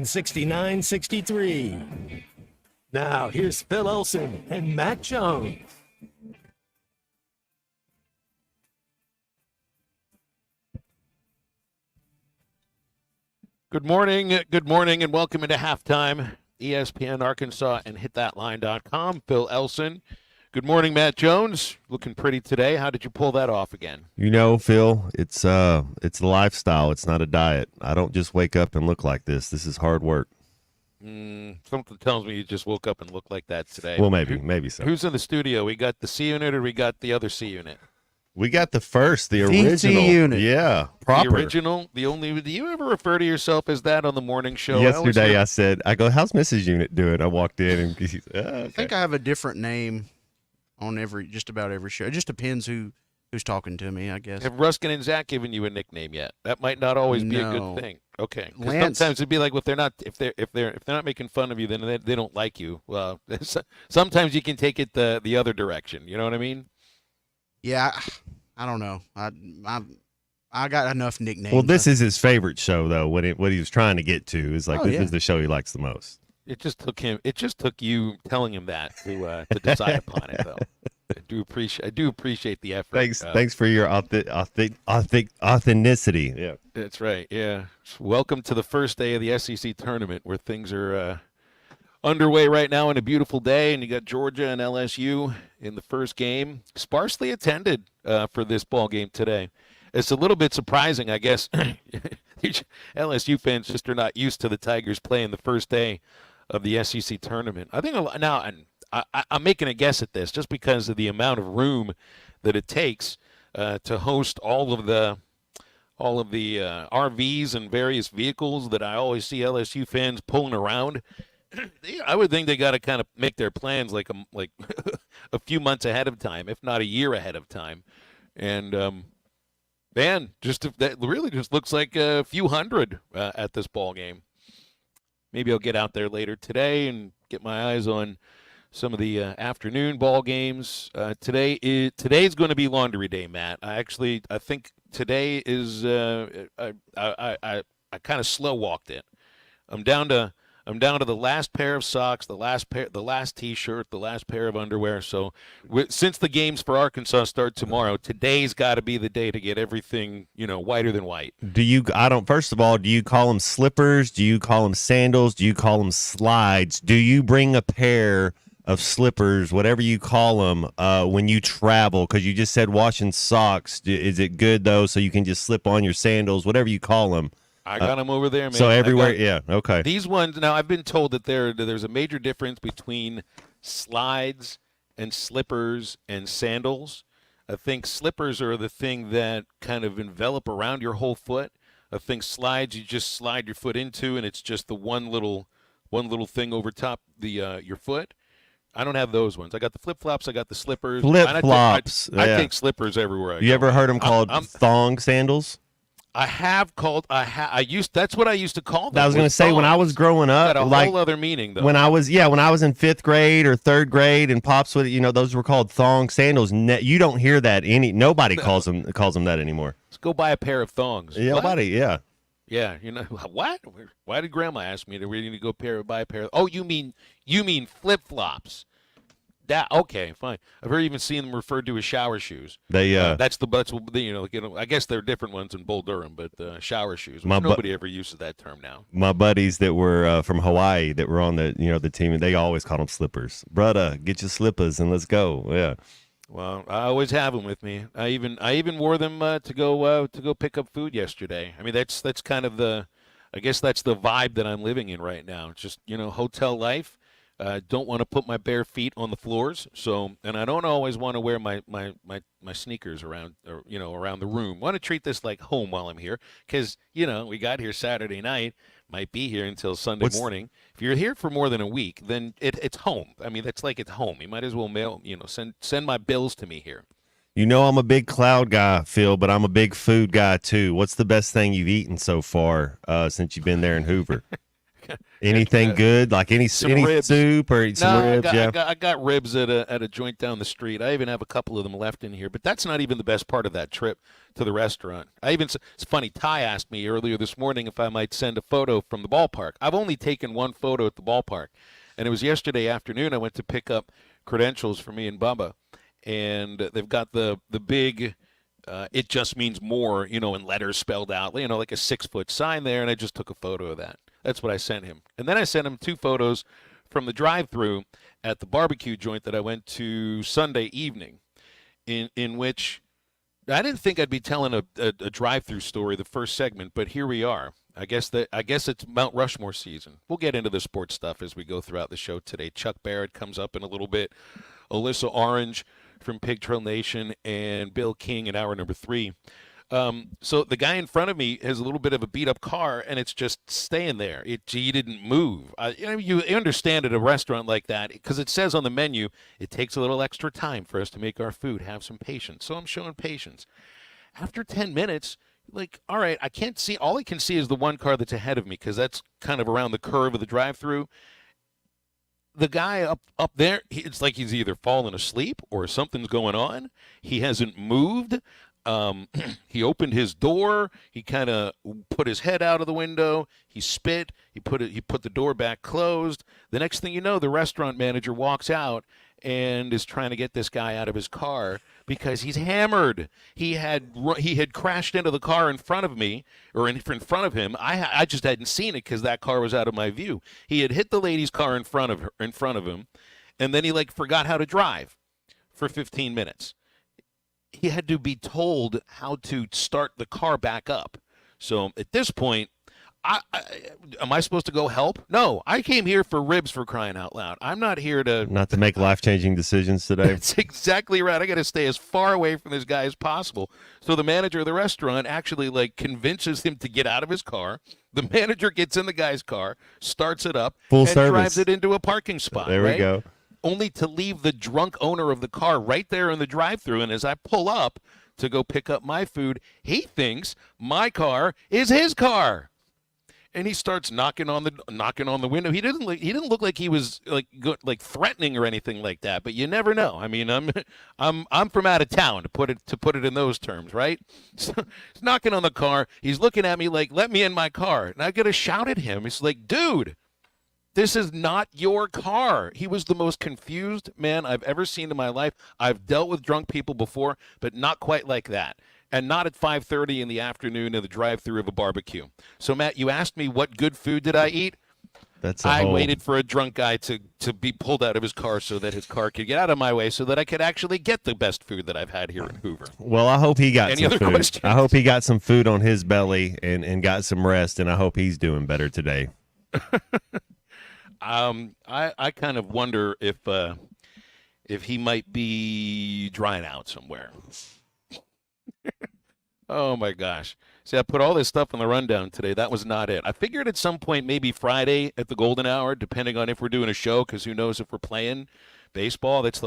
69-63. Now, here's Phil Olson and Matt Jones. Good morning, and welcome into halftime. ESPN Arkansas and hitthatline.com. Phil Elson. Good morning, Matt Jones. Looking pretty today. How did you pull that off again? You know, Phil, it's a lifestyle. It's not a diet. I don't just wake up and look like this. This is hard work. Something tells me you just woke up and looked like that today. Well, maybe so. Who's in the studio? We got the C unit or we got the other C unit? We got the original C unit. Yeah, proper. The original, the only. Do you ever refer to yourself as that on the morning show? Yesterday I said, how's Mrs. Unit doing? I walked in and he's, okay. I think I have a different name on just about every show. It just depends who's talking to me, I guess. Have Ruskin and Zach given you a nickname yet? That might not always be a good thing. Okay. Lance, sometimes it'd be like, well, if they're not making fun of you, then they don't like you. Well, sometimes you can take it the other direction. You know what I mean? Yeah, I don't know. I got enough nicknames. Well, this is his favorite show, though. What he was trying to get to is this is the show he likes the most. It just took you telling him that to decide upon it, though. I do appreciate the effort. Thanks for your authenticity. Yeah, that's right. Yeah, welcome to the first day of the SEC tournament, where things are underway right now in a beautiful day, and you got Georgia and LSU in the first game, sparsely attended for this ball game today. It's a little bit surprising, I guess. LSU fans just are not used to the Tigers playing the first day of the SEC tournament. I think now, and I'm making a guess at this just because of the amount of room that it takes to host all of the RVs and various vehicles that I always see LSU fans pulling around. I would think they got to kind of make their plans like a few months ahead of time, if not a year ahead of time. And man, that really just looks like a few hundred at this ball game. Maybe I'll get out there later today and get my eyes on some of the afternoon ball games. Today's going to be laundry day, Matt. I think today is I kind of slow walked it. I'm down to the last pair of socks, the last T-shirt, the last pair of underwear. So since the games for Arkansas start tomorrow, today's got to be the day to get everything, whiter than white. First of all, do you call them slippers? Do you call them sandals? Do you call them slides? Do you bring a pair of slippers, whatever you call them, when you travel? Because you just said washing socks. Is it good, though, so you can just slip on your sandals, whatever you call them? I got them over there, man. So everywhere, okay. These ones, now I've been told that there's a major difference between slides and slippers and sandals. I think slippers are the thing that kind of envelop around your whole foot. I think slides you just slide your foot into, and it's just the one little thing over top your foot. I don't have those ones. I got the flip-flops. I got the slippers. Flip-flops. I take slippers everywhere I go. You ever heard them called thong sandals? That's what I used to call them. I was going to say, when I was growing up, got a whole other meaning though. When I was in 5th grade or 3rd grade, and Pops would, those were called thong sandals. You don't hear that nobody calls them that anymore. Let's go buy a pair of thongs. Yeah, buddy, yeah. Yeah, what? Why did Grandma ask me to really go buy a pair? Oh, you mean flip-flops? Okay, fine. I've heard even seen them referred to as shower shoes. I guess they're different ones in Bull Durham, but shower shoes. Nobody ever uses that term now. My buddies that were from Hawaii that were on the team, they always called them slippers. Brother, get your slippers and let's go. Yeah. Well, I always have them with me. I even wore them to go pick up food yesterday. I mean, that's kind of I guess that's the vibe that I'm living in right now. Just hotel life. Don't want to put my bare feet on the floors, and I don't always want to wear my sneakers around the room. Want to treat this like home while I'm here, because we got here Saturday night, might be here until Sunday morning. If you're here for more than a week, then it's home. I mean, that's like it's home. You might as well send my bills to me here. I'm a big cloud guy, Phil, but I'm a big food guy too. What's the best thing you've eaten so far since you've been there in Hoover? Anything good, like any ribs. soup or some No, ribs? I got ribs at a joint down the street. I even have a couple of them left in here. But that's not even the best part of that trip to the restaurant. It's funny. Ty asked me earlier this morning if I might send a photo from the ballpark. I've only taken one photo at the ballpark, and it was yesterday afternoon. I went to pick up credentials for me and Bubba, and they've got the big. It just means more, in letters spelled out, like a 6-foot sign there, and I just took a photo of that. That's what I sent him. And then I sent him 2 photos from the drive-thru at the barbecue joint that I went to Sunday evening, in which I didn't think I'd be telling a drive-thru story the first segment, but here we are. I guess it's Mount Rushmore season. We'll get into the sports stuff as we go throughout the show today. Chuck Barrett comes up in a little bit. Alyssa Orange from Pig Trail Nation, and Bill King in hour number 3. So the guy in front of me has a little bit of a beat-up car, and it's just staying there. He didn't move. You understand at a restaurant like that, because it says on the menu, it takes a little extra time for us to make our food. Have some patience. So I'm showing patience. After 10 minutes, all right, I can't see. All I can see is the one car that's ahead of me, because that's kind of around the curve of the drive-thru. The guy up there, it's like he's either fallen asleep or something's going on. He hasn't moved. He opened his door. He kind of put his head out of the window. He spit. He put the door back closed. The next thing you know, the restaurant manager walks out and is trying to get this guy out of his car because he's hammered. He had crashed into the car in front of me, or in front of him. I just hadn't seen it because that car was out of my view. He had hit the lady's car in front of him, and then he forgot how to drive for 15 minutes. He had to be told how to start the car back up. So at this point, am I supposed to go help? No, I came here for ribs, for crying out loud. I'm not here to make life-changing decisions today. That's exactly right. I got to stay as far away from this guy as possible. So the manager of the restaurant actually convinces him to get out of his car. The manager gets in the guy's car, starts it up, Full and service. drives it into a parking spot. There we go. Only to leave the drunk owner of the car right there in the drive-thru. And as I pull up to go pick up my food, he thinks my car is his car. And he starts knocking on the window. He didn't look like he was threatening or anything like that. But you never know. I mean, I'm from out of town, to put it in those terms, right? So he's knocking on the car. He's looking at me like, "Let me in my car." And I gotta shout at him. He's like, "Dude, this is not your car." He was the most confused man I've ever seen in my life. I've dealt with drunk people before, but not quite like that. And not at 5:30 in the afternoon in the drive-thru of a barbecue. So, Matt, you asked me what good food did I eat? I waited for a drunk guy to be pulled out of his car so that his car could get out of my way so that I could actually get the best food that I've had here in Hoover. Well, I hope he got Any some other food. questions? I hope he got some food on his belly and got some rest, and I hope he's doing better today. I kind of wonder if he might be drying out somewhere. Oh my gosh. See, I put all this stuff on the rundown today. That was not it. I figured at some point, maybe Friday at the golden hour, depending on if we're doing a show, because who knows if we're playing baseball. That's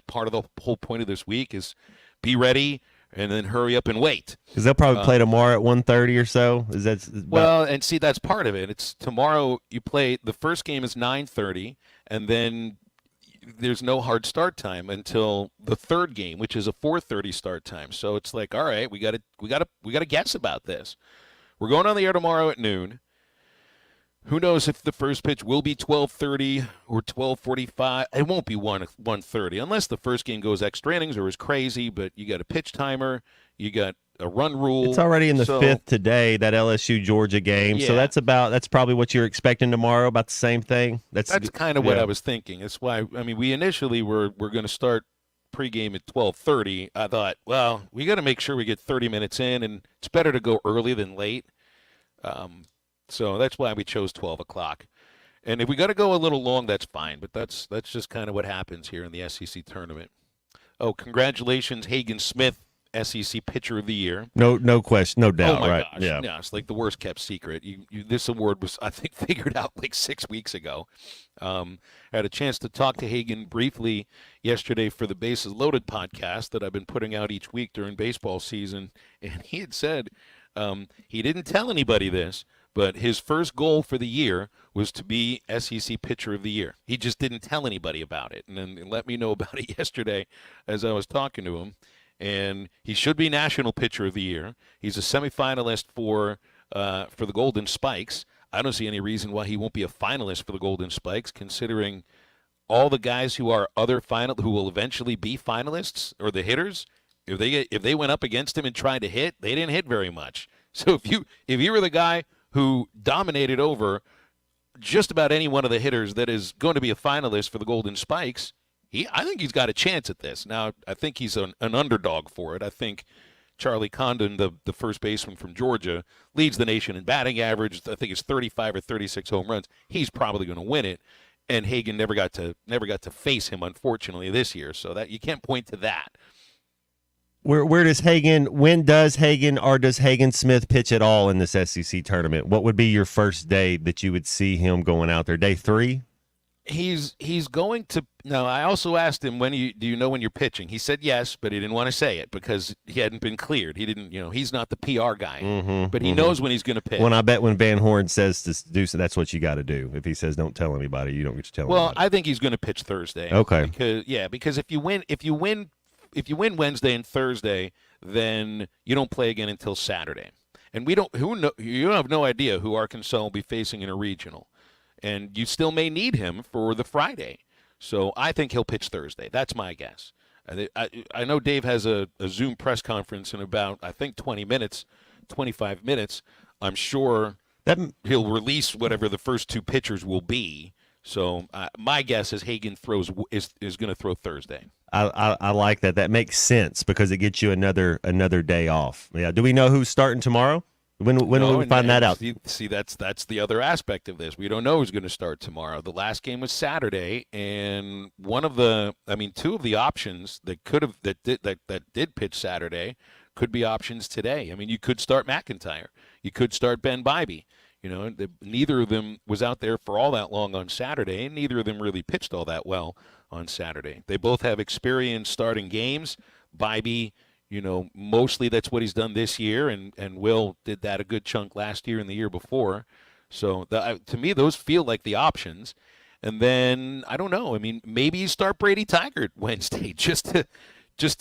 part of the whole point of this week is be ready and then hurry up and wait. Because they'll probably play tomorrow at 1:30 or so. Is that well? And see, that's part of it. It's tomorrow. You play. The first game is 9:30, and then there's no hard start time until the third game, which is a 4:30 start time. So it's like, all right, we got to guess about this. We're going on the air tomorrow at noon. Who knows if the first pitch will be 12:30 or 12:45? It won't be 1:30 unless the first game goes extra innings or is crazy. But you got a pitch timer, you got a run rule. It's already in the fifth today, that LSU Georgia game. Yeah. So that's probably what you're expecting tomorrow. About the same thing. That's kind of what I was thinking. That's why we initially were going to start pregame at 12:30. I thought, well, we got to make sure we get 30 minutes in, and it's better to go early than late. So that's why we chose 12 o'clock. And if we got to go a little long, that's fine. But that's just kind of what happens here in the SEC tournament. Oh, congratulations, Hagen Smith, SEC Pitcher of the Year. No question, no doubt. Oh my right? gosh! Yeah, it's like the worst kept secret. This award was, I think, figured out like 6 weeks ago. I had a chance to talk to Hagen briefly yesterday for the Bases Loaded podcast that I've been putting out each week during baseball season, and he had said he didn't tell anybody this, But his first goal for the year was to be SEC Pitcher of the Year. He just didn't tell anybody about it, and then he let me know about it yesterday as I was talking to him. And he should be National Pitcher of the Year. He's a semifinalist for the Golden Spikes. I don't see any reason why he won't be a finalist for the Golden Spikes, considering all the guys who are who will eventually be finalists, or the hitters. If they went up against him and tried to hit, they didn't hit very much. So if you were the guy who dominated over just about any one of the hitters that is going to be a finalist for the Golden Spikes, I think he's got a chance at this. Now, I think he's an underdog for it. I think Charlie Condon, the first baseman from Georgia, leads the nation in batting average. I think it's 35 or 36 home runs. He's probably going to win it. And Hagen never got to face him, unfortunately, this year. So that you can't point to that. When does Hagen or does Hagen Smith pitch at all in this SEC tournament? What would be your first day that you would see him going out there? Day 3? He's going to. No, I also asked him, do you know when you're pitching? He said yes, but he didn't want to say it because he hadn't been cleared. He didn't, he's not the PR guy, but he knows when he's going to pitch. Well, I bet when Van Horn says to do so, that's what you got to do. If he says don't tell anybody, you don't get to tell anybody. Well, I think he's going to pitch Thursday. Okay. Because if you win Wednesday and Thursday, then you don't play again until Saturday. And you have no idea who Arkansas will be facing in a regional. And you still may need him for the Friday. So I think he'll pitch Thursday. That's my guess. I know Dave has a Zoom press conference in about, I think, 25 minutes. I'm sure that he'll release whatever the first 2 pitchers will be. So my guess is Hagen is going to throw Thursday. I like that. That makes sense because it gets you another day off. Yeah. Do we know who's starting tomorrow? When will we find that out? See, that's the other aspect of this. We don't know who's going to start tomorrow. The last game was Saturday, and two of the options that did pitch Saturday could be options today. I mean, you could start McIntyre. You could start Ben Bybee. Neither of them was out there for all that long on Saturday, and neither of them really pitched all that well on Saturday. They both have experience starting games. Bybee, mostly that's what he's done this year, and Will did that a good chunk last year and the year before. So to me, those feel like the options. And then I don't know. I mean, maybe you start Brady Tigert Wednesday just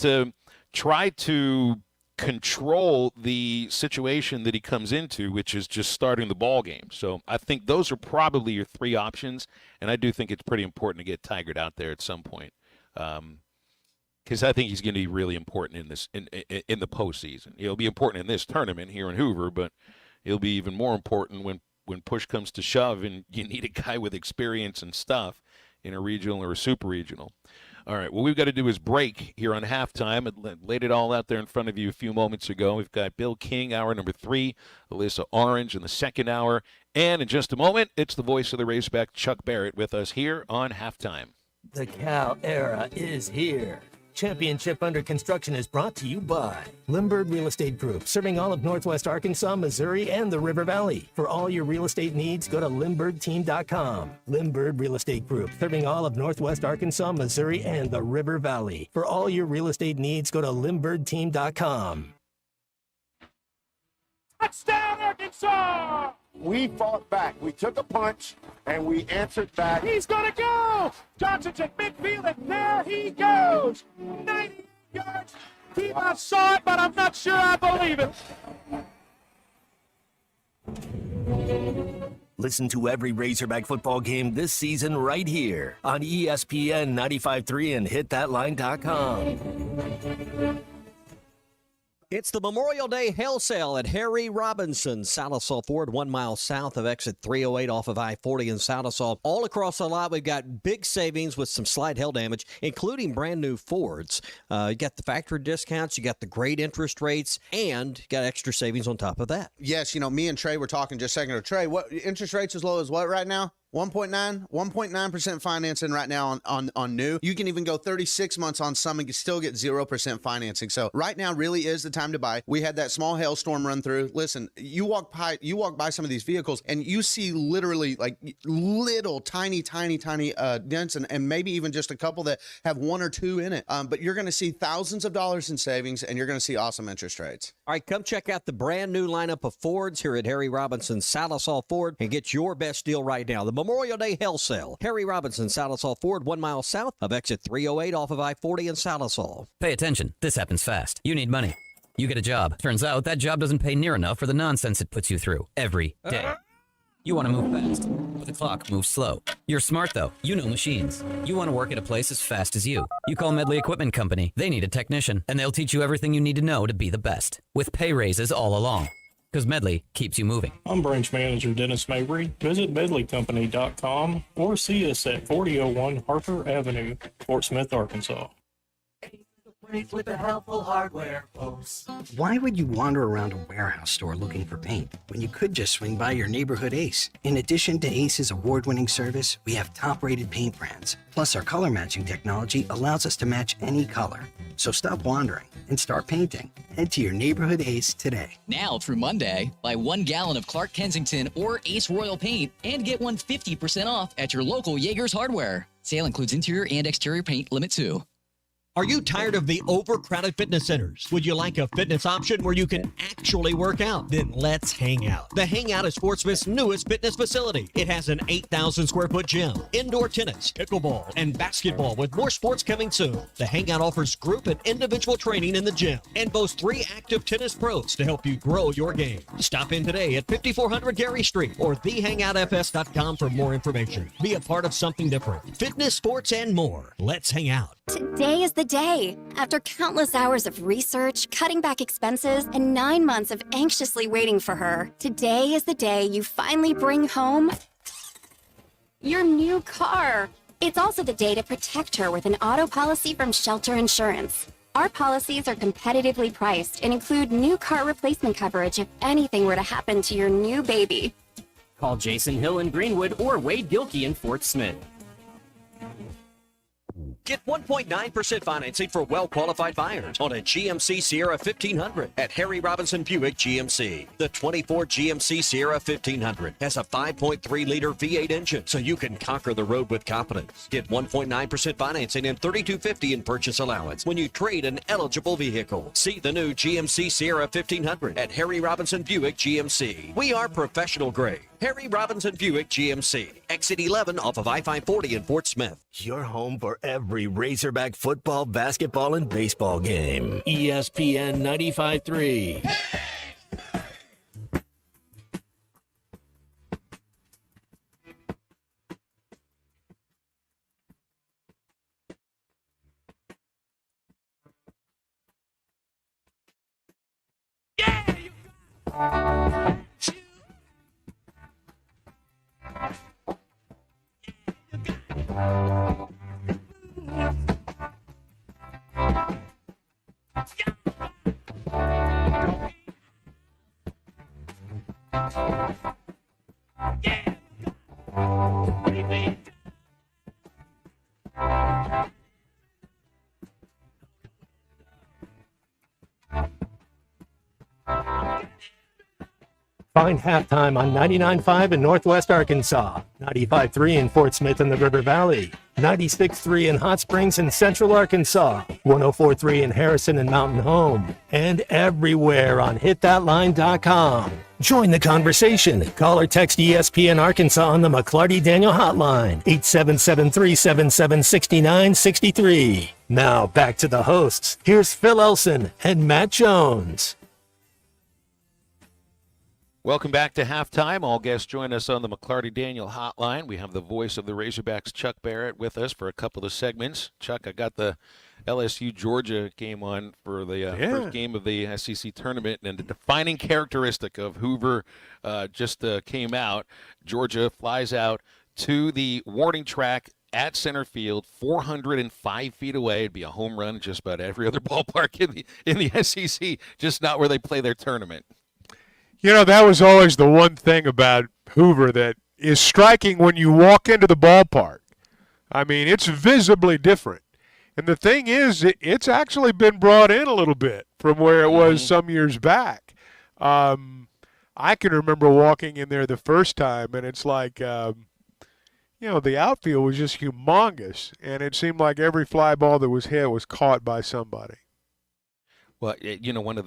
to try to control the situation that he comes into, which is just starting the ball game. So I think those are probably your 3 options, and I do think it's pretty important to get Tigert out there at some point. Because I think he's going to be really important in this in the postseason. He'll be important in this tournament here in Hoover, but he'll be even more important when push comes to shove and you need a guy with experience and stuff in a regional or a super regional. All right, what we've got to do is break here on halftime. I laid it all out there in front of you a few moments ago. We've got Bill King, hour number 3, Alyssa Orange in the second hour, and in just a moment, it's the voice of the Razorback, Chuck Barrett, with us here on halftime. The Cal era is here. Championship Under Construction is brought to you by Limbird Real Estate Group, serving all of Northwest Arkansas, Missouri, and the River Valley. For all your real estate needs, go to LimbirdTeam.com. Limbird Real Estate Group, serving all of Northwest Arkansas, Missouri, and the River Valley. For all your real estate needs, go to LimbirdTeam.com. Touchdown, Arkansas! We fought back. We took a punch, and we answered back. He's going to go! Johnson to midfield, and there he goes! 90 yards. I saw it, but I'm not sure I believe it. Listen to every Razorback football game this season right here on ESPN 95.3 and hitthatline.com. It's the Memorial Day hail sale at Harry Robinson, Salisaw Ford, 1 mile south of exit 308 off of I-40 in Salisaw. All across the lot, we've got big savings with some slight hail damage, including brand new Fords. You got the factory discounts, you got the great interest rates, and you got extra savings on top of that. Yes, me and Trey were talking just a second ago. Trey, what interest rates as low as what right now? 1.9% financing right now on new. You can even go 36 months on some and still get 0% financing. So right now really is the time to buy. We had that small hailstorm run through. Listen, you walk by some of these vehicles and you see literally like little tiny dents and maybe even just a couple that have one or two in it. But you're going to see thousands of dollars in savings and you're going to see awesome interest rates. All right, come check out the brand new lineup of Fords here at Harry Robinson Salisal Ford and get your best deal right now. The Memorial Day Hell Sale. Harry Robinson Salisal Ford, 1 mile south of exit 308 off of I-40 in Salisal. Pay attention. This happens fast. You need money. You get a job. Turns out that job doesn't pay near enough for the nonsense it puts you through every day. You want to move fast, but the clock moves slow. You're smart, though. You know machines. You want to work at a place as fast as you. You call Medley Equipment Company. They need a technician, and they'll teach you everything you need to know to be the best, with pay raises all along. Because Medley keeps you moving. I'm Branch Manager Dennis Mabry. Visit medleycompany.com or see us at 4001 Harper Avenue, Fort Smith, Arkansas. With the helpful hardware, folks. Why would you wander around a warehouse store looking for paint when you could just swing by your neighborhood Ace? In addition to Ace's award-winning service, we have top-rated paint brands. Plus, our color matching technology allows us to match any color. So stop wandering and start painting. Head to your neighborhood Ace today. Now through Monday, buy 1 gallon of Clark Kensington or Ace Royal paint and get 50% off at your local Yeager's Hardware. Sale includes interior and exterior paint, limit 2. Are you tired of the overcrowded fitness centers? Would you like a fitness option where you can actually work out? Then let's hang out. The Hangout is Fort Smith's newest fitness facility. It has an 8,000 square foot gym, indoor tennis, pickleball, and basketball with more sports coming soon. The Hangout offers group and individual training in the gym and boasts 3 active tennis pros to help you grow your game. Stop in today at 5400 Gary Street or thehangoutfs.com for more information. Be a part of something different. Fitness, sports, and more. Let's hang out. Today is the day. After countless hours of research, cutting back expenses, and 9 months of anxiously waiting for her, today is the day you finally bring home your new car. It's also the day to protect her with an auto policy from Shelter Insurance. Our policies are competitively priced and include new car replacement coverage if anything were to happen to your new baby. Call Jason Hill in Greenwood or Wade Gilkey in Fort Smith. Get 1.9% financing for well-qualified buyers on a GMC Sierra 1500 at Harry Robinson Buick GMC. The 24 GMC Sierra 1500 has a 5.3-liter V8 engine, so you can conquer the road with confidence. Get 1.9% financing and $3,250 in purchase allowance when you trade an eligible vehicle. See the new GMC Sierra 1500 at Harry Robinson Buick GMC. We are professional grade. Harry Robinson Buick GMC. Exit 11 off of I-540 in Fort Smith. Your home for every Razorback football, basketball, and baseball game. ESPN 95.3. Find Halftime on 99.5 in Northwest Arkansas, 95.3 in Fort Smith and the River Valley, 96.3 in Hot Springs and Central Arkansas, 104.3 in Harrison and Mountain Home, and everywhere on hitthatline.com. Join the conversation. Call or text ESPN Arkansas on the McClarty Daniel hotline, 877-377-6963. Now back to the hosts. Here's Phil Elson and Matt Jones. Welcome back to Halftime. All guests join us on the McClarty Daniel hotline. We have the voice of the Razorbacks, Chuck Barrett, with us for a couple of segments. Chuck, I got the LSU-Georgia game on for the first game of the SEC tournament, and the defining characteristic of Hoover just came out. Georgia flies out to the warning track at center field, 405 feet away. It'd be a home run just about every other ballpark in the SEC, just not where they play their tournament. You know, that was always the one thing about Hoover that is striking when you walk into the ballpark. I mean, it's visibly different. And the thing is, it's actually been brought in a little bit from where it was some years back. I can remember walking in there the first time, and it's like, the outfield was just humongous, and it seemed like every fly ball that was hit was caught by somebody. Well, one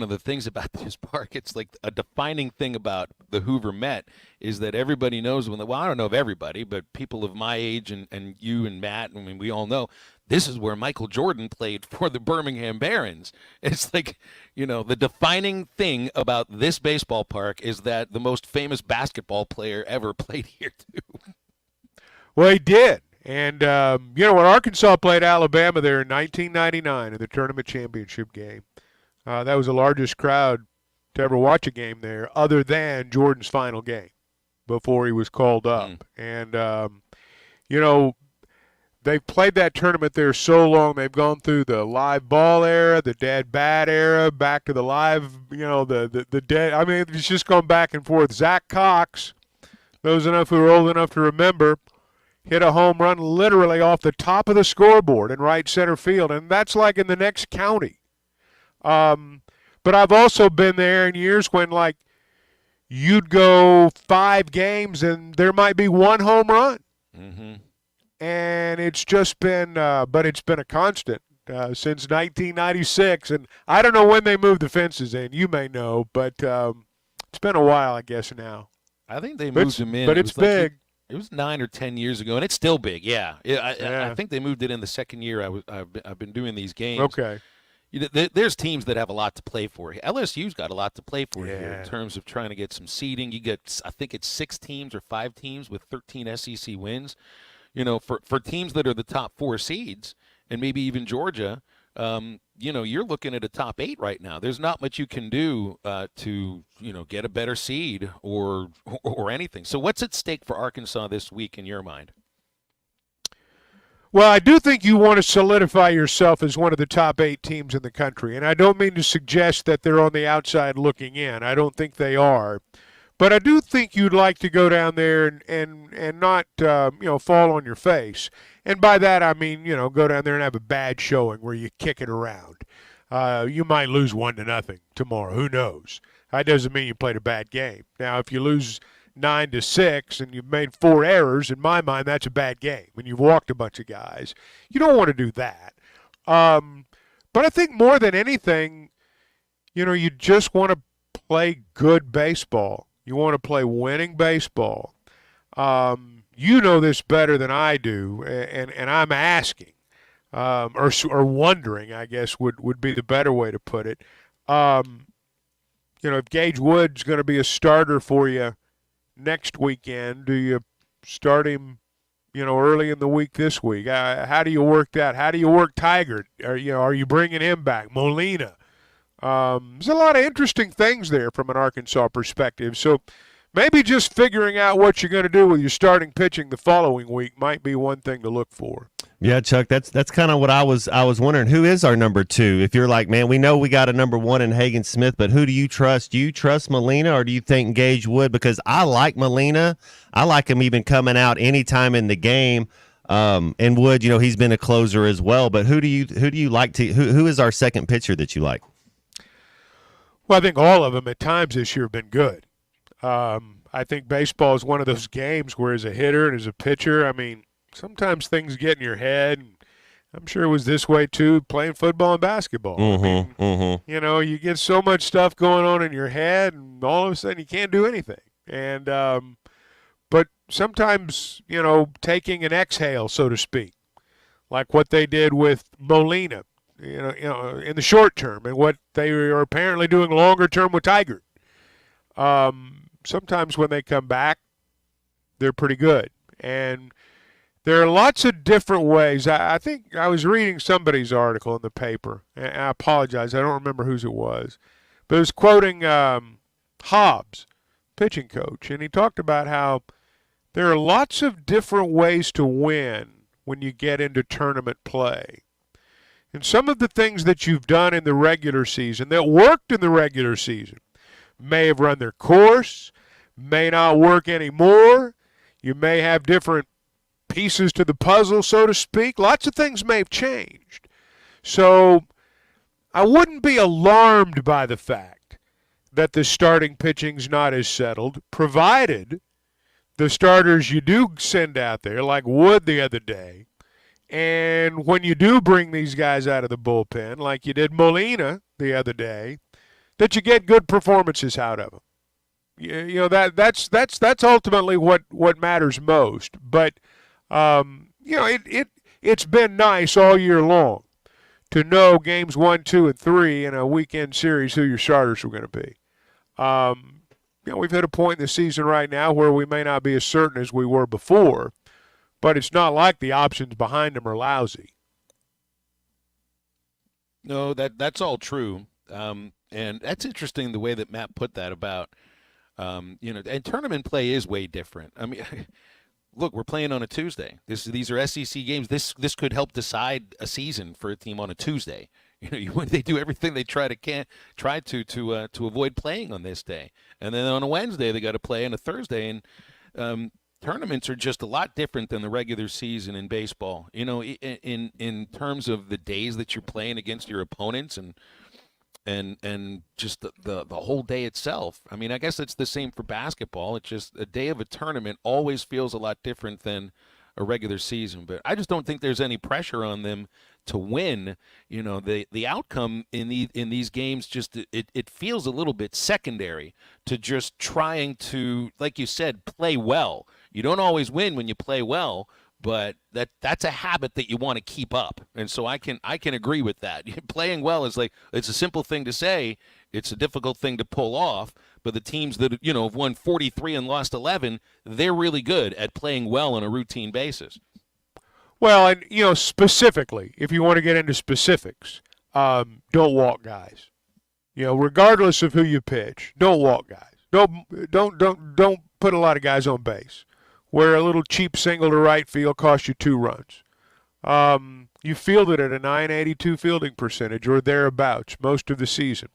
of the things about this park, it's like a defining thing about the Hoover Met is that everybody knows I don't know if everybody, but people of my age and you and Matt, I mean, we all know this is where Michael Jordan played for the Birmingham Barons. It's like, the defining thing about this baseball park is that the most famous basketball player ever played here too. Well, he did. And, when Arkansas played Alabama there in 1999 in the tournament championship game, that was the largest crowd to ever watch a game there other than Jordan's final game before he was called up. And, they've played that tournament there so long. They've gone through the live ball era, the dead bat era, back to the live, the dead. I mean, it's just gone back and forth. Zach Cox, those who are old enough to remember, hit a home run literally off the top of the scoreboard in right center field, and that's like in the next county. But I've also been there in years when, like, you'd go 5 games and there might be 1 home run. Mm-hmm. And it's just been but it's been a constant since 1996. And I don't know when they moved the fences in. You may know, but it's been a while, I guess, now. I think they moved them in. But it's big. It was 9 or 10 years ago, and it's still big. Yeah, I think they moved it in the second year. I've been doing these games. Okay. There's teams that have a lot to play for. LSU's got a lot to play for here in terms of trying to get some seeding. You get, I think it's 6 teams or 5 teams with 13 SEC wins. For teams that are the top 4 seeds, and maybe even Georgia, you're looking at a top 8 right now. There's not much you can do to get a better seed or anything. So what's at stake for Arkansas this week in your mind? Well, I do think you want to solidify yourself as one of the top 8 teams in the country, and I don't mean to suggest that they're on the outside looking in. I don't think they are. But I do think you'd like to go down there and not, fall on your face. And by that, I mean, go down there and have a bad showing where you kick it around. You might lose 1-0 tomorrow. Who knows? That doesn't mean you played a bad game. Now, if you lose 9-6 and you've made 4 errors, in my mind, that's a bad game. When you've walked a bunch of guys, you don't want to do that. But I think more than anything, you just want to play good baseball. You want to play winning baseball. You know this better than I do, and I'm asking, or wondering, I guess would be the better way to put it. If Gage Wood's going to be a starter for you next weekend, do you start him, early in the week this week? How do you work that? How do you work Tiger? Are you bringing him back? Molina. There's a lot of interesting things there from an Arkansas perspective. So maybe just figuring out what you're going to do with your starting pitching the following week might be one thing to look for. Yeah, Chuck, that's kind of what I was wondering. Who is our number 2? If you're like, man, we know we got a number 1 in Hagen Smith, but who do you trust? Do you trust Molina, or do you think Gage Wood? Because I like Molina. I like him even coming out anytime in the game. And Wood, he's been a closer as well. But who do you like to? Who is our second pitcher that you like? Well, I think all of them at times this year have been good. I think baseball is one of those games where as a hitter and as a pitcher, I mean, sometimes things get in your head. And I'm sure it was this way, too, playing football and basketball. You get so much stuff going on in your head, and all of a sudden you can't do anything. And but sometimes, taking an exhale, so to speak, like what they did with Molina, in the short term, and what they are apparently doing longer term with Tiger. Sometimes when they come back, they're pretty good. And there are lots of different ways. I think I was reading somebody's article in the paper, and I apologize, I don't remember whose it was, but it was quoting Hobbs, pitching coach, and he talked about how there are lots of different ways to win when you get into tournament play. And some of the things that you've done in the regular season that worked in the regular season may have run their course, may not work anymore, You may have different pieces to the puzzle, so to speak. Lots of things may have changed. So I wouldn't be alarmed by the fact that the starting pitching's not as settled, provided the starters you do send out there, like Wood the other day, and when you do bring these guys out of the bullpen, like you did Molina the other day, that you get good performances out of them. You know, that's ultimately what matters most. But you know, it's been nice all year long to know games 1, 2, and 3 in a weekend series who your starters were going to be. You know, we've hit a point in the season right now where we may not be as certain as we were before, but it's not like the options behind them are lousy. No, that's all true. And that's interesting the way that Matt put that about, you know, and tournament play is way different. I mean, look, we're playing on a Tuesday. These are SEC games. This could help decide a season for a team on a Tuesday. You know, they do everything they try to avoid playing on this day, and then on a Wednesday they got to play on a Thursday. And tournaments are just a lot different than the regular season in baseball. You know, in terms of the days that you're playing against your opponents and just the whole day itself. I mean, I guess it's the same for basketball. It's just a day of a tournament always feels a lot different than a regular season. But I just don't think there's any pressure on them to win. You know, the outcome in these games, just it feels a little bit secondary to just trying to, like you said, play well. You don't always win when you play well, but that's a habit that you want to keep up. And so I can agree with that. Playing well is like, it's a simple thing to say, it's a difficult thing to pull off. But the teams that, you know, have won 43 and lost 11, they're really good at playing well on a routine basis. Well, and, you know, specifically, if you want to get into specifics, don't walk guys. You know, regardless of who you pitch, don't walk guys. Don't put a lot of guys on base, where a little cheap single to right field costs you 2 runs. You fielded at a .982 fielding percentage or thereabouts most of the season.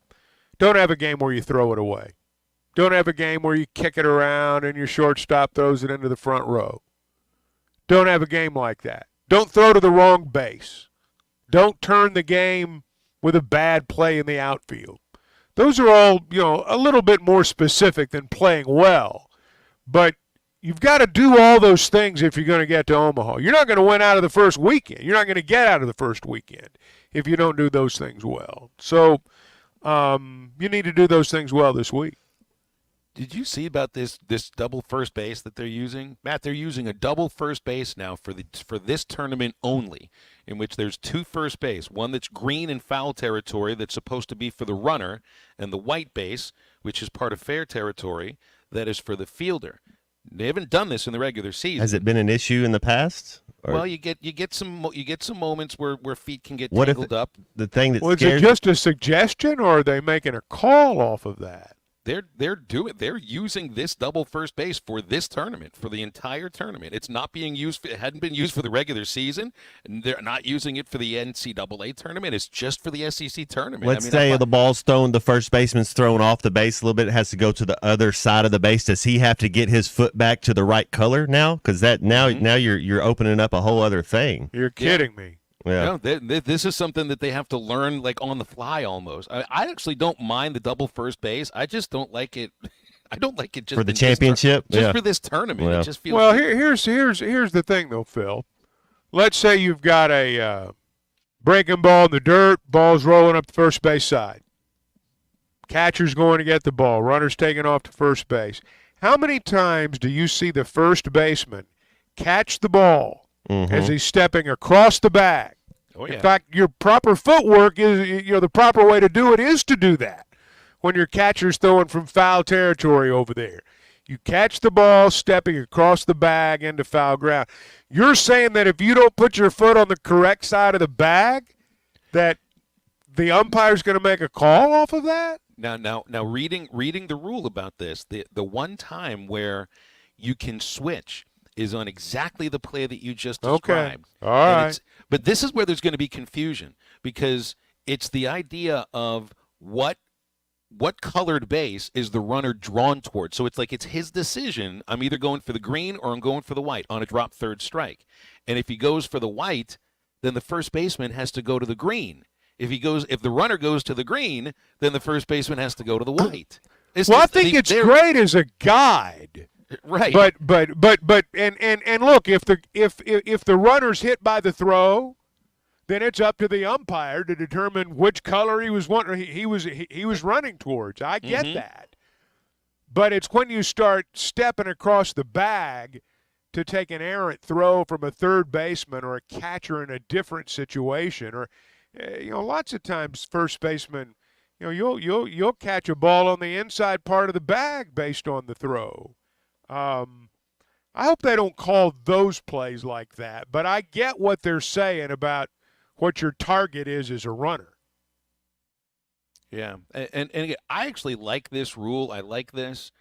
Don't have a game where you throw it away. Don't have a game where you kick it around and your shortstop throws it into the front row. Don't have a game like that. Don't throw to the wrong base. Don't turn the game with a bad play in the outfield. Those are all, you know, a little bit more specific than playing well. But you've got to do all those things if you're going to get to Omaha. You're not going to win out of the first weekend. You're not going to get out of the first weekend if you don't do those things well. So you need to do those things well this week. Did you see about this double first base that they're using? Matt, they're using a double first base now for this tournament only, in which there's 2 first base, one that's green and foul territory that's supposed to be for the runner, and the white base, which is part of fair territory, that is for the fielder. They haven't done this in the regular season. Has it been an issue in the past? Or? Well, you get some moments where feet can get tangled up. The thing that is it just a suggestion, or are they making a call off of that? They're using this double first base for this tournament, for the entire tournament. It's not being used. It hadn't been used for the regular season, and they're not using it for the NCAA tournament. It's just for the SEC tournament. Let's say the ball's thrown, the first baseman's thrown off the base a little bit. It has to go to the other side of the base. Does he have to get his foot back to the right color now? Because now you're opening up a whole other thing. You're kidding me. Yeah. No, this is something that they have to learn like on the fly almost. I actually don't mind the double first base. I just don't like it. I don't like it just for the championship. For this tournament. Yeah. It just feels. Well, here's the thing though, Phil. Let's say you've got a breaking ball in the dirt. Ball's rolling up the first base side. Catcher's going to get the ball. Runner's taking off to first base. How many times do you see the first baseman catch the ball as he's stepping across the bag? Oh, yeah. In fact, your proper footwork is, the proper way to do it is to do that when your catcher's throwing from foul territory over there. You catch the ball stepping across the bag into foul ground. You're saying that if you don't put your foot on the correct side of the bag, that the umpire's going to make a call off of that? Now, reading the rule about this, the one time where you can switch is on exactly the play that you just described. Okay. All right. But this is where there's going to be confusion, because it's the idea of what what colored base is the runner drawn towards. So it's like it's his decision. I'm either going for the green or I'm going for the white on a drop third strike. And if he goes for the white, then the first baseman has to go to the green. If the runner goes to the green, then the first baseman has to go to the white. I think it's great as a guide. Right. But look, if the runner's hit by the throw, then it's up to the umpire to determine which color he was running towards. I get that. But it's when you start stepping across the bag to take an errant throw from a third baseman or a catcher in a different situation, or lots of times first baseman, you'll catch a ball on the inside part of the bag based on the throw. I hope they don't call those plays like that, but I get what they're saying about what your target is as a runner. Yeah, and again, I actually like this rule. I like this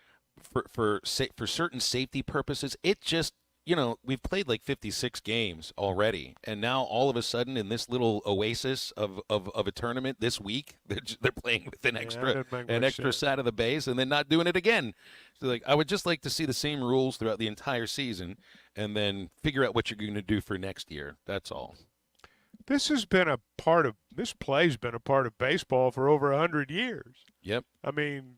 for certain safety purposes. It just, we've played like 56 games already, and now all of a sudden in this little oasis of a tournament this week, they're playing with an extra side of the base and then not doing it again. So I would just like to see the same rules throughout the entire season, and then figure out what you're going to do for next year. That's all. This play's been a part of baseball for over 100 years. Yep. I mean,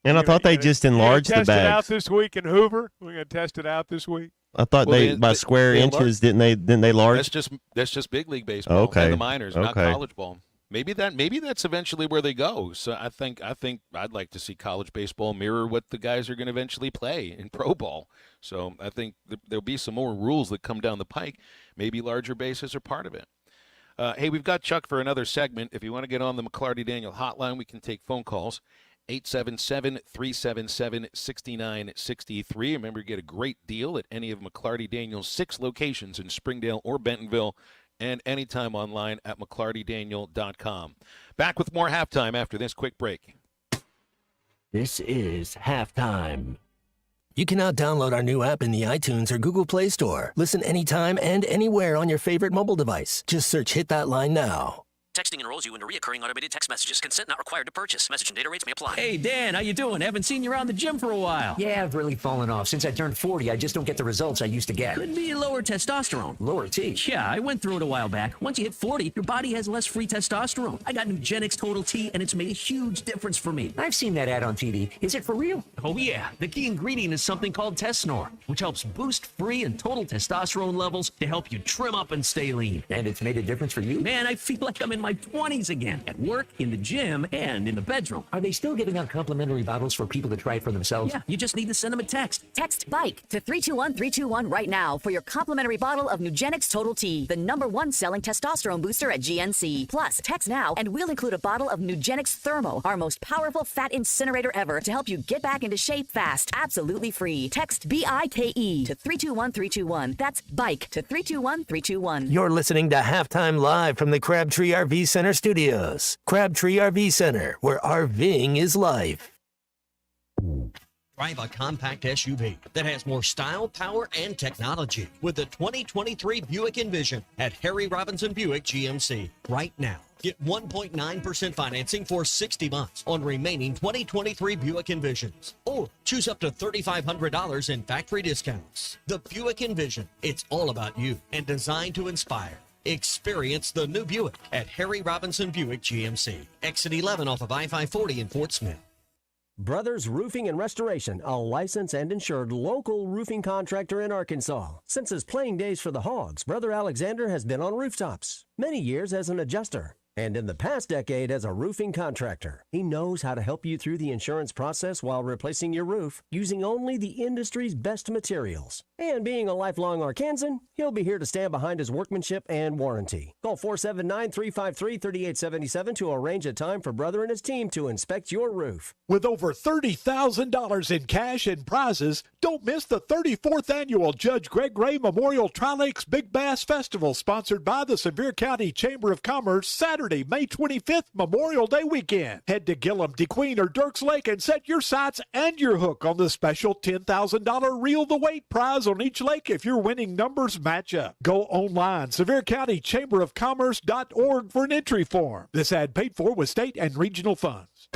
And I thought they just enlarged the bags. Test it out bags. this week in Hoover. We're going to test it out this week. I thought by square inches, didn't they large? That's just big league baseball. Okay. And the minors, not Okay. college ball. Maybe that's eventually where they go. So I think I'd like to see college baseball mirror what the guys are going to eventually play in pro ball. So I think there'll be some more rules that come down the pike. Maybe larger bases are part of it. Hey, we've got Chuck for another segment. If you want to get on the McLarty Daniel hotline, we can take phone calls. 877-377-6963. Remember, get a great deal at any of McLarty Daniel's 6 locations in Springdale or Bentonville, and anytime online at McLartyDaniel.com. Back with more halftime after this quick break. This is halftime. You can now download our new app in the iTunes or Google Play Store. Listen anytime and anywhere on your favorite mobile device. Just search Hit That Line now. Texting enrolls you into recurring automated text messages. Consent not required to purchase. Message and data rates may apply. Hey, Dan, how you doing? Haven't seen you around the gym for a while. Yeah, I've really fallen off. Since I turned 40, I just don't get the results I used to get. Could be lower testosterone. Lower T? Yeah, I went through it a while back. Once you hit 40, your body has less free testosterone. I got Nugenix Total T, and it's made a huge difference for me. I've seen that ad on TV. Is it for real? Oh, yeah. The key ingredient is something called Tesnor, which helps boost free and total testosterone levels to help you trim up and stay lean. And it's made a difference for you? Man, I feel like I'm in my 20s again. At work, in the gym, and in the bedroom. Are they still giving out complimentary bottles for people to try it for themselves? Yeah, you just need to send them a text. Text BIKE to 321-321 right now for your complimentary bottle of Nugenix Total T, the #1 selling testosterone booster at GNC. Plus, text now and we'll include a bottle of Nugenix Thermo, our most powerful fat incinerator ever, to help you get back into shape fast. Absolutely free. Text BIKE to 321-321. That's BIKE to 321-321. You're listening to Halftime Live from the Crabtree RV Center studios. Crabtree RV Center, where RVing is life. Drive a compact SUV that has more style, power, and technology with the 2023 Buick Envision at Harry Robinson Buick GMC. Right now, get 1.9% financing for 60 months on remaining 2023 Buick Envisions. Or choose up to $3,500 in factory discounts. The Buick Envision, it's all about you and designed to inspire. Experience the new Buick at Harry Robinson Buick GMC. Exit 11 off of I-540 in Fort Smith. Brothers Roofing and Restoration, a licensed and insured local roofing contractor in Arkansas. Since his playing days for the Hogs, Brother Alexander has been on rooftops, many years as an adjuster, and in the past decade as a roofing contractor. He knows how to help you through the insurance process while replacing your roof using only the industry's best materials. And being a lifelong Arkansan, he'll be here to stand behind his workmanship and warranty. Call 479-353-3877 to arrange a time for Brother and his team to inspect your roof. With over $30,000 in cash and prizes, don't miss the 34th annual Judge Greg Ray Memorial Tri-Lakes Big Bass Festival, sponsored by the Sevier County Chamber of Commerce, Saturday, Saturday, May 25th, Memorial Day weekend. Head to Gillum, DeQueen, or Dirks Lake and set your sights and your hook on the special $10,000 Reel the Weight prize on each lake if your winning numbers match up. Go online, Sevier County Chamber of Commerce.org for an entry form. This ad paid for with state and regional funds.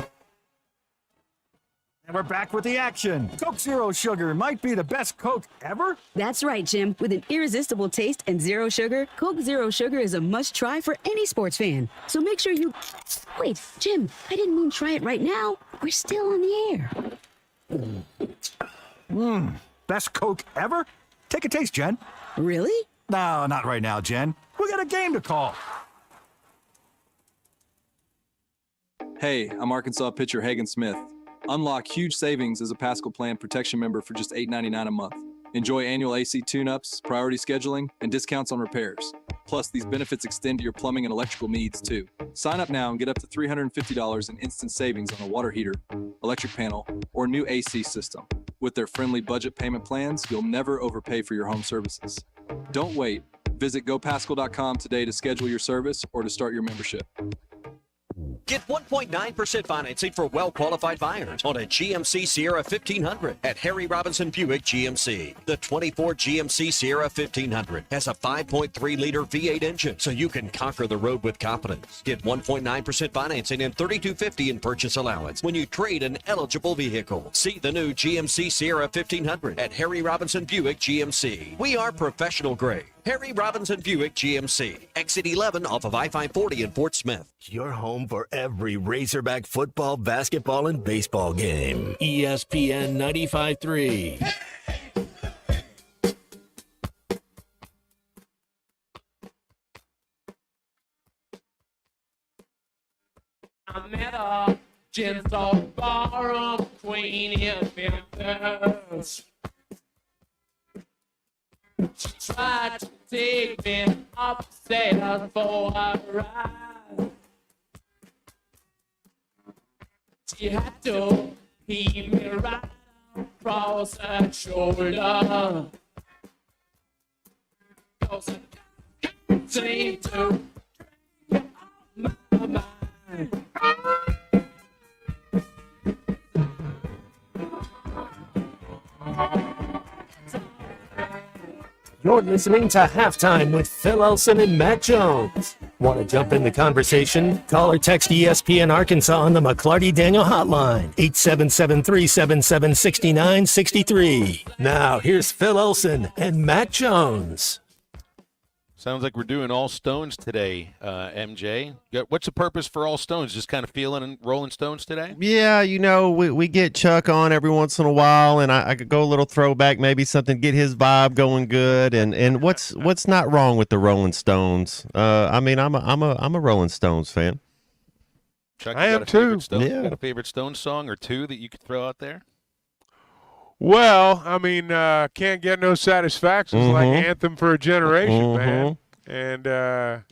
And we're back with the action. Coke Zero Sugar might be the best Coke ever. That's right, Jim. With an irresistible taste and zero sugar, Coke Zero Sugar is a must-try for any sports fan. So make sure you... Wait, Jim, I didn't mean try it right now. We're still on the air. Best Coke ever? Take a taste, Jen. Really? No, not right now, Jen. We got a game to call. Hey, I'm Arkansas pitcher Hagen Smith. Unlock huge savings as a Pascal Plan protection member for just $8.99 a month. Enjoy annual AC tune-ups, priority scheduling, and discounts on repairs. Plus, these benefits extend to your plumbing and electrical needs, too. Sign up now and get up to $350 in instant savings on a water heater, electric panel, or new AC system. With their friendly budget payment plans, you'll never overpay for your home services. Don't wait. Visit gopascal.com today to schedule your service or to start your membership. Get 1.9% financing for well-qualified buyers on a GMC Sierra 1500 at Harry Robinson Buick GMC. The 24 GMC Sierra 1500 has a 5.3-liter V8 engine, so you can conquer the road with confidence. Get 1.9% financing and $3,250 in purchase allowance when you trade an eligible vehicle. See the new GMC Sierra 1500 at Harry Robinson Buick GMC. We are professional grade. Harry Robinson Buick GMC, exit 11 off of I-540 in Fort Smith. Your home for every Razorback football, basketball, and baseball game. ESPN 95.3. I met a gentle ballroom queen in Memphis. She tried to take me upstairs for a ride. She had to heave me right across her shoulder. 'Cause I can't seem to get off my mind. You're listening to Halftime with Phil Elson and Matt Jones. Want to jump in the conversation? Call or text ESPN Arkansas on the McClarty Daniel hotline, 877-377-6963. Now, here's Phil Elson and Matt Jones. Sounds like we're doing all Stones today, MJ. What's the purpose for all Stones? Just kind of feeling and rolling Stones today? Yeah, you know, we get Chuck on every once in a while, and I could go a little throwback, maybe something, get his vibe going good. And what's not wrong with the Rolling Stones? I mean, I'm a Rolling Stones fan. Chuck, I am too. Yeah. Got a favorite Stones song or two that you could throw out there? Well, I mean, Can't Get No Satisfaction is like Anthem for a Generation, man. And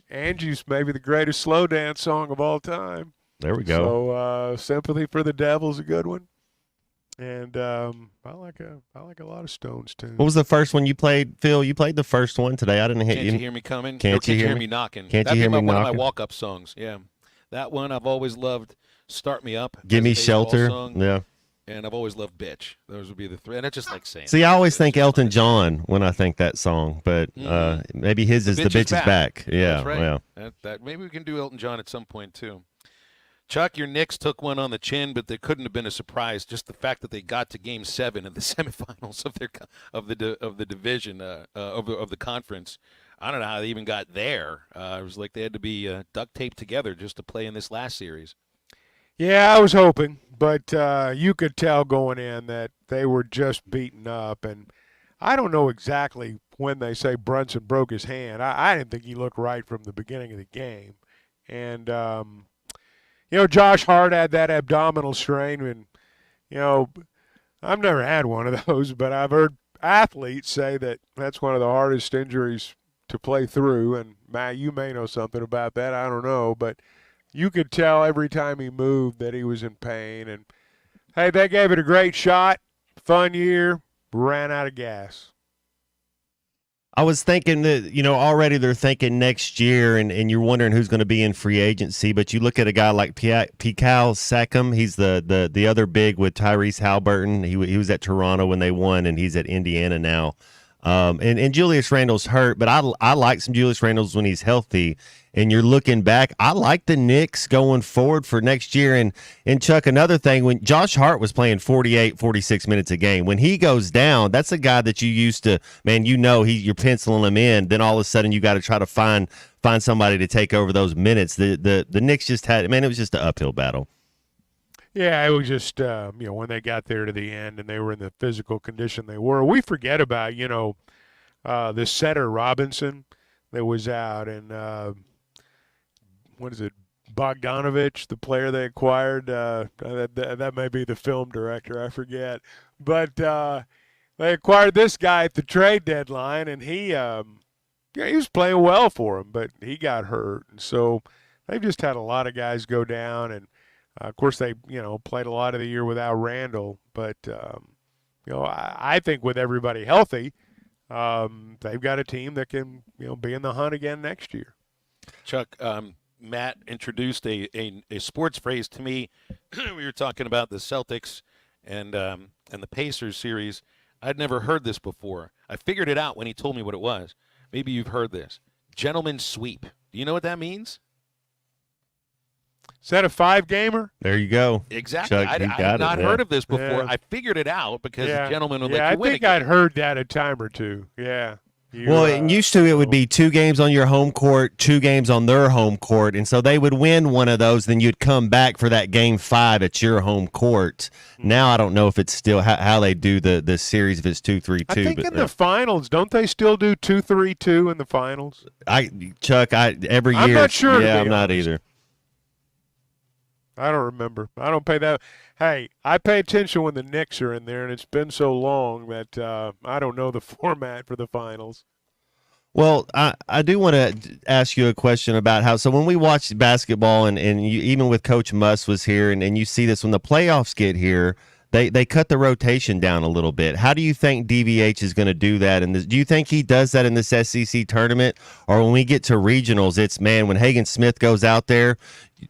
Angie's maybe the greatest slow dance song of all time. There we go. So Sympathy for the Devil's a good one. And I like a lot of Stones tunes. What was the first one you played, Phil? You played the first one today. I didn't hit Can't you. You hear me coming? Can't you hear me knocking? Can't you hear me knocking? One of my knocking? walk-up songs. Yeah, that one I've always loved. Start Me Up. Give Me as a baseball Shelter. song. Yeah. And I've always loved Bitch. Those would be the three. And it's just like saying. See, I always think Elton John when I think that song, but maybe his is The Bitch Is Back. Yeah, That's right. yeah. That maybe we can do Elton John at some point too. Chuck, your Knicks took one on the chin, but there couldn't have been a surprise. Just the fact that they got to Game 7 in the semifinals of the division of the conference. I don't know how they even got there. It was like they had to be duct taped together just to play in this last series. Yeah, I was hoping, but you could tell going in that they were just beaten up. And I don't know exactly when they say Brunson broke his hand. I didn't think he looked right from the beginning of the game. And, Josh Hart had that abdominal strain. And, I've never had one of those, but I've heard athletes say that that's one of the hardest injuries to play through. And, Matt, you may know something about that. I don't know, but you could tell every time he moved that he was in pain. And, hey, they gave it a great shot, fun year, ran out of gas. I was thinking that, already they're thinking next year, and you're wondering who's going to be in free agency. But you look at a guy like Pikal Seckham. He's the other big with Tyrese Halliburton. He was at Toronto when they won, and he's at Indiana now. And Julius Randle's hurt, but I like some Julius Randle's when he's healthy. And you're looking back, I like the Knicks going forward for next year. And Chuck, another thing, when Josh Hart was playing 48, 46 minutes a game, when he goes down, that's a guy that you used to, man, you're penciling him in. Then all of a sudden you got to try to find somebody to take over those minutes. The Knicks just had, man, it was just an uphill battle. Yeah, it was just, when they got there to the end and they were in the physical condition they were. We forget about, the setter Robinson that was out, and what is it, Bogdanovich, the player they acquired. That may be the film director, I forget. But they acquired this guy at the trade deadline, and he was playing well for him, but he got hurt. And so they've just had a lot of guys go down, and of course, they played a lot of the year without Randle, but I think with everybody healthy, they've got a team that can be in the hunt again next year. Chuck, Matt introduced a sports phrase to me. We were talking about the Celtics and the Pacers series. I'd never heard this before. I figured it out when he told me what it was. Maybe you've heard this. Gentleman's sweep. Do you know what that means? Is that a 5-gamer? There you go. Exactly. Chuck, I had not heard of this before. Yeah. I figured it out because the gentleman will yeah, let you win. I think I'd heard that a time or two. Yeah. And used to it would be 2 games on your home court, 2 games on their home court, and so they would win one of those, then you'd come back for that game 5 at your home court. Now I don't know if it's still how they do the series, if it's 2-3-2. I think in the finals, don't they still do 2-3-2 in the finals? Chuck, every year. I'm not sure. Yeah, I'm not either. I don't remember. I don't pay that. Hey, I pay attention when the Knicks are in there, and it's been so long that I don't know the format for the finals. Well, I do want to ask you a question about how, so when we watch basketball, and you, even with Coach Muss was here, and you see this when the playoffs get here, they cut the rotation down a little bit. How do you think DVH is going to do that? And do you think he does that in this SEC tournament? Or when we get to regionals, it's, man, when Hagen Smith goes out there,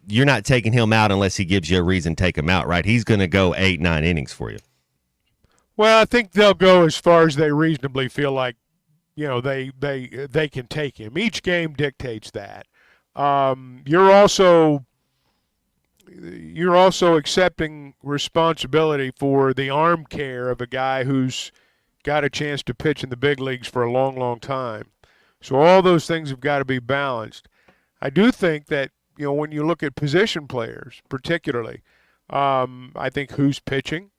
you're not taking him out unless he gives you a reason to take him out, right? He's going to go 8-9 innings for you. Well, I think they'll go as far as they reasonably feel like, they can take him. Each game dictates that. You're also accepting responsibility for the arm care of a guy who's got a chance to pitch in the big leagues for a long, long time. So all those things have got to be balanced. I do think that, when you look at position players particularly, I think who's pitching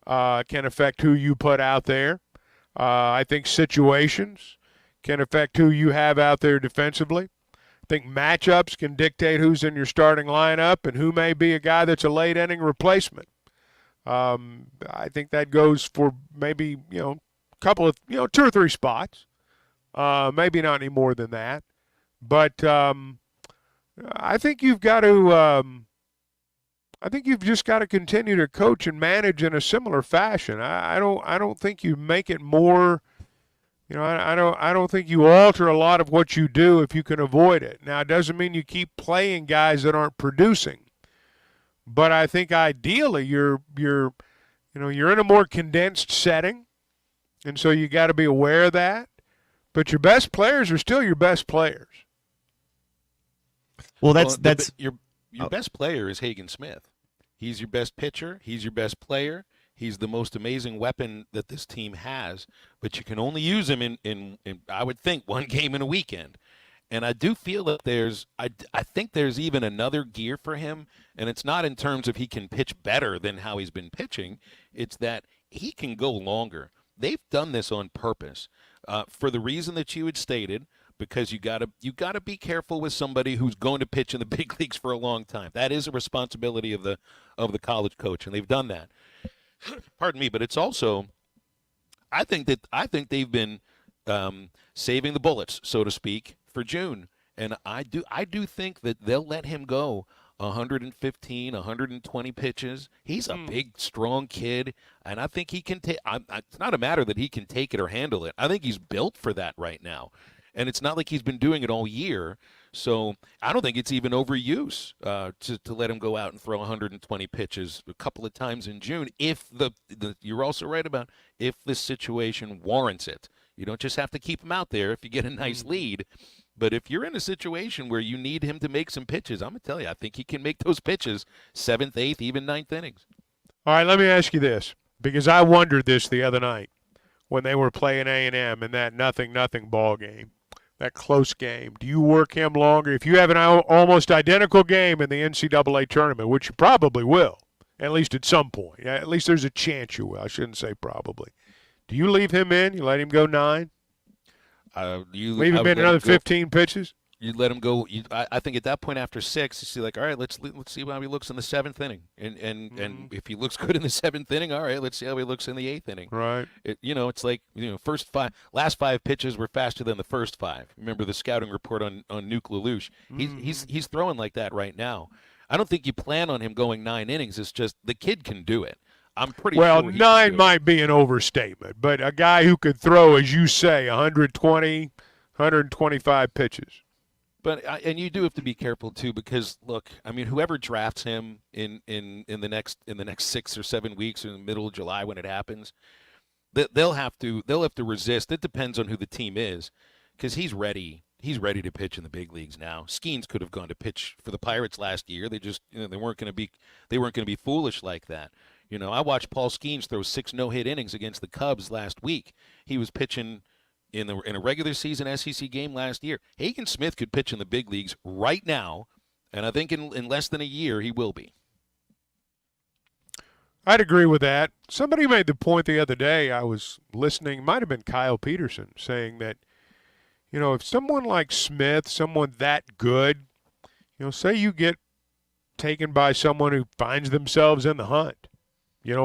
can affect who you put out there. I think situations can affect who you have out there defensively. I think matchups can dictate who's in your starting lineup and who may be a guy that's a late inning replacement. I think that goes for maybe, a couple of, 2 or 3 spots. Maybe not any more than that. But I think you've got to I think you've just got to continue to coach and manage in a similar fashion. I don't think you make it more. I don't think you alter a lot of what you do if you can avoid it. Now, it doesn't mean you keep playing guys that aren't producing, but I think ideally you're in a more condensed setting, and so you got to be aware of that. But your best players are still your best players. Well, that's your best player is Hagen Smith. He's your best pitcher. He's your best player. He's the most amazing weapon that this team has, but you can only use him in I would think, 1 game in a weekend. And I do feel that I think there's even another gear for him, and it's not in terms of he can pitch better than how he's been pitching. It's that he can go longer. They've done this on purpose for the reason that you had stated, because you gotta be careful with somebody who's going to pitch in the big leagues for a long time. That is a responsibility of the college coach, and they've done that. Pardon me, but it's also, I think they've been saving the bullets, so to speak, for June, and I do think that they'll let him go 115, 120 pitches. He's a big, strong kid, and I think he can take. It's not a matter that he can take it or handle it. I think he's built for that right now, and it's not like he's been doing it all year. So I don't think it's even overuse to let him go out and throw 120 pitches a couple of times in June. If you're also right about if the situation warrants it. You don't just have to keep him out there if you get a nice lead. But if you're in a situation where you need him to make some pitches, I'm going to tell you, I think he can make those pitches 7th, 8th, even 9th innings. All right, let me ask you this, because I wondered this the other night when they were playing A&M in that 0-0 ball game, that close game. Do you work him longer? If you have an almost identical game in the NCAA tournament, which you probably will, at least at some point. At least there's a chance you will. I shouldn't say probably. Do you leave him in? You let him go 9? Leave him in another 15 pitches? You let him go. I think at that point after 6, you see like, all right, let's see how he looks in the 7th inning, and if he looks good in the 7th inning, all right, let's see how he looks in the 8th inning. Right. It's like last 5 pitches were faster than the first 5. Remember the scouting report on Nuke LaLoosh? He's throwing like that right now. I don't think you plan on him going 9 innings. It's just the kid can do it. I'm pretty well, sure 9 might be an overstatement, but a guy who could throw, as you say, 120, 125 pitches. But and you do have to be careful too, because look, I mean, whoever drafts him in the next 6 or 7 weeks, or in the middle of July when it happens, they'll have to resist. It depends on who the team is, because he's ready. He's ready to pitch in the big leagues now. Skeens could have gone to pitch for the Pirates last year. They just they weren't going to be foolish like that. I watched Paul Skeens throw 6 no-hit innings against the Cubs last week. He was pitching in a regular season SEC game last year. Hagen Smith could pitch in the big leagues right now, and I think in less than a year he will be. I'd agree with that. Somebody made the point the other day, I was listening, might have been Kyle Peterson, saying that, if someone like Smith, someone that good, say you get taken by someone who finds themselves in the hunt,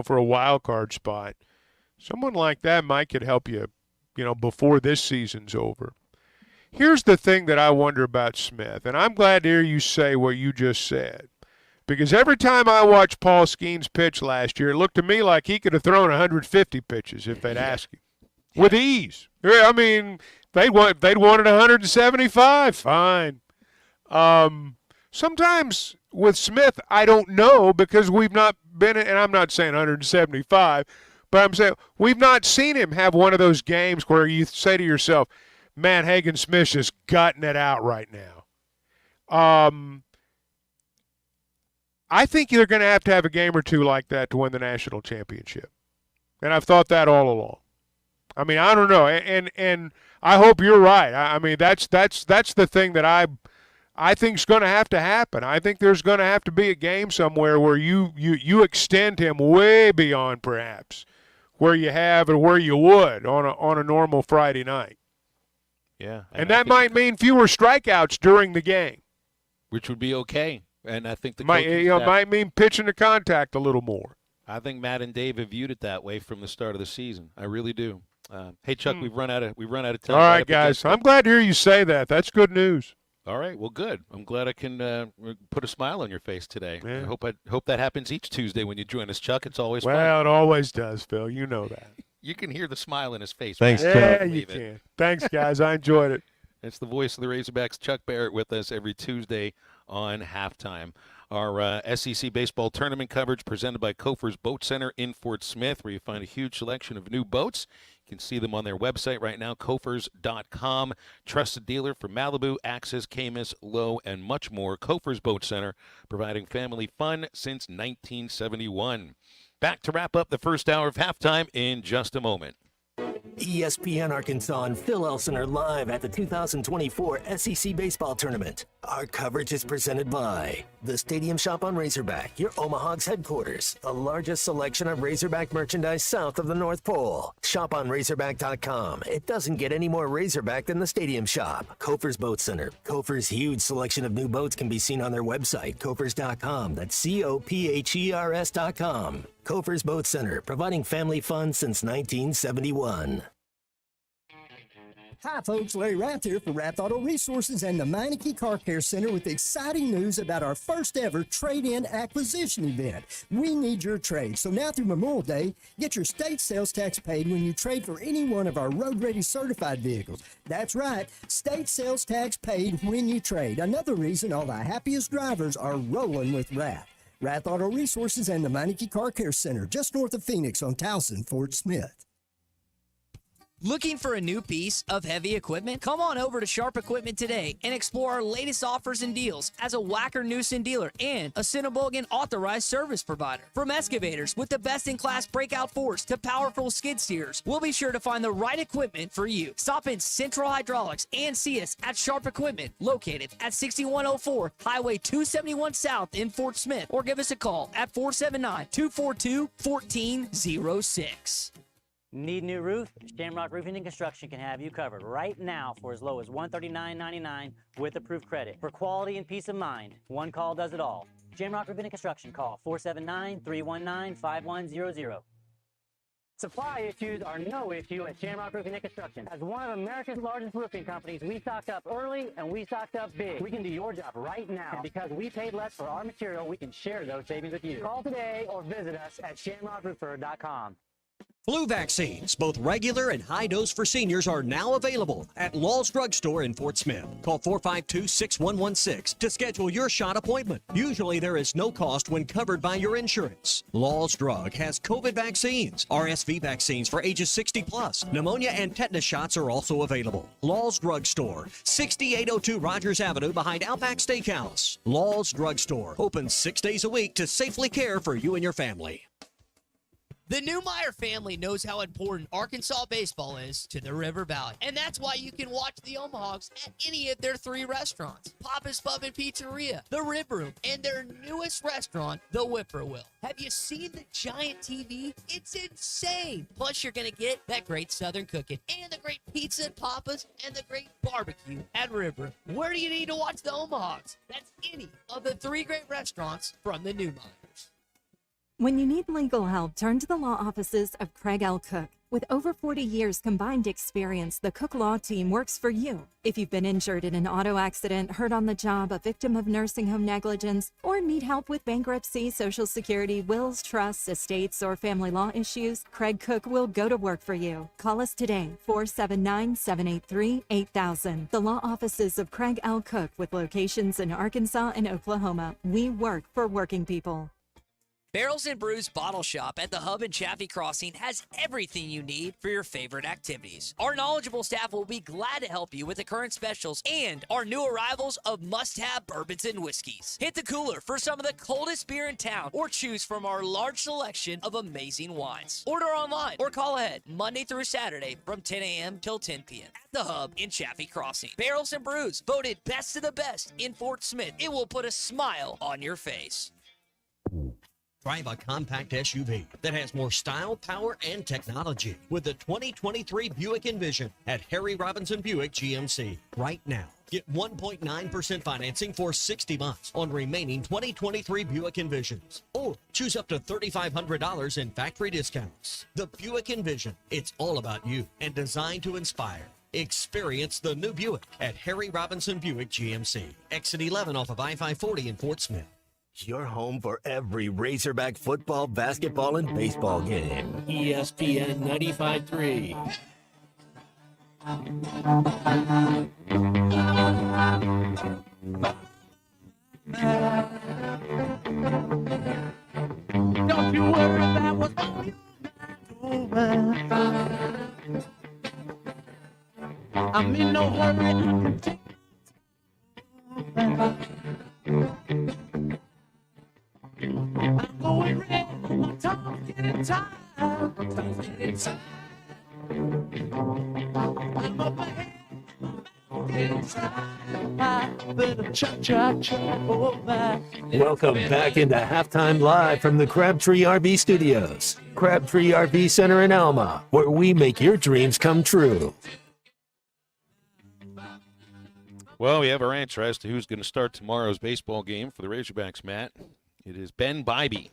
for a wild card spot, someone like that could help you, before this season's over. Here's the thing that I wonder about Smith, and I'm glad to hear you say what you just said, because every time I watched Paul Skeens pitch last year, it looked to me like he could have thrown 150 pitches if they'd asked him. With ease. Yeah, I mean, they'd wanted 175. Fine. Sometimes with Smith, I don't know, because we've not been, and I'm not saying 175, but I'm saying we've not seen him have one of those games where you say to yourself, man, Hagen Smith's just gutting it out right now. I think they're going to have a game or two like that to win the national championship. And I've thought that all along. I mean, I don't know, and I hope you're right. I mean, that's the thing that I think is going to happen. I think there's going to have to be a game somewhere where you extend him way beyond perhaps where you have or where you would on a normal Friday night. Yeah, and that might mean fewer strikeouts during the game, which would be okay. And I think might mean pitching to contact a little more. I think Matt and Dave have viewed it that way from the start of the season. I really do. Hey, Chuck, we've run out of time. All right, guys. I'm glad to hear you say that. That's good news. All right. Well, good. I'm glad I can put a smile on your face today. Yeah. I hope that happens each Tuesday when you join us, Chuck. It's always fun. Well, it always does, Phil. You know that. You can hear the smile in his face. Thanks, right? Chuck. Yeah, you can. Thanks, guys. I enjoyed it. It's the voice of the Razorbacks, Chuck Barrett, with us every Tuesday on Halftime. Our SEC baseball tournament coverage presented by Kofer's Boat Center in Fort Smith, where you find a huge selection of new boats. You can see them on their website right now, Kofers.com. Trusted dealer for Malibu, Axis, Camus, Lowe, and much more. Kofer's Boat Center, providing family fun since 1971. Back to wrap up the first hour of Halftime in just a moment. ESPN Arkansas and Phil Elson are live at the 2024 SEC Baseball Tournament. Our coverage is presented by the Stadium Shop on Razorback, your Omaha's headquarters, the largest selection of Razorback merchandise south of the North Pole. Shop on Razorback.com. It doesn't get any more Razorback than the Stadium Shop. Kofer's Boat Center. Kofer's huge selection of new boats can be seen on their website, Kofers.com. That's Kophers.com. Kofer's Boat Center, providing family fun since 1971. Hi folks, Larry Rath here for Rath Auto Resources and the Meineke Car Care Center with exciting news about our first ever trade-in acquisition event. We need your trade, so now through Memorial Day, get your state sales tax paid when you trade for any one of our road-ready certified vehicles. That's right, state sales tax paid when you trade. Another reason all the happiest drivers are rolling with Rath. Rath Auto Resources and the Meineke Car Care Center, just north of Phoenix on Towson, Fort Smith. Looking for a new piece of heavy equipment? Come on over to Sharp Equipment today and explore our latest offers and deals as a Wacker Newson dealer and a Cinnabogan authorized service provider. From excavators with the best-in-class breakout force to powerful skid steers, we'll be sure to find the right equipment for you. Stop in Central Hydraulics and see us at Sharp Equipment, located at 6104 Highway 271 South in Fort Smith, or give us a call at 479-242-1406. Need a new roof? Shamrock Roofing and Construction can have you covered right now for as low as $139.99 with approved credit. For quality and peace of mind, one call does it all. Shamrock Roofing and Construction, call 479-319-5100. Supply issues are no issue at Shamrock Roofing and Construction. As one of America's largest roofing companies, we stocked up early and we stocked up big. We can do your job right now. And because we paid less for our material, we can share those savings with you. Call today or visit us at shamrockroofer.com. Flu vaccines, both regular and high dose for seniors, are now available at Law's Drugstore in Fort Smith. Call 452-6116 to schedule your shot appointment. Usually there is no cost when covered by your insurance. Law's Drug has COVID vaccines, RSV vaccines for ages 60 plus. Pneumonia and tetanus shots are also available. Law's Drugstore, 6802 Rogers Avenue behind Outback Steakhouse. Law's Drugstore, open 6 days a week to safely care for you and your family. The Newmeyer family knows how important Arkansas baseball is to the River Valley. And that's why you can watch the Omahawks at any of their 3 restaurants. Papa's Pub and Pizzeria, the Rib Room, and their newest restaurant, the Whippoorwill. Have you seen the giant TV? It's insane. Plus, you're going to get that great Southern cooking and the great pizza at Papa's and the great barbecue at Rib Room. Where do you need to watch the Omahawks? That's any of the 3 great restaurants from the Newmeyers. When you need legal help, turn to the law offices of Craig L. Cook. With over 40 years combined experience, the Cook Law Team works for you. If you've been injured in an auto accident, hurt on the job, a victim of nursing home negligence, or need help with bankruptcy, Social Security, wills, trusts, estates, or family law issues, Craig Cook will go to work for you. Call us today, 479-783-8000. The law offices of Craig L. Cook with locations in Arkansas and Oklahoma. We work for working people. Barrels and Brews Bottle Shop at the Hub and Chaffee Crossing has everything you need for your favorite activities. Our knowledgeable staff will be glad to help you with the current specials and our new arrivals of must-have bourbons and whiskeys. Hit the cooler for some of the coldest beer in town or choose from our large selection of amazing wines. Order online or call ahead Monday through Saturday from 10 a.m. till 10 p.m. at the Hub in Chaffee Crossing. Barrels and Brews, voted best of the best in Fort Smith. It will put a smile on your face. Drive a compact SUV that has more style, power, and technology with the 2023 Buick Envision at Harry Robinson Buick GMC. Right now, get 1.9% financing for 60 months on remaining 2023 Buick Envisions. Or choose up to $3,500 in factory discounts. The Buick Envision, it's all about you and designed to inspire. Experience the new Buick at Harry Robinson Buick GMC. Exit 11 off of I-540 in Fort Smith. Your home for every Razorback football, basketball, and baseball game. ESPN 95.3. Don't you worry, that was I'm in no hurry. I'm going red, my tongue's getting tired, my tongue's getting tired. I'm up ahead, my back's getting tired. I better cha-cha-cha, oh my. Welcome back into Halftime Live from the Crabtree RV Studios. Crabtree RV Center in Alma, where we make your dreams come true. Well, we have our answer as to who's going to start tomorrow's baseball game for the Razorbacks, Matt. It is Ben Bybee.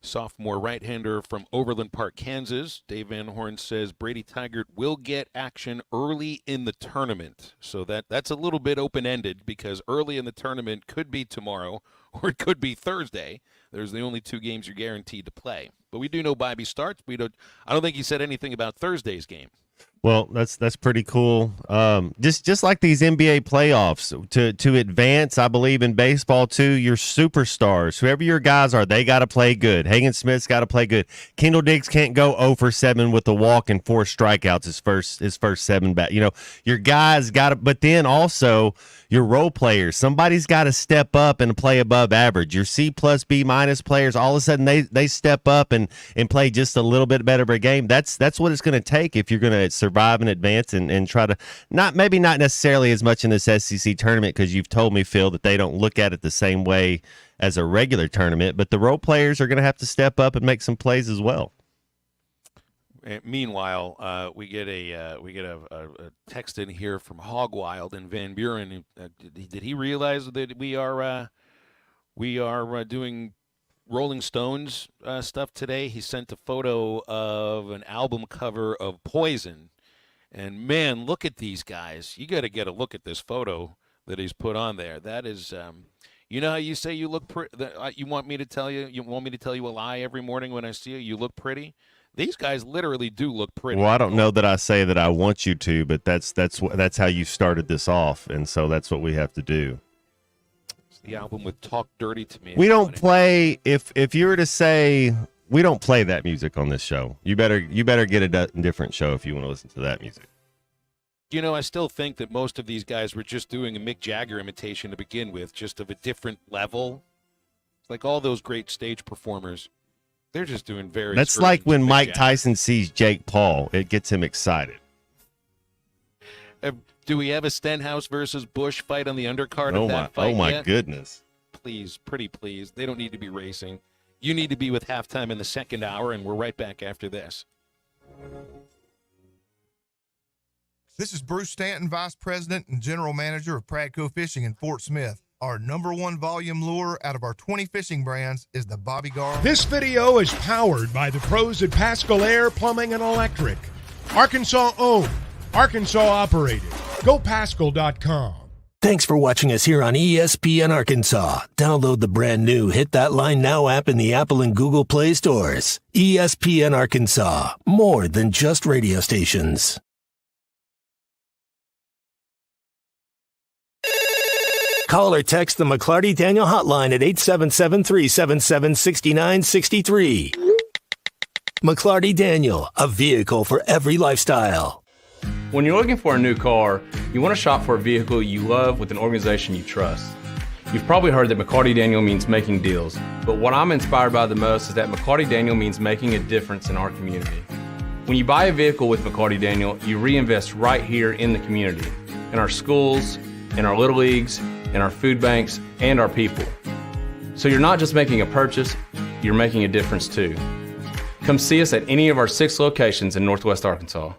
Sophomore right-hander from Overland Park, Kansas. Dave Van Horn says Brady Tygart will get action early in the tournament. So that's a little bit open-ended because early in the tournament could be tomorrow or it could be Thursday. There's the only 2 games you're guaranteed to play. But we do know Bobby starts. I don't think he said anything about Thursday's game. Well, that's pretty cool. Just like these NBA playoffs, to advance, I believe in baseball too. Your superstars, whoever your guys are, they got to play good. Hagen Smith's got to play good. Kendall Diggs can't go 0 for 7 with a walk and 4 strikeouts his first 7 bat. Your guys got to, but then also your role players. Somebody's got to step up and play above average. Your C+, B- players, all of a sudden they step up and play just a little bit better of a game. That's what it's going to take if you're going to survive and advance and try to not necessarily as much in this SEC tournament, because you've told me, Phil, that they don't look at it the same way as a regular tournament, but the role players are going to have to step up and make some plays as well. Meanwhile, we get a text in here from Hogwild in Van Buren. Did he realize that we are doing Rolling Stones stuff today? He sent a photo of an album cover of Poison, and man, look at these guys. You got to get a look at this photo that he's put on there. That is, you know how you say you look pretty? You want me to tell you? You want me to tell you a lie every morning when I see you? You look pretty. These guys literally do look pretty. Well, I don't know that I say that I want you to, but that's how you started this off, and so that's what we have to do. It's the album with Talk Dirty to Me. We don't play, if you were to say, we don't play that music on this show. You better get a different show if you want to listen to that music. I still think that most of these guys were just doing a Mick Jagger imitation to begin with, just of a different level. It's like all those great stage performers. They're just doing very. That's like when Mike Tyson sees Jake Paul. It gets him excited. Do we have a Stenhouse versus Bush fight on the undercard of that fight? Oh, my yet? goodness. Please, pretty please. They don't need to be racing. You need to be with halftime in the second hour, and we're right back after this. This is Bruce Stanton, Vice President and General Manager of Pradco Fishing in Fort Smith. Our #1 volume lure out of our 20 fishing brands is the Bobby Gar. This video is powered by the pros at Pascal Air Plumbing and Electric. Arkansas owned, Arkansas operated. GoPascal.com. Thanks for watching us here on ESPN Arkansas. Download the brand new Hit That Line Now app in the Apple and Google Play stores. ESPN Arkansas, more than just radio stations. Call or text the McClarty Daniel hotline at 877-377-6963. McClarty Daniel, a vehicle for every lifestyle. When you're looking for a new car, you want to shop for a vehicle you love with an organization you trust. You've probably heard that McClarty Daniel means making deals, but what I'm inspired by the most is that McClarty Daniel means making a difference in our community. When you buy a vehicle with McClarty Daniel, you reinvest right here in the community, in our schools, in our little leagues, in our food banks, and our people. So you're not just making a purchase, you're making a difference too. Come see us at any of our 6 locations in Northwest Arkansas.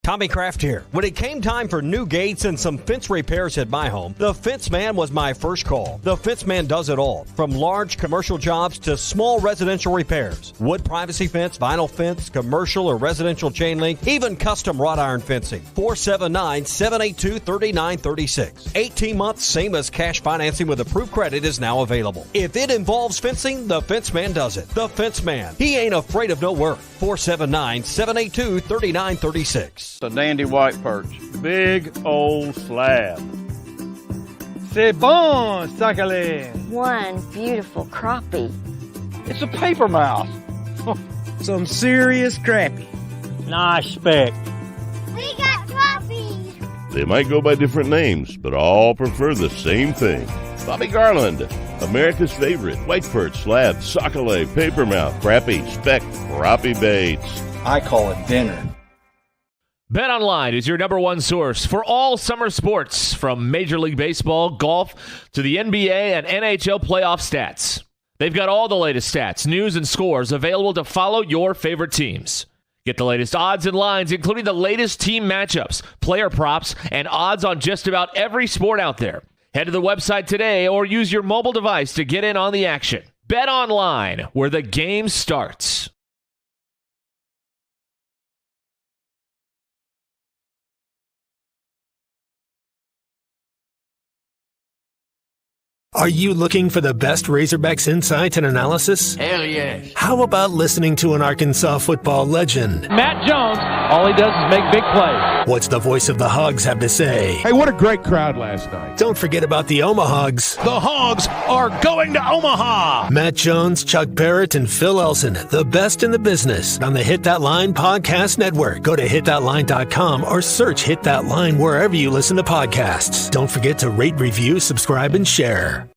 Tommy Kraft here. When it came time for new gates and some fence repairs at my home, the Fence Man was my first call. The Fence Man does it all, from large commercial jobs to small residential repairs. Wood privacy fence, vinyl fence, commercial or residential chain link, even custom wrought iron fencing. 479-782-3936. 18 months, same as cash financing with approved credit is now available. If it involves fencing, the Fence Man does it. The Fence Man. He ain't afraid of no work. 479-782-3936. A dandy white perch. Big old slab. C'est bon, sacalé. One beautiful crappie. It's a paper mouse. Some serious crappie. Nice speck. We got crappies. They might go by different names, but all prefer the same thing. Bobby Garland, America's favorite white perch, slab, sockeye, papermouth, crappie, speck, crappie baits. I call it dinner. BetOnline is your #1 source for all summer sports, from Major League Baseball, golf, to the NBA and NHL playoff stats. They've got all the latest stats, news, and scores available to follow your favorite teams. Get the latest odds and lines, including the latest team matchups, player props, and odds on just about every sport out there. Head to the website today or use your mobile device to get in on the action. Bet Online, where the game starts. Are you looking for the best Razorbacks insight and analysis? Hell yes. How about listening to an Arkansas football legend? Matt Jones, all he does is make big plays. What's the voice of the Hogs have to say? Hey, what a great crowd last night. Don't forget about the Omahogs. The Hogs are going to Omaha. Matt Jones, Chuck Barrett, and Phil Elson, the best in the business on the Hit That Line Podcast Network. Go to hitthatline.com or search Hit That Line wherever you listen to podcasts. Don't forget to rate, review, subscribe, and share.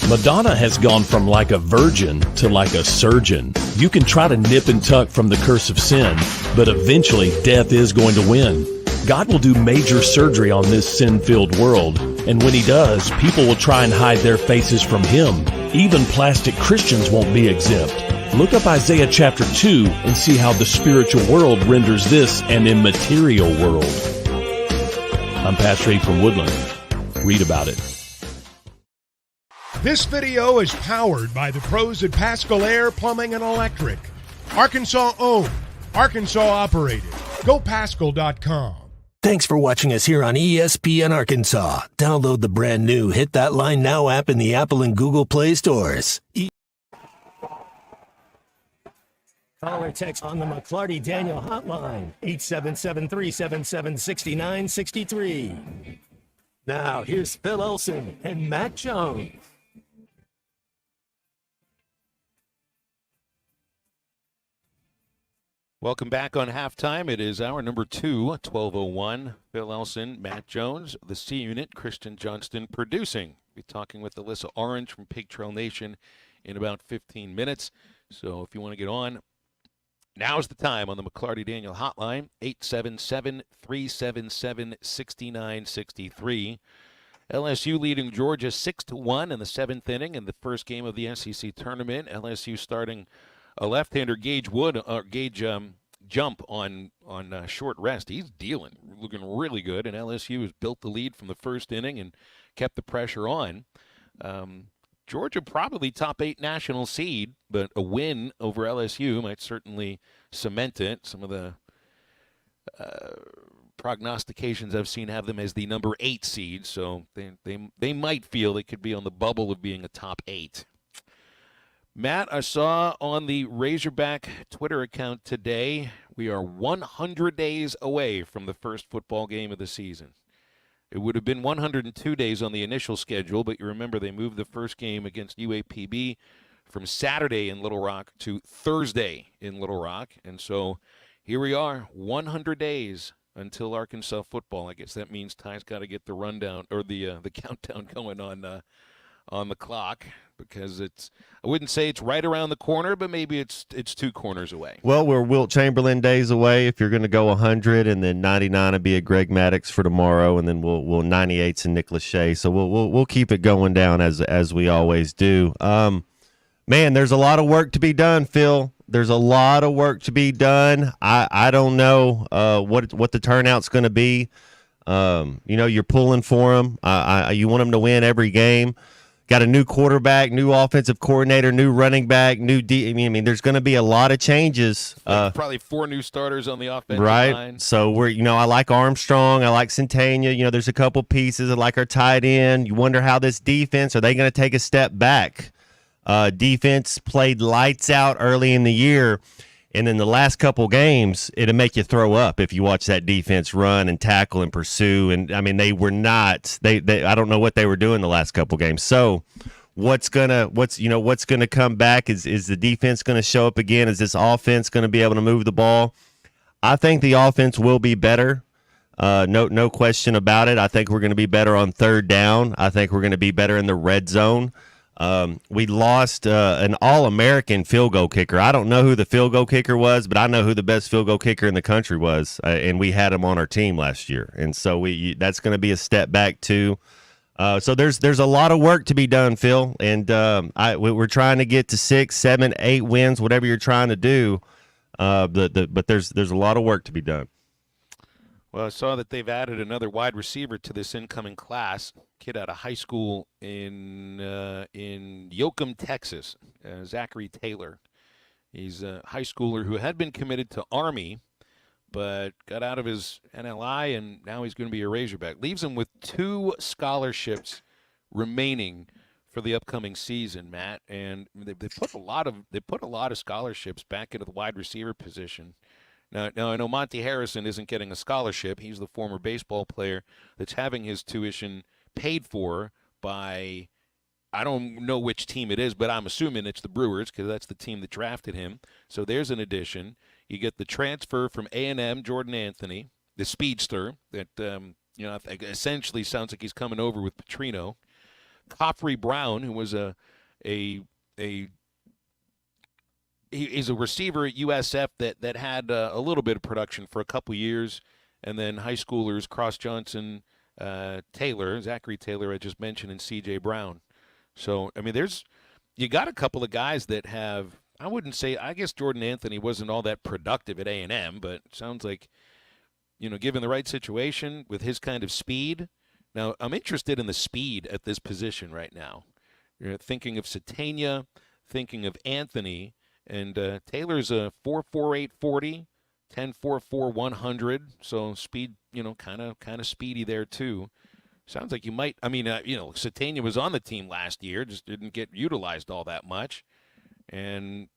Madonna has gone from like a virgin to like a surgeon. You can try to nip and tuck from the curse of sin, but eventually death is going to win. God will do major surgery on this sin-filled world, and when he does, people will try and hide their faces from him. Even plastic Christians won't be exempt. Look up Isaiah chapter 2 and see how the spiritual world renders this an immaterial world. I'm Pastor Abe from Woodland. Read about it. This video is powered by the pros at Pascal Air Plumbing and Electric. Arkansas owned, Arkansas operated. GoPascal.com. Thanks for watching us here on ESPN Arkansas. Download the brand new Hit That Line Now app in the Apple and Google Play stores. Call or text on the McClarty Daniel hotline, 877-377-6963. Now, here's Phil Elson and Matt Jones. Welcome back on halftime. It is hour number 2, 12:01. Phil Elson, Matt Jones, the C Unit, Christian Johnston producing. We'll be talking with Alyssa Orange from Pig Trail Nation in about 15 minutes. So if you want to get on, now's the time on the McClarty Daniel hotline, 877-377-6963. LSU leading Georgia 6-1 in the 7th inning in the first game of the SEC tournament. LSU starting a left-hander, Gage Jump on short rest. He's dealing, looking really good, and LSU has built the lead from the first inning and kept the pressure on. Georgia probably top 8 national seed, but a win over LSU might certainly cement it. Some of the prognostications I've seen have them as the number 8 seed, so they might feel they could be on the bubble of being a top 8. Matt, I saw on the Razorback Twitter account today, we are 100 days away from the first football game of the season. It would have been 102 days on the initial schedule, but you remember they moved the first game against UAPB from Saturday in Little Rock to Thursday in Little Rock. And so here we are, 100 days until Arkansas football. I guess that means Ty's got to get the rundown or the countdown going on the clock, because I wouldn't say it's right around the corner, but maybe it's 2 corners away. Well, we're Wilt Chamberlain days away if you're going to go 100, and then 99 will be a Greg Maddox for tomorrow, and then we'll 98's and Nick Lachey. So we'll keep it going down as we always do. Man, there's a lot of work to be done, Phil. There's a lot of work to be done. I don't know what the turnout's going to be. You're pulling for them. You want them to win every game. Got a new quarterback, new offensive coordinator, new running back, new I mean, there's going to be a lot of changes. Probably 4 new starters on the offensive right? line. So I like Armstrong, I like Centania. There's a couple pieces. I like our tight end. You wonder how this defense, are they going to take a step back? Defense played lights out early in the year, and then the last couple games, it'll make you throw up if you watch that defense run and tackle and pursue. And I mean, they were not. They I don't know what they were doing the last couple games. So, what's gonna come back? Is the defense gonna show up again? Is this offense gonna be able to move the ball? I think the offense will be better. No question about it. I think we're gonna be better on third down. I think we're gonna be better in the red zone. We lost an All-American field goal kicker. I don't know who the field goal kicker was, but I know who the best field goal kicker in the country was, and we had him on our team last year. And so that's going to be a step back too. So there's a lot of work to be done, Phil, and we're trying to get to 6, 7, 8 wins, whatever you're trying to do. But there's a lot of work to be done. Well, I saw that they've added another wide receiver to this incoming class. Kid out of high school in Yoakum, Texas, Zachary Taylor. He's a high schooler who had been committed to Army, but got out of his NLI, and now he's going to be a Razorback. Leaves him with 2 scholarships remaining for the upcoming season, Matt. And they put a lot of scholarships back into the wide receiver position. Now I know Monty Harrison isn't getting a scholarship. He's the former baseball player that's having his tuition paid for by, I don't know which team it is, but I'm assuming it's the Brewers because that's the team that drafted him. So there's an addition. You get the transfer from A&M, Jordan Anthony, the speedster that essentially sounds like he's coming over with Petrino. Coffrey Brown, who was he's a receiver at USF that had a little bit of production for a couple years, and then high schoolers Cross Johnson, Taylor, Zachary Taylor I just mentioned, and C.J. Brown. So, I mean, you got a couple of guys that have, I wouldn't say, I guess Jordan Anthony wasn't all that productive at A&M, but it sounds like, given the right situation with his kind of speed. Now, I'm interested in the speed at this position right now. You're thinking of Satania, thinking of Anthony, and Taylor's a 4.48 40, 10.44 100, so speed, kind of speedy there too. Sounds like you might. I mean, Satania was on the team last year, just didn't get utilized all that much, and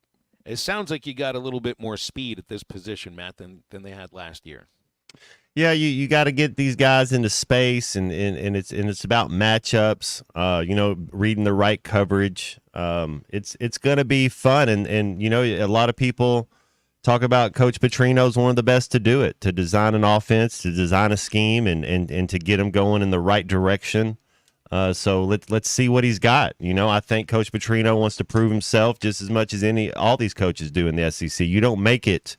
it sounds like you got a little bit more speed at this position, Matt, than they had last year. Yeah, you got to get these guys into space, and it's about matchups. Reading the right coverage. It's going to be fun, and a lot of people talk about Coach Petrino's one of the best to do it, to design an offense, to design a scheme, and to get them going in the right direction. So let's see what he's got. I think Coach Petrino wants to prove himself just as much as all these coaches do in the SEC. You don't make it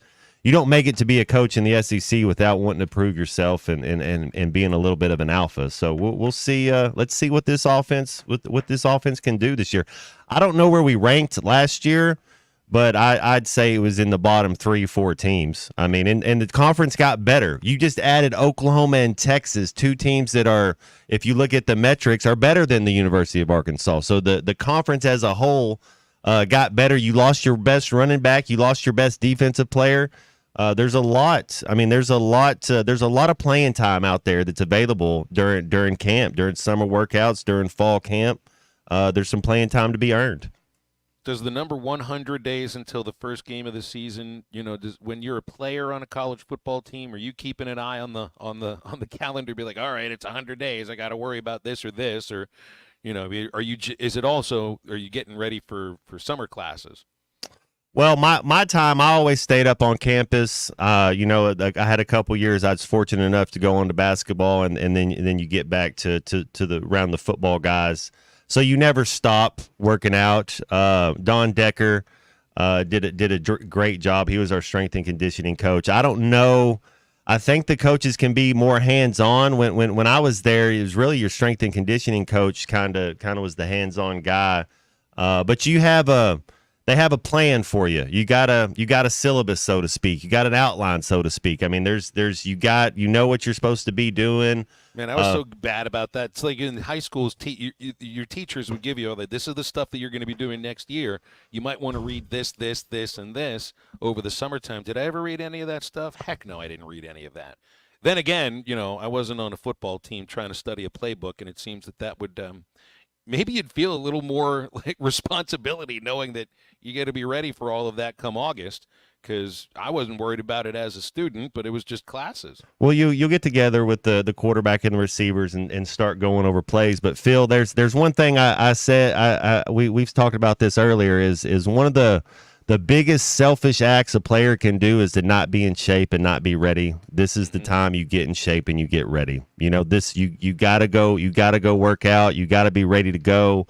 to be a coach in the SEC without wanting to prove yourself and being a little bit of an alpha. So we'll see. Let's see what this offense can do this year. I don't know where we ranked last year, but I'd say it was in the bottom 3-4 teams. I mean, and the conference got better. You just added Oklahoma and Texas, 2 teams that are, if you look at the metrics, are better than the University of Arkansas. So the conference as a whole got better. You lost your best running back. You lost your best defensive player. There's a lot. I mean, there's a lot of playing time out there that's available during camp, during summer workouts, during fall camp. There's some playing time to be earned. Does the number 100 days until the first game of the season, when you're a player on a college football team, are you keeping an eye on the calendar? Be like, all right, it's 100 days. I got to worry about this or this, or are you getting ready for summer classes? Well, my time, I always stayed up on campus. I had a couple years I was fortunate enough to go on to basketball, and then you get back to around the football guys. So you never stop working out. Don Decker did a great job. He was our strength and conditioning coach. I don't know. I think the coaches can be more hands-on. When I was there, it was really your strength and conditioning coach kind of was the hands-on guy. But they have a plan for you. You got a syllabus, so to speak. You got an outline, so to speak. I mean, you know what you're supposed to be doing. Man, I was so bad about that. It's like in high schools, your teachers would give you all that. This is the stuff that you're going to be doing next year. You might want to read this, and this over the summertime. Did I ever read any of that stuff? Heck no, I didn't read any of that. Then again, I wasn't on a football team trying to study a playbook, and it seems that would maybe you'd feel a little more like responsibility knowing that you got to be ready for all of that come August, because I wasn't worried about it as a student, but it was just classes. Well, you'll get together with the quarterback and the receivers and start going over plays. But Phil, there's one thing I said, we've talked about this earlier, is one of the biggest selfish acts a player can do is to not be in shape and not be ready. This is the time you get in shape and you get ready. You gotta go work out. You gotta be ready to go.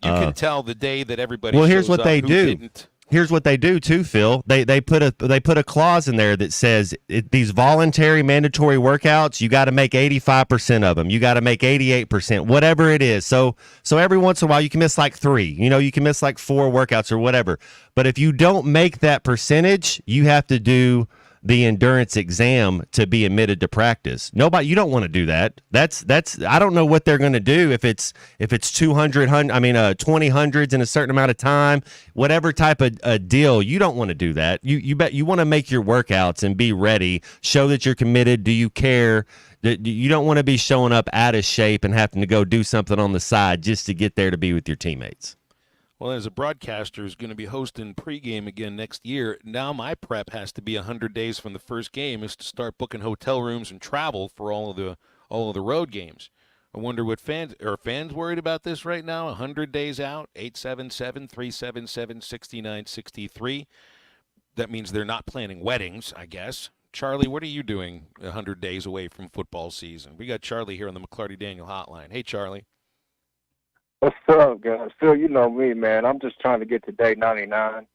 You can tell the day that everybody. Well, here's shows what up they who do. didn't. Here's what they do too, Phil. They put a clause in there that says these voluntary mandatory workouts, you got to make 85% of them. You got to make 88%, whatever it is. So every once in a while you can miss like 3. You can miss like 4 workouts or whatever. But if you don't make that percentage, you have to do the endurance exam to be admitted to practice. Nobody, you don't want to do that. That's I don't know what they're going to do if it's 20 hundreds in a certain amount of time, whatever type of deal. You don't want to do that. You want to make your workouts and be ready, show that you're committed. Do you care? You don't want to be showing up out of shape and having to go do something on the side just to get there to be with your teammates. Well, as a broadcaster who's going to be hosting pregame again next year, now my prep has to be 100 days from the first game is to start booking hotel rooms and travel for all of the road games. I wonder what fans worried about this right now. 100 days out, 877-377-6963. That means they're not planning weddings, I guess. Charlie, what are you doing 100 days away from football season? We got Charlie here on the McClarty Daniel hotline. Hey, Charlie. What's up, guys? Phil, you know me, man. I'm just trying to get to day 99,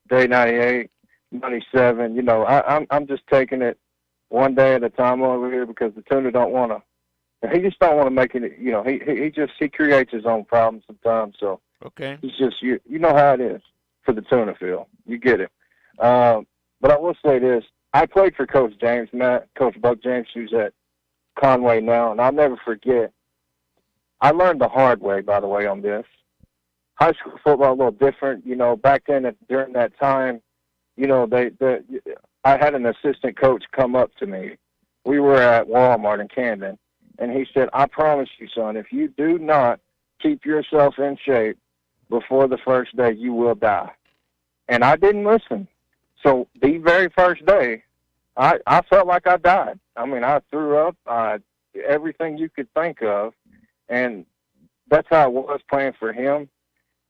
day 98, 97. You know, I'm just taking it one day at a time over here because the tuner don't want to. He just don't want to make it. You know, he creates his own problems sometimes. So okay, it's just you know how it is for the tuner, Phil. You get it. But I will say this: I played for Coach James, Coach Buck James, who's at Conway now, and I'll never forget. I learned the hard way, by the way, on this. High school football a little different. You know, back then, during that time, you know, I had an assistant coach come up to me. We were at Walmart in Camden, and he said, I promise you, son, if you do not keep yourself in shape before the first day, you will die. And I didn't listen. So the very first day, I felt like I died. I mean, I threw up, everything you could think of. And that's how it was playing for him.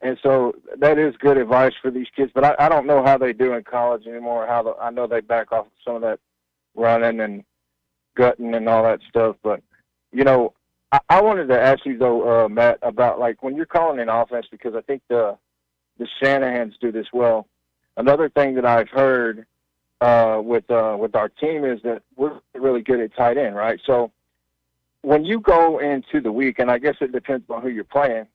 And so that is good advice for these kids. But I don't know how they do in college anymore. I know they back off some of that running and gutting and all that stuff. But, you know, I wanted to ask you, though, Matt, about, like, when you're calling in offense, because I think the Shanahans do this well. Another thing that I've heard with our team is that we're really good at tight end, right? So, when you go into the week, and I guess it depends on who you're playing,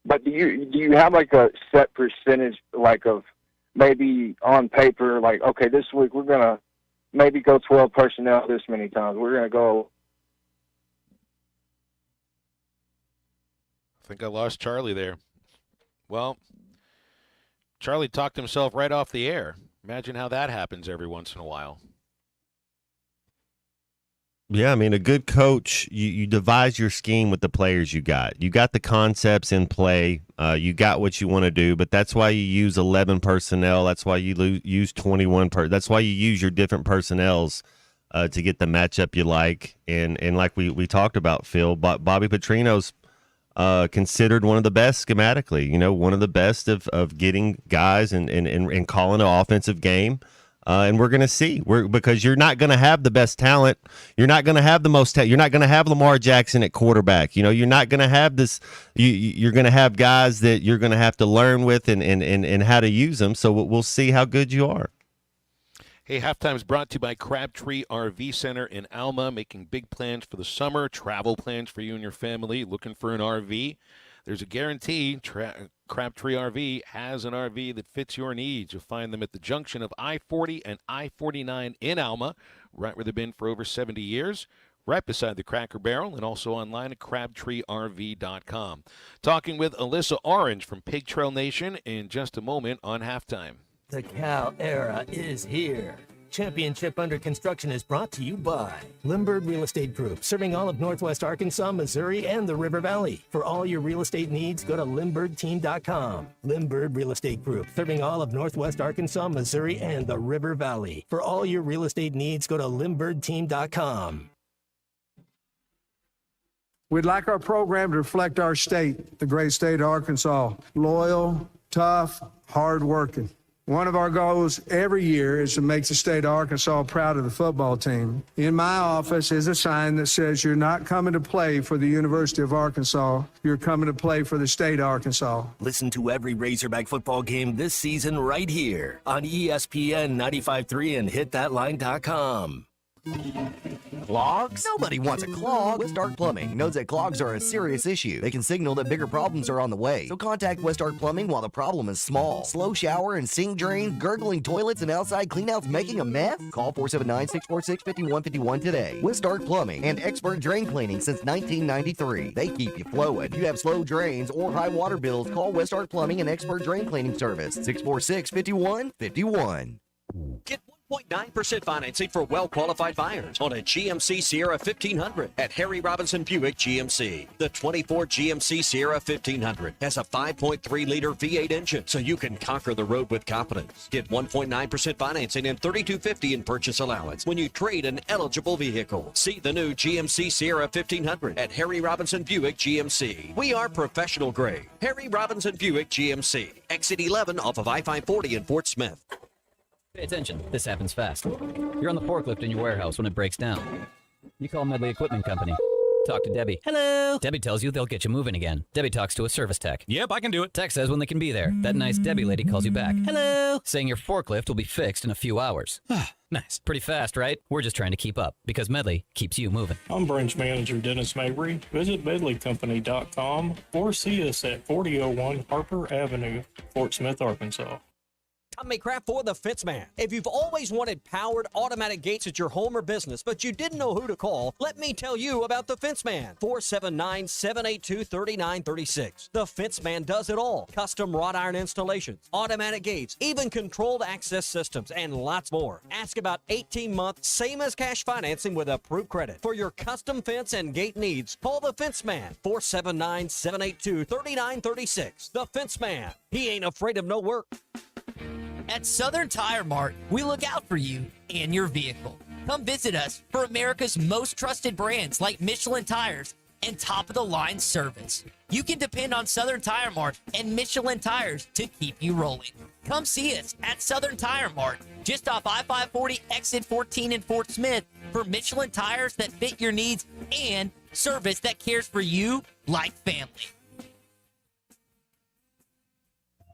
but do you have like a set percentage, like of maybe on paper, like, okay, this week we're going to maybe go 12 personnel this many times. We're going to go. I think I lost Charlie there. Well, Charlie talked himself right off the air. Imagine how that happens every once in a while. Yeah, I mean, a good coach, you devise your scheme with the players you got. You got the concepts in play. You got what you want to do, but that's why you use 11 personnel. That's why you use 21. That's why you use your different personnels to get the matchup you like. And like we talked about, Phil, Bobby Petrino's considered one of the best schematically. You know, one of the best of getting guys and calling an offensive game. And we're going to see because you're not going to have the best talent. You're not going to have the most you're not going to have Lamar Jackson at quarterback. You know, you're not going to have this. You're going to have guys that you're going to have to learn with and how to use them. So we'll see how good you are. Hey, Halftime is brought to you by Crabtree RV Center in Alma, making big plans for the summer, travel plans for you and your family, looking for an RV. There's a guarantee. Crabtree RV has an RV that fits your needs. You'll find them at the junction of I-40 and I-49 in Alma, right where they've been for over 70 years, right beside the Cracker Barrel, and also online at crabtreerv.com. Talking with Alyssa Orange from Pig Trail Nation in just a moment on Halftime. The Cal era is here. Championship Under Construction is brought to you by Limbird Real Estate Group, serving all of Northwest Arkansas, Missouri, and the River Valley. For all your real estate needs, go to LimbirdTeam.com. Limbird Real Estate Group, serving all of Northwest Arkansas, Missouri, and the River Valley. For all your real estate needs, go to LimbirdTeam.com. We'd like our program to reflect our state, the great state of Arkansas. Loyal, tough, hardworking. One of our goals every year is to make the state of Arkansas proud of the football team. In my office is a sign that says you're not coming to play for the University of Arkansas, you're coming to play for the state of Arkansas. Listen to every Razorback football game this season right here on ESPN 95.3 and hitthatline.com. Clogs? Nobody wants a clog. West Arc Plumbing knows that clogs are a serious issue. They can signal that bigger problems are on the way. So contact West Arc Plumbing while the problem is small. Slow shower and sink drains, gurgling toilets, and outside cleanouts making a mess? Call 479-646-5151 today. West Arc Plumbing and expert drain cleaning since 1993. They keep you flowing. If you have slow drains or high water bills, call West Arc Plumbing and expert drain cleaning service. 646-5151. Get 1.9% financing for well-qualified buyers on a GMC Sierra 1500 at Harry Robinson Buick GMC. The 24 GMC Sierra 1500 has a 5.3-liter V8 engine, so you can conquer the road with confidence. Get 1.9% financing and $3,250 in purchase allowance when you trade an eligible vehicle. See the new GMC Sierra 1500 at Harry Robinson Buick GMC. We are professional grade. Harry Robinson Buick GMC. Exit 11 off of I-540 in Fort Smith. Pay attention. This happens fast. You're on the forklift in your warehouse when it breaks down. You call Medley Equipment Company. Talk to Debbie. Hello. Debbie tells you they'll get you moving again. Debbie talks to a service tech. Yep, I can do it. Tech says when they can be there. That nice Debbie lady calls you back. Hello. Saying your forklift will be fixed in a few hours. Nice. Pretty fast, right? We're just trying to keep up because Medley keeps you moving. I'm branch manager Dennis Mabry. Visit medleycompany.com or see us at 4001 Harper Avenue, Fort Smith, Arkansas. Tommy Kraft for the Fenceman. If you've always wanted powered automatic gates at your home or business, but you didn't know who to call, let me tell you about the Fenceman. 479-782-3936. The Fenceman does it all. Custom wrought iron installations, automatic gates, even controlled access systems, and lots more. Ask about 18-month, same as cash financing with approved credit. For your custom fence and gate needs, call the Fenceman. 479-782-3936. The Fenceman. He ain't afraid of no work. At Southern Tire Mart, we look out for you and your vehicle. Come visit us for America's most trusted brands like Michelin Tires and top-of-the-line service. You can depend on Southern Tire Mart and Michelin Tires to keep you rolling. Come see us at Southern Tire Mart, just off I-540 exit 14 in Fort Smith, for Michelin tires that fit your needs and service that cares for you like family.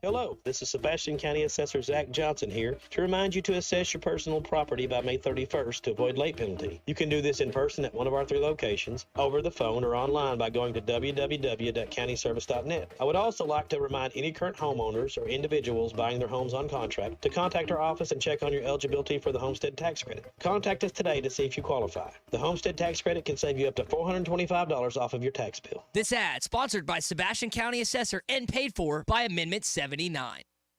Hello, this is Sebastian County Assessor Zach Johnson here to remind you to assess your personal property by May 31st to avoid late penalty. You can do this in person at one of our 3 locations, over the phone, or online by going to www.countyservice.net. I would also like to remind any current homeowners or individuals buying their homes on contract to contact our office and check on your eligibility for the Homestead Tax Credit. Contact us today to see if you qualify. The Homestead Tax Credit can save you up to $425 off of your tax bill. This ad sponsored by Sebastian County Assessor and paid for by Amendment 79.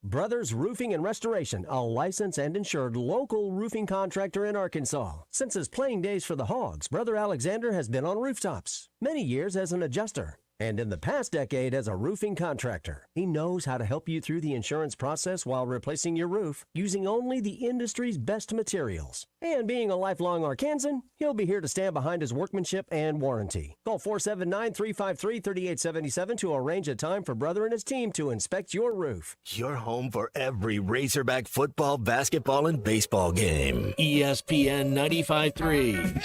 Brothers Roofing and Restoration, a licensed and insured local roofing contractor in Arkansas. Since his playing days for the Hogs, Brother Alexander has been on rooftops, many years as an adjuster, and in the past decade as a roofing contractor. He knows how to help you through the insurance process while replacing your roof using only the industry's best materials. And being a lifelong Arkansan, he'll be here to stand behind his workmanship and warranty. Call 479-353-3877 to arrange a time for Brother and his team to inspect your roof. Your home for every Razorback football, basketball, and baseball game. ESPN 95.3.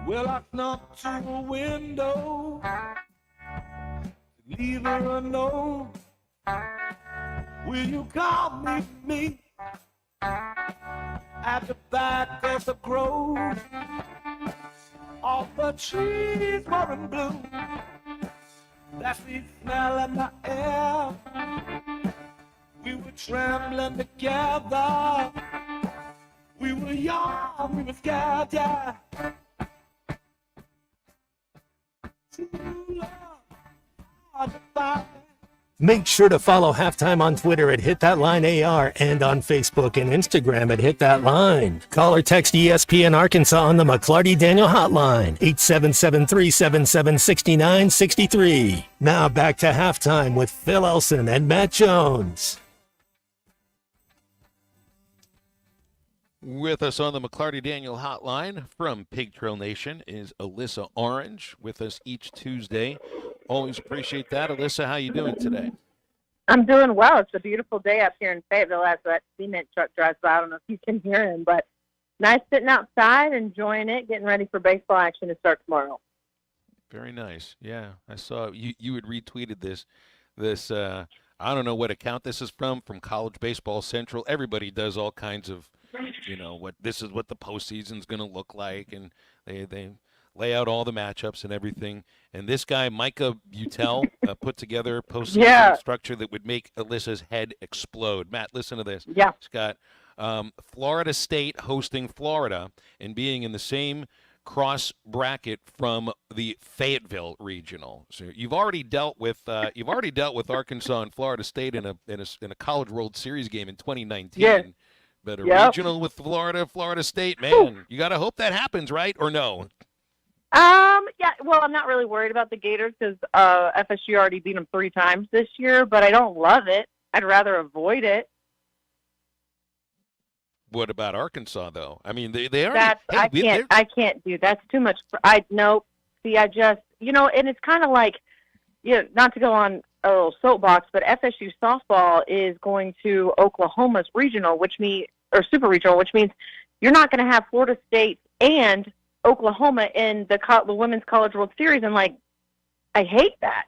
Well, I knocked to a window, leave her a note. Will you call me at the back of the grove? All the trees were in bloom, that sweet smell in the air. We were trembling together. We were young, we were scared, yeah. Make sure to follow Halftime on Twitter at HitThatLineAR and on Facebook and Instagram at HitThatLine. Call or text ESPN Arkansas on the McClarty Daniel Hotline, 877-377-6963. Now back to Halftime with Phil Elson and Matt Jones. With us on the McClarty Daniel Hotline from Pig Trail Nation is Alyssa Orange, with us each Tuesday. Always appreciate that. Alyssa, how you doing today? I'm doing well. It's a beautiful day up here in Fayetteville as that cement truck drives by. I don't know if you can hear him, but nice sitting outside, enjoying it, getting ready for baseball action to start tomorrow. Very nice. Yeah, I saw you had retweeted this. I don't know what account this is from College Baseball Central. Everybody does all kinds of, what this is what the postseason's going to look like, and they lay out all the matchups and everything. And this guy, Micah Butel, put together a postseason structure that would make Alyssa's head explode. Matt, listen to this. Yeah. Scott, Florida State hosting Florida and being in the same cross bracket from the Fayetteville regional. So you've already dealt with Arkansas and Florida State in a College World Series game in 2019. Yeah. But a regional with Florida State, man, you got to hope that happens, right? Or no? Yeah, well, I'm not really worried about the Gators because FSU already beat them 3 times this year, but I don't love it. I'd rather avoid it. What about Arkansas, though? I mean, they are. I can't do. That's too much. See, I just, and it's kind of like, not to go on a little soapbox, but FSU softball is going to Oklahoma's regional, super regional, which means you're not going to have Florida State and Oklahoma in the Women's College World Series, and I hate that.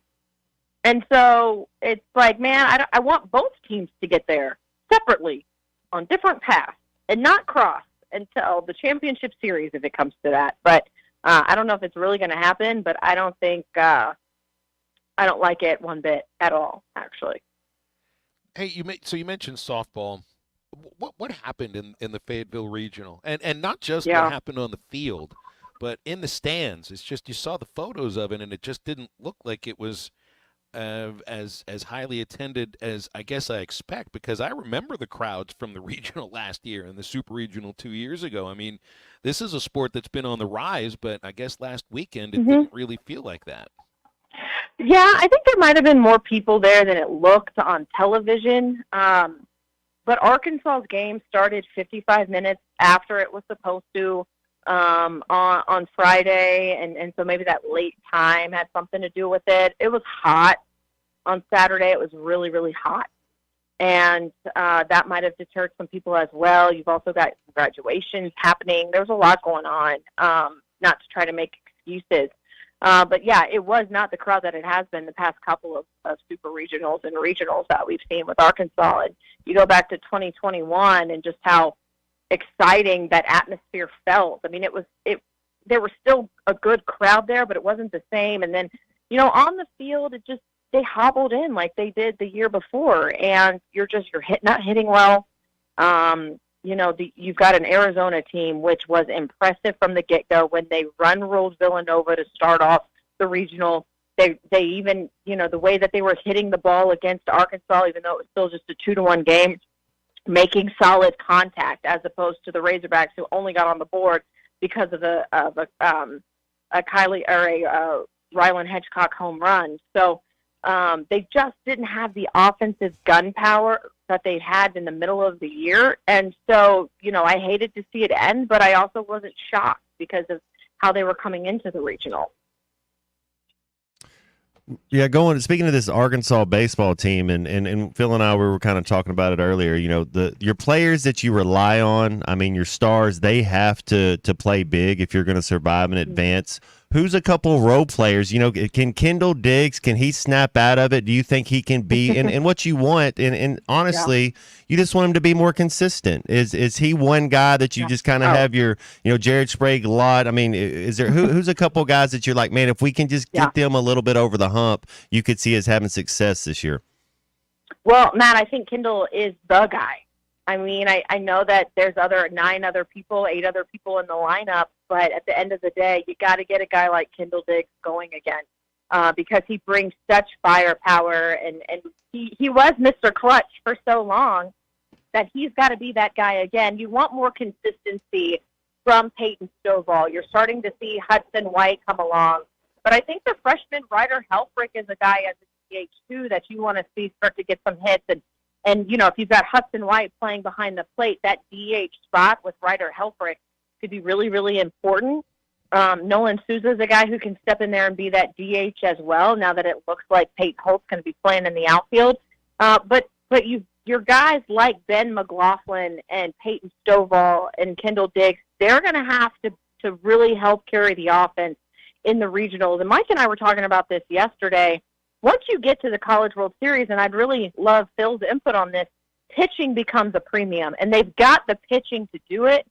And so it's like, man, I want both teams to get there separately on different paths and not cross until the championship series if it comes to that. But I don't know if it's really going to happen, but I don't think I don't like it one bit at all, actually. Hey, you mentioned softball. What happened in the Fayetteville regional, and not just what happened on the field, but in the stands? It's just you saw the photos of it, and it just didn't look like it was as highly attended as I guess I expect, because I remember the crowds from the regional last year and the super regional 2 years ago. I mean, this is a sport that's been on the rise, but I guess last weekend it didn't really feel like that. Yeah, I think there might have been more people there than it looked on television. But Arkansas's game started 55 minutes after it was supposed to on Friday, and so maybe that late time had something to do with it. It was hot on Saturday. It was really, really hot, and that might have deterred some people as well. You've also got graduations happening. There's a lot going on, not to try to make excuses. But, yeah, it was not the crowd that it has been the past couple of super regionals and regionals that we've seen with Arkansas. And you go back to 2021 and just how exciting that atmosphere felt. I mean, there was still a good crowd there, but it wasn't the same. And then, on the field, they hobbled in like they did the year before, and you're not hitting well. You've got an Arizona team, which was impressive from the get-go when they ruled Villanova to start off the regional. They even, the way that they were hitting the ball against Arkansas, even though it was still just a 2-1 game, making solid contact, as opposed to the Razorbacks, who only got on the board because of a Rylan Hedgecock home run. So they just didn't have the offensive gun power that they had in the middle of the year. And so, I hated to see it end, but I also wasn't shocked because of how they were coming into the regional. Yeah, speaking of this Arkansas baseball team, and Phil and I were kind of talking about it earlier. Your players that you rely on, I mean, your stars, they have to play big if you're going to survive and advance. Who's a couple role players? Can Kendall Diggs, can he snap out of it? Do you think he can be? And what you want, and honestly, you just want him to be more consistent. Is he one guy that you just kind of have your, Jared Sprague lot? I mean, is there who's a couple guys that you're like, man, if we can just get them a little bit over the hump, you could see us having success this year? Well, Matt, I think Kendall is the guy. I mean, I know that there's 8 other people in the lineup, but at the end of the day, you got to get a guy like Kendall Diggs going again because he brings such firepower, and he was Mr. Clutch for so long that he's got to be that guy again. You want more consistency from Peyton Stovall. You're starting to see Hudson White come along, but I think the freshman Ryder Helfrich is a guy as a DH too that you want to see start to get some hits. And if you've got Hudson White playing behind the plate, that DH spot with Ryder Helfrich could be really, really important. Nolan Souza is a guy who can step in there and be that DH as well, now that it looks like Peyton Holt's going to be playing in the outfield. But your guys like Ben McLaughlin and Peyton Stovall and Kendall Diggs, they're going to have to really help carry the offense in the regionals. And Mike and I were talking about this yesterday. Once you get to the College World Series, and I'd really love Phil's input on this, pitching becomes a premium. And they've got the pitching to do it.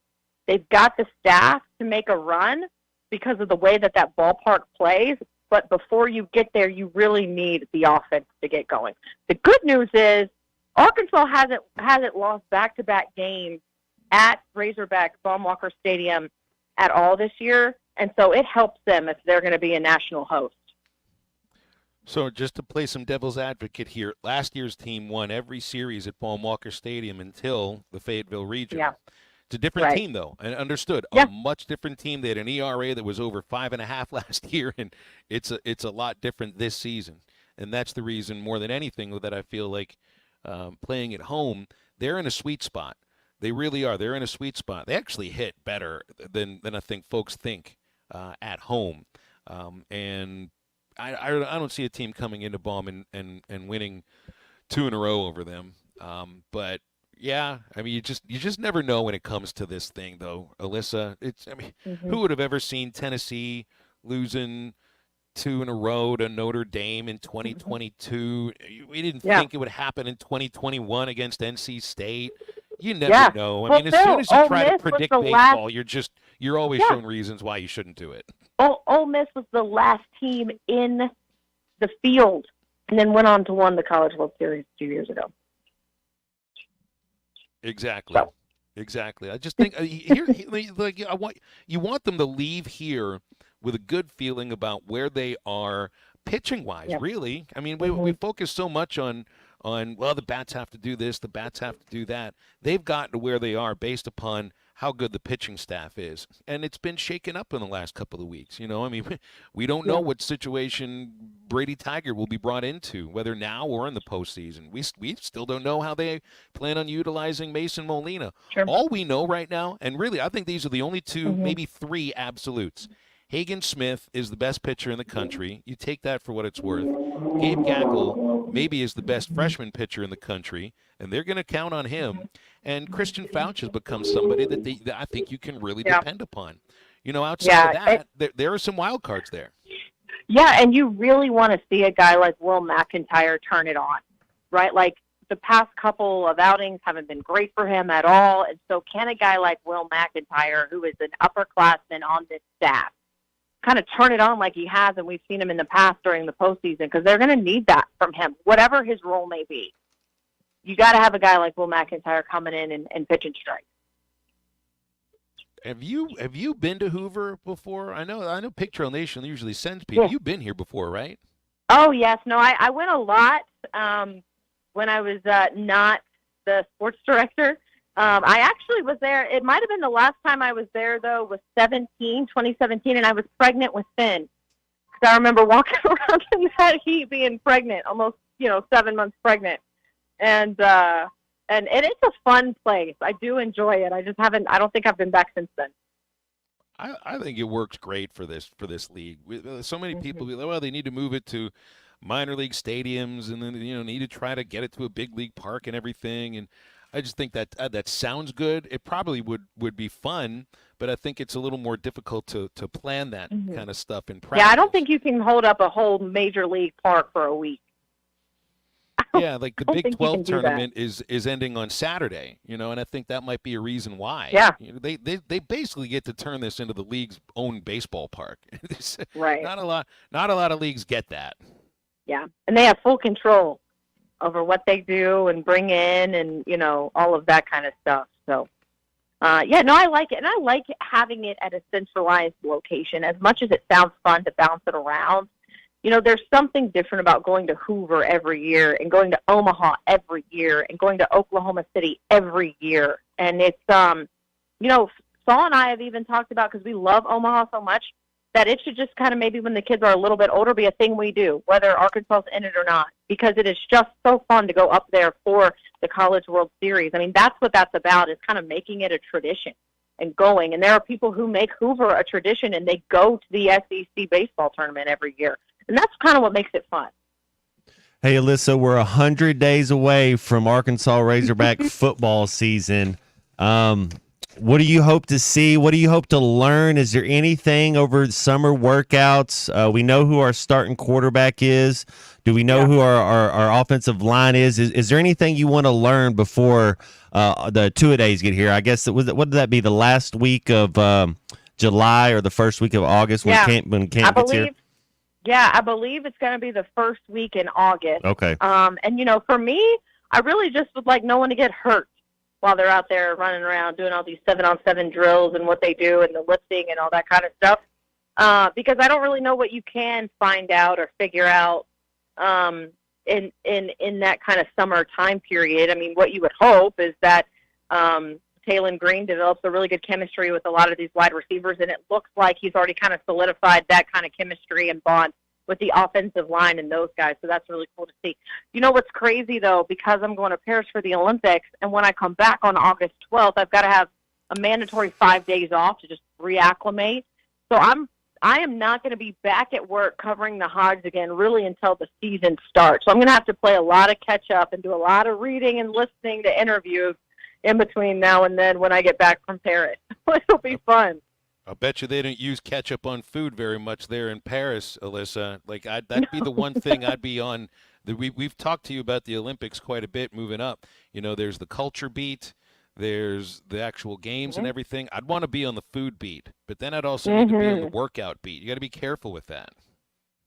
They've got the staff to make a run because of the way that ballpark plays. But before you get there, you really need the offense to get going. The good news is Arkansas hasn't lost back-to-back games at Razorback Baum-Walker Stadium at all this year, and so it helps them if they're going to be a national host. So just to play some devil's advocate here, last year's team won every series at Baum-Walker Stadium until the Fayetteville region. Yeah. It's a different Right. team, though, and understood. Yeah. A much different team. They had an ERA that was over 5.5 last year, and it's a lot different this season. And that's the reason, more than anything, that I feel like playing at home, they're in a sweet spot. They really are. They're in a sweet spot. They actually hit better than I think folks think at home. And I don't see a team coming into Baum and winning 2 in a row over them. But yeah, I mean, you just never know when it comes to this thing, though, Alyssa. Who would have ever seen Tennessee losing 2 in a row to Notre Dame in 2022? We didn't think it would happen in 2021 against NC State. You never know. I mean, as soon as you try to predict baseball, you're always showing reasons why you shouldn't do it. Ole Miss was the last team in the field, and then went on to win the College World Series 2 years ago. Exactly. Exactly. I just think you want them to leave here with a good feeling about where they are pitching wise. Yeah. Really, I mean, we focus so much on well, the bats have to do this, the bats have to do that. They've gotten to where they are based upon how good the pitching staff is, and it's been shaken up in the last couple of weeks. You know, I mean, we don't know what situation Brady Tiger will be brought into, whether now or in the postseason. We still don't know how they plan on utilizing Mason Molina. Sure. All we know right now, and really, I think these are the only 2, maybe 3 absolutes. Hagen Smith is the best pitcher in the country. You take that for what it's worth. Gabe Gackle maybe is the best freshman pitcher in the country, and they're going to count on him. And Christian Fouch has become somebody that I think you can really depend upon. You know, outside of that, there are some wild cards there. Yeah, and you really want to see a guy like Will McIntyre turn it on, right? Like, the past couple of outings haven't been great for him at all, and so can a guy like Will McIntyre, who is an upperclassman on this staff, kind of turn it on like he has, and we've seen him in the past during the postseason, because they're going to need that from him, whatever his role may be. You got to have a guy like Will McIntyre coming in and pitch and strike. Have you been to Hoover before? I know Pig Trail Nation usually sends people. Yeah. You've been here before, right? Oh, yes. No, I went a lot when I was not the sports director. I actually was there. It might have been the last time I was there, though, was 2017, and I was pregnant with Finn. Because I remember walking around in that heat being pregnant, almost, 7 months pregnant. And it's a fun place. I do enjoy it. I don't think I've been back since then. I think it works great for this league. So many people be like, well, they need to move it to minor league stadiums, and then need to try to get it to a big league park and everything. And I just think that that sounds good. It probably would be fun, but I think it's a little more difficult to plan that kind of stuff in practice. Yeah, I don't think you can hold up a whole major league park for a week. Yeah, like the Big 12 tournament is ending on Saturday, and I think that might be a reason why. Yeah. They basically get to turn this into the league's own baseball park. Right. Not a lot of leagues get that. Yeah, and they have full control over what they do and bring in and, all of that kind of stuff. So, I like it. And I like having it at a centralized location. As much as it sounds fun to bounce it around, there's something different about going to Hoover every year and going to Omaha every year and going to Oklahoma City every year. And it's, Saul and I have even talked about, because we love Omaha so much, that it should just kind of maybe when the kids are a little bit older be a thing we do, whether Arkansas's in it or not, because it is just so fun to go up there for the College World Series. I mean, that's what that's about, is kind of making it a tradition and going. And there are people who make Hoover a tradition, and they go to the SEC baseball tournament every year. And that's kind of what makes it fun. Hey, Alyssa, we're 100 days away from Arkansas Razorback football season. What do you hope to see? What do you hope to learn? Is there anything over summer workouts? We know who our starting quarterback is. Do we know who our offensive line is? Is there anything you want to learn before the two-a-days get here? I guess what would that be, the last week of July or the first week of August when camp gets here? Yeah, I believe it's going to be the first week in August. Okay. And, for me, I really just would like no one to get hurt while they're out there running around doing all these 7-on-7 drills and what they do and the lifting and all that kind of stuff. Because I don't really know what you can find out or figure out in that kind of summer time period. I mean, what you would hope is that Taylon Green develops a really good chemistry with a lot of these wide receivers, and it looks like he's already kind of solidified that kind of chemistry and bond with the offensive line and those guys. So that's really cool to see. You know what's crazy, though, because I'm going to Paris for the Olympics, and when I come back on August 12th, I've got to have a mandatory 5 days off to just reacclimate. So I am not going to be back at work covering the Hogs again really until the season starts. So I'm going to have to play a lot of catch-up and do a lot of reading and listening to interviews in between now and then when I get back from Paris. It'll be fun. I'll bet you they don't use ketchup on food very much there in Paris, Alyssa. Like that'd be the one thing I'd be on. We've talked to you about the Olympics quite a bit moving up. There's the culture beat, there's the actual games and everything. I'd want to be on the food beat, but then I'd also need to be on the workout beat. You got to be careful with that.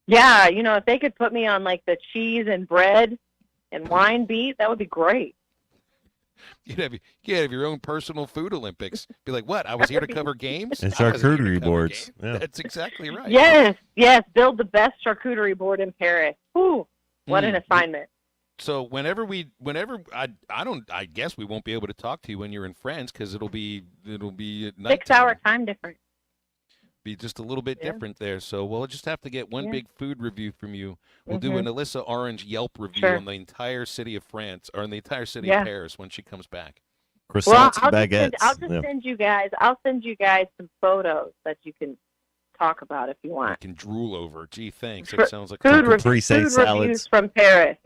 Yeah, if they could put me on like the cheese and bread and wine beat, that would be great. You'd have your own personal food Olympics. Be like, what? I was here to cover games? And charcuterie boards. Yeah. That's exactly right. Yes. Build the best charcuterie board in Paris. Ooh, what an assignment. So I guess we won't be able to talk to you when you're in France because it'll be at night. 6-hour time difference. Be just a little bit different there. So we'll just have to get one big food review from you. We'll do an Alyssa Orange Yelp review on the entire city of France or on the entire city of Paris when she comes back. Croissants, baguettes. I'll just send you guys. I'll send you guys some photos that you can talk about if you want. I can drool over. Gee, thanks. It sounds like food salads. Reviews from Paris.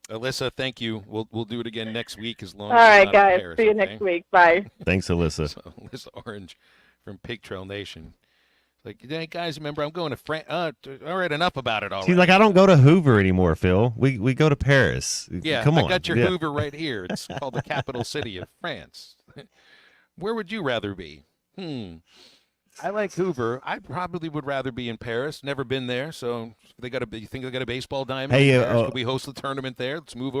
Alyssa, thank you. We'll do it again next week as long as you're right, not guys. in Paris, See you next week. Bye. Thanks, Alyssa. So, Alyssa Orange from Pig Trail Nation. Like, hey, guys, remember, I'm going to France. All right, enough about it already. She's like, I don't go to Hoover anymore, Phil. We go to Paris. Yeah, come on. I got your Hoover right here. It's called the capital city of France. Where would you rather be? I like Hoover. I probably would rather be in Paris. Never been there, so you think they got a baseball diamond? Hey, in Paris? Could we host the tournament there? Let's move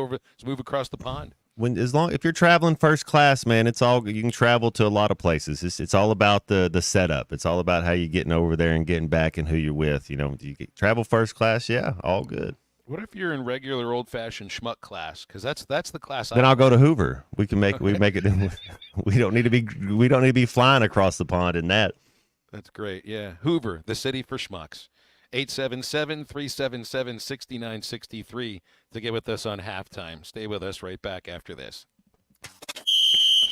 across the pond. If you're traveling first class, man, you can travel to a lot of places. It's all about the setup. It's all about how you're getting over there and getting back and who you're with. Do you travel first class? Yeah, all good. What if you're in regular old-fashioned schmuck class? Because that's the class. Then I'll go to Hoover. We make it. We don't need to be flying across the pond in that. That's great. Yeah, Hoover, the city for schmucks. 877-377-6963 to get with us on halftime. Stay with us right back after this.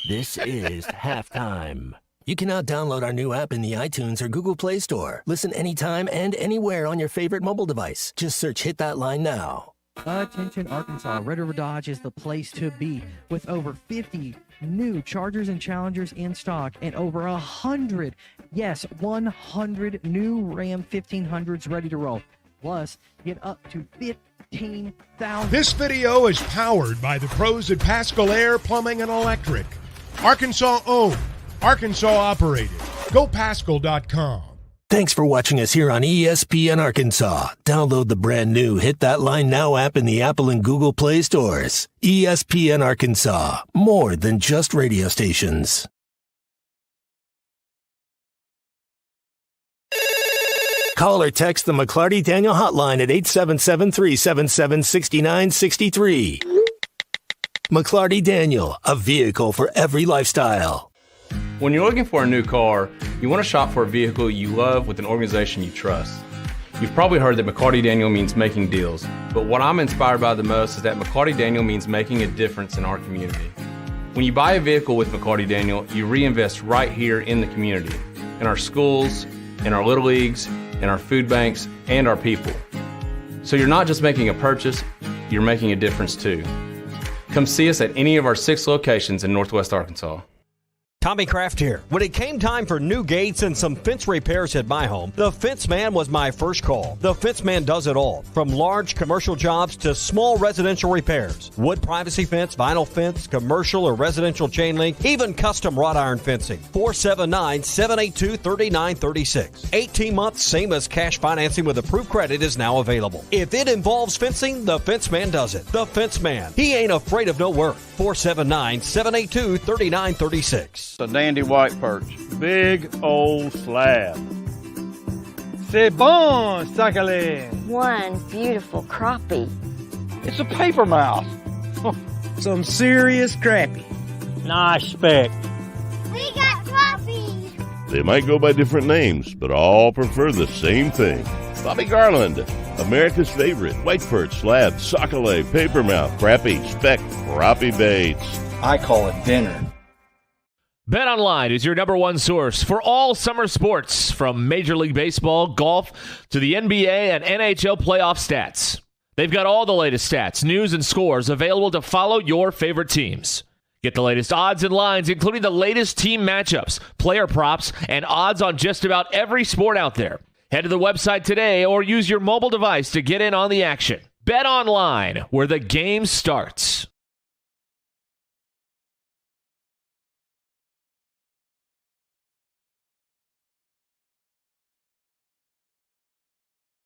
This is Halftime. You can now download our new app in the iTunes or Google Play Store. Listen anytime and anywhere on your favorite mobile device. Just search Hit That Line now. Attention Arkansas, Red River Dodge is the place to be with over 50 new Chargers and Challengers in stock and over 100 new Ram 1500s ready to roll. Plus, get up to $15,000. This video is powered by the pros at Pascal Air Plumbing and Electric. Arkansas owned, Arkansas operated. GoPascal.com. Thanks for watching us here on ESPN Arkansas. Download the brand new Hit That Line Now app in the Apple and Google Play stores. ESPN Arkansas, more than just radio stations. Call or text the McClarty Daniel hotline at 877-377-6963. McClarty Daniel, a vehicle for every lifestyle. When you're looking for a new car, you want to shop for a vehicle you love with an organization you trust. You've probably heard that McCarty Daniel means making deals, but what I'm inspired by the most is that McCarty Daniel means making a difference in our community. When you buy a vehicle with McCarty Daniel, you reinvest right here in the community, in our schools, in our little leagues, in our food banks, and our people. So you're not just making a purchase, you're making a difference too. Come see us at any of our 6 locations in Northwest Arkansas. Tommy Kraft here. When it came time for new gates and some fence repairs at my home, the Fence Man was my first call. The Fence Man does it all, from large commercial jobs to small residential repairs. Wood privacy fence, vinyl fence, commercial or residential chain link, even custom wrought iron fencing. 479-782-3936. 18 months, same as cash financing with approved credit is now available. If it involves fencing, the Fence Man does it. The Fence Man. He ain't afraid of no work. 479-782-3936. A dandy white perch. Big old slab. C'est bon, sacale. One beautiful crappie. It's a paper mouth. Some serious crappie. Nice speck. We got crappies. They might go by different names, but all prefer the same thing. Bobby Garland, America's favorite white perch, slab, sockeye, papermouth, crappie, speck, crappie baits. I call it dinner. BetOnline is your number one source for all summer sports, from Major League Baseball, golf, to the NBA and NHL playoff stats. They've got all the latest stats, news, and scores available to follow your favorite teams. Get the latest odds and lines, including the latest team matchups, player props, and odds on just about every sport out there. Head to the website today or use your mobile device to get in on the action. BetOnline, where the game starts.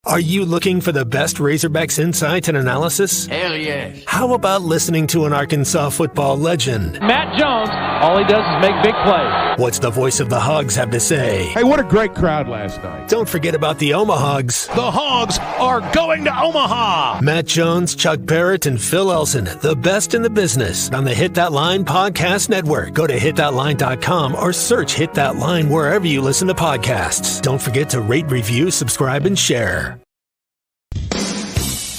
Are you looking for the best Razorbacks insight and analysis? Hell yes. How about listening to an Arkansas football legend? Matt Jones, all he does is make big plays. What's the voice of the Hogs have to say? Hey, what a great crowd last night. Don't forget about the Omahogs. The Hogs are going to Omaha. Matt Jones, Chuck Barrett, and Phil Elson, the best in the business on the Hit That Line Podcast Network. Go to hitthatline.com or search Hit That Line wherever you listen to podcasts. Don't forget to rate, review, subscribe, and share.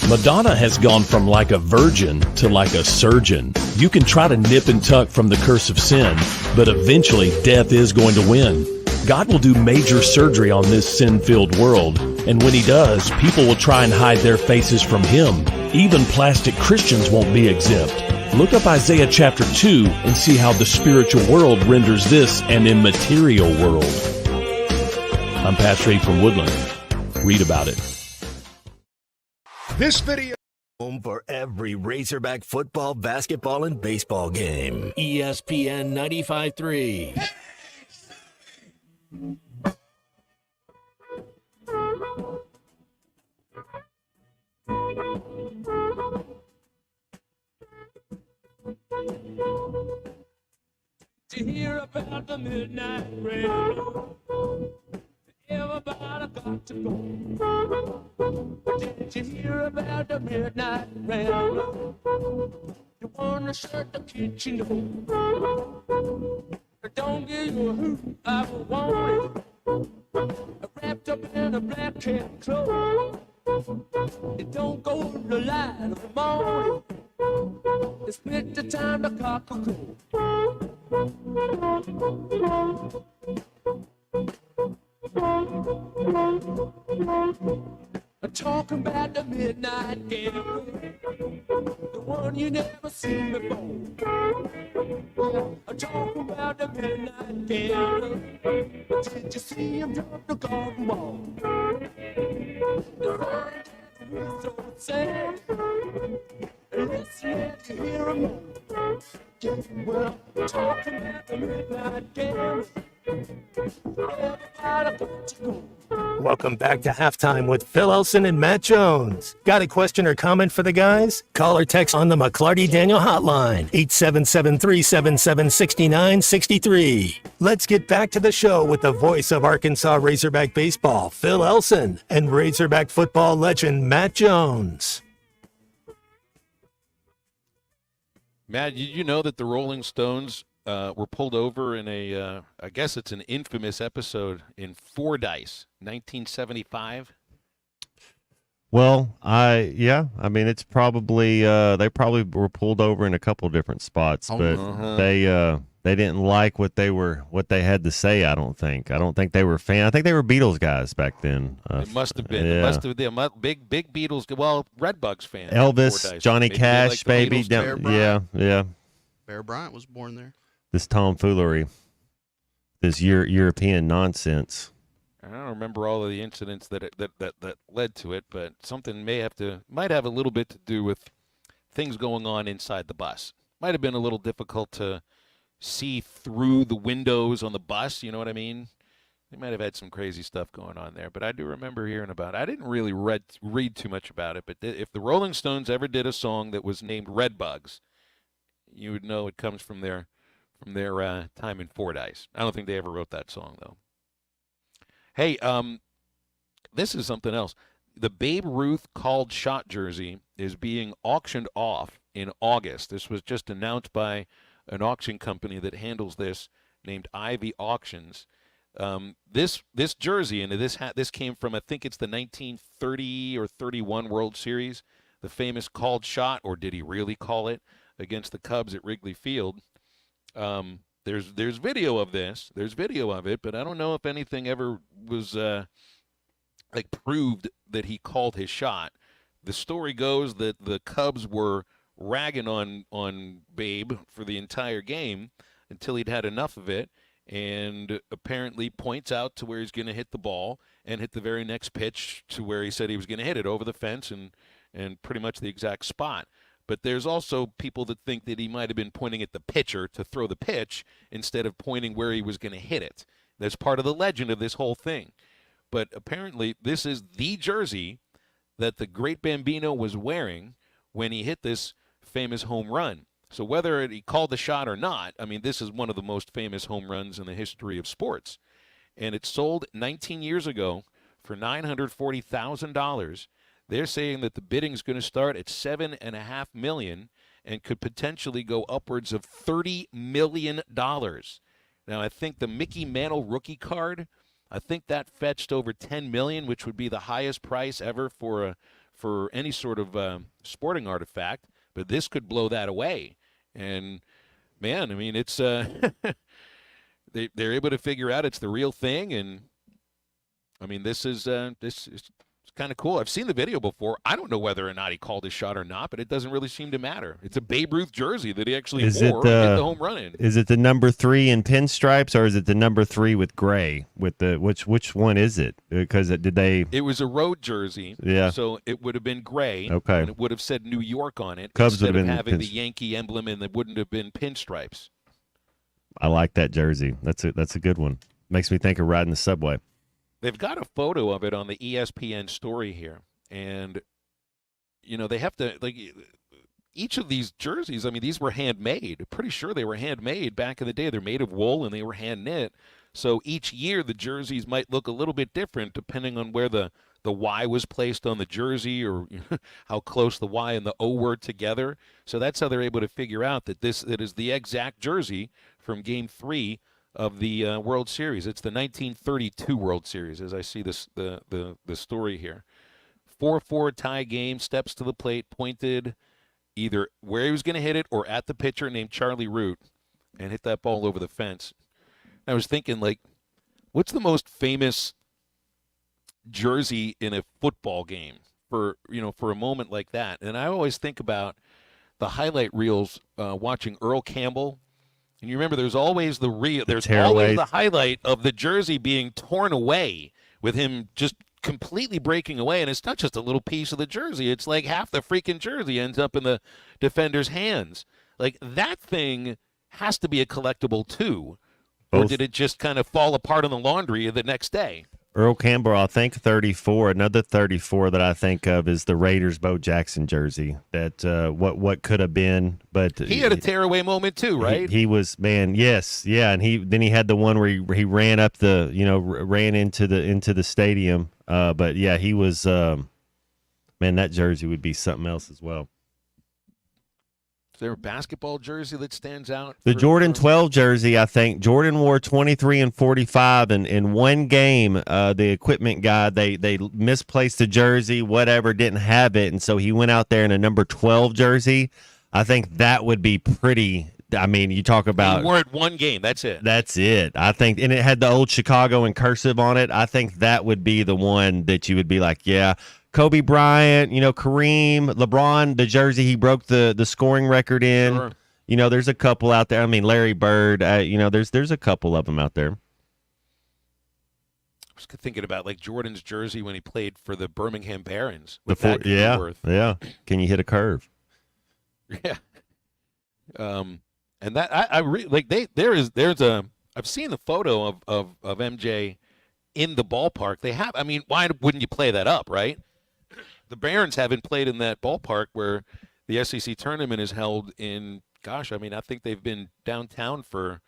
Madonna has gone from like a virgin to like a surgeon. You can try to nip and tuck from the curse of sin, but eventually death is going to win. God will do major surgery on this sin-filled world, and when he does, people will try and hide their faces from him. Even plastic Christians won't be exempt. Look up Isaiah chapter 2 and see how the spiritual world renders this an immaterial world. I'm Pastor Abe from Woodland. Read about it. This video. Home for every Razorback football, basketball, and baseball game. ESPN 95.3. To hear about the midnight railroad, everybody got to go. Did you hear about the midnight railroad? The one that shut the kitchen door. Don't give you a hoot, I would want it. Wrapped up in a black cat cloak. It don't go to the light of the morning. It's split the time the cock will go. I'm talking about the midnight gambler, the one you never seen before. I'm talking about the midnight gambler. Did you see him jump the garden wall? The was so sad. Listen if you hear him moan. Yeah, well, I'm talking about the midnight gambler. Welcome back to Halftime with Phil Elson and Matt Jones. Got a question or comment for the guys? Call or text on the McClarty Daniel hotline, 877-377-6963. Let's get back to the show with the voice of Arkansas Razorback baseball, Phil Elson, and Razorback football legend Matt Jones. Matt, did you know that the Rolling Stones were pulled over in a, I guess it's an infamous episode in Fordyce, 1975? Well, I mean, it's probably they probably were pulled over in a couple different spots, but They didn't like what they had to say. I don't think they were fan. I think they were Beatles guys back then. It must have been. Yeah. It must have been big Beatles. Well, Redbugs fan. Elvis, Johnny Cash, baby. Yeah. Bear Bryant was born there. This tomfoolery, this European nonsense. I don't remember all of the incidents that led to it, but something might have a little bit to do with things going on inside the bus. Might have been a little difficult to see through the windows on the bus, you know what I mean? They might have had some crazy stuff going on there, but I do remember hearing about it. I didn't really read too much about it, but if the Rolling Stones ever did a song that was named Redbugs, you would know it comes from their time in Fordyce. I don't think they ever wrote that song, though. Hey, this is something else. The Babe Ruth called shot jersey is being auctioned off in August. This was just announced by an auction company that handles this, named Ivy Auctions. This jersey and this came from, I think it's the 1930 or 31 World Series, the famous called shot, or did he really call it, against the Cubs at Wrigley Field. There's video of this. There's video of it, but I don't know if anything ever was proved that he called his shot. The story goes that the Cubs were ragging on Babe for the entire game until he'd had enough of it, and apparently points out to where he's going to hit the ball and hit the very next pitch to where he said he was going to hit it, over the fence and pretty much the exact spot. But there's also people that think that he might have been pointing at the pitcher to throw the pitch instead of pointing where he was going to hit it. That's part of the legend of this whole thing. But apparently this is the jersey that the great Bambino was wearing when he hit this famous home run. So whether he called the shot or not, I mean, this is one of the most famous home runs in the history of sports. And it sold 19 years ago for $940,000. They're saying that the bidding's going to start at $7.5 million and could potentially go upwards of $30 million. Now, I think the Mickey Mantle rookie card, I think that fetched over $10 million, which would be the highest price ever for any sort of sporting artifact. But this could blow that away. And, man, I mean, it's they're able to figure out it's the real thing. And, I mean, this is kind of cool. I've seen the video before. I don't know whether or not he called his shot or not, but it doesn't really seem to matter. It's a Babe Ruth jersey that he actually wore and hit the home run in. Is it the number 3 in pinstripes, or is it the number 3 with gray? With the which one is it? Because It was a road jersey. Yeah. So it would have been gray. Okay. And it would have said New York on it. Cubs would instead have of been having the Yankee emblem, and it wouldn't have been pinstripes. I like that jersey. That's a good one. Makes me think of riding the subway. They've got a photo of it on the ESPN story here. And, you know, they have to, each of these jerseys, I mean, these were handmade. Pretty sure they were handmade back in the day. They're made of wool and they were hand knit. So each year the jerseys might look a little bit different depending on where the Y was placed on the jersey, or how close the Y and the O were together. So that's how they're able to figure out that it is the exact jersey from Game 3 of the World Series. It's the 1932 World Series, as I see this the story here. 4-4 tie game, steps to the plate, pointed either where he was going to hit it or at the pitcher named Charlie Root, and hit that ball over the fence. I was thinking, what's the most famous jersey in a football game for a moment like that? And I always think about the highlight reels watching Earl Campbell. And you remember there's always always the highlight of the jersey being torn away with him just completely breaking away, and it's not just a little piece of the jersey. It's like half the freaking jersey ends up in the defender's hands. That thing has to be a collectible too. Or did it just kind of fall apart in the laundry the next day? Earl Campbell, I think 34. Another 34 that I think of is the Raiders Bo Jackson jersey. That what could have been, but he had a tearaway moment too, right? He was, man, yes, yeah, and he had the one where he ran up ran into the stadium. But yeah, he was, man, that jersey would be something else as well. Is there a basketball jersey that stands out? The Jordan 12 jersey, I think. Jordan wore 23 and 45, and in one game, the equipment guy, they misplaced the jersey, whatever, didn't have it, and so he went out there in a number 12 jersey. I think that would be pretty I mean, you talk about. They weren't one game. That's it. That's it. I think, and it had the old Chicago in cursive on it. I think that would be the one that you would be like, yeah, Kobe Bryant, Kareem, LeBron, the jersey he broke the scoring record in. Sure. There's a couple out there. I mean, Larry Bird. There's a couple of them out there. I was thinking about like Jordan's jersey when he played for the Birmingham Barons. Yeah. Can you hit a curve? Yeah. And that I really like. I've seen the photo of MJ in the ballpark. They have. I mean, why wouldn't you play that up, right? The Barons haven't played in that ballpark where the SEC tournament is held in. Gosh, I mean, I think they've been downtown for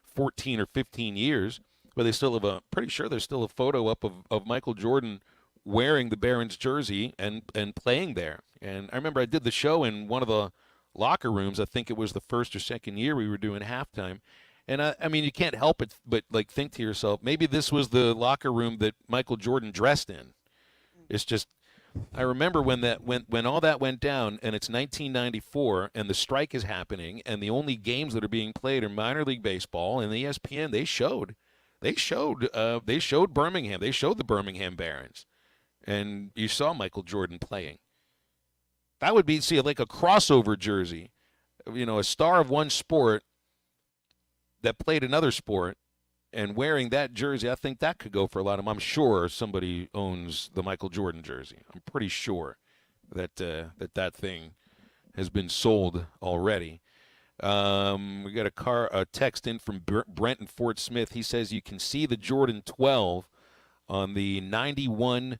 14 or 15 years. But they still have pretty sure there's still a photo up of Michael Jordan wearing the Barons jersey and playing there. And I remember I did the show in one of the locker rooms. I think it was the first or second year we were doing halftime. And I mean, you can't help it but like think to yourself, maybe this was the locker room that Michael Jordan dressed in. It's just, I remember when all that went down, and it's 1994, and the strike is happening, and the only games that are being played are minor league baseball, and the ESPN they showed Birmingham. They showed the Birmingham Barons, and you saw Michael Jordan playing. That would be like a crossover jersey, a star of one sport that played another sport, and wearing that jersey. I think that could go for a lot of. I'm sure somebody owns the Michael Jordan jersey. I'm pretty sure that that thing has been sold already. We got a text in from Brent in Fort Smith. He says you can see the Jordan 12 on the 91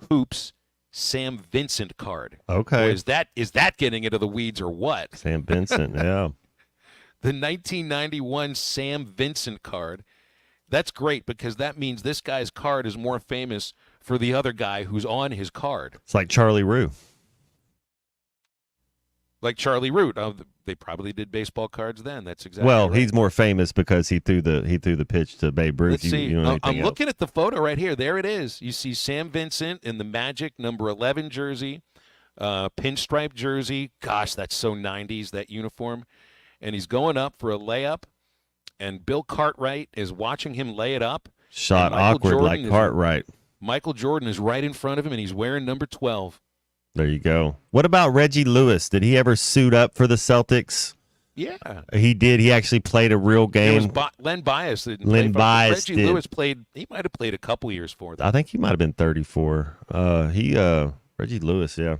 Hoops Sam Vincent card. Okay. Boy, is that getting into the weeds or what? Sam Vincent, yeah. The 1991 Sam Vincent card. That's great because that means this guy's card is more famous for the other guy who's on his card. It's like Charlie Roux. Like Charlie Root. They probably did baseball cards then. That's exactly right. He's more famous because he threw the pitch to Babe Ruth. Let's see. I'm looking at the photo right here. There it is. You see Sam Vincent in the Magic number 11 jersey, pinstripe jersey. Gosh, that's so 90s, that uniform. And he's going up for a layup, and Bill Cartwright is watching him lay it up. Shot awkward like Cartwright. Michael Jordan is right in front of him, and he's wearing number 12. There you go. What about Reggie Lewis? Did he ever suit up for the Celtics? Yeah. He did. He actually played a real game. It was Len Bias. Len Bias Reggie Lewis played. He might have played a couple years for them. I think he might have been 34. Reggie Lewis, yeah.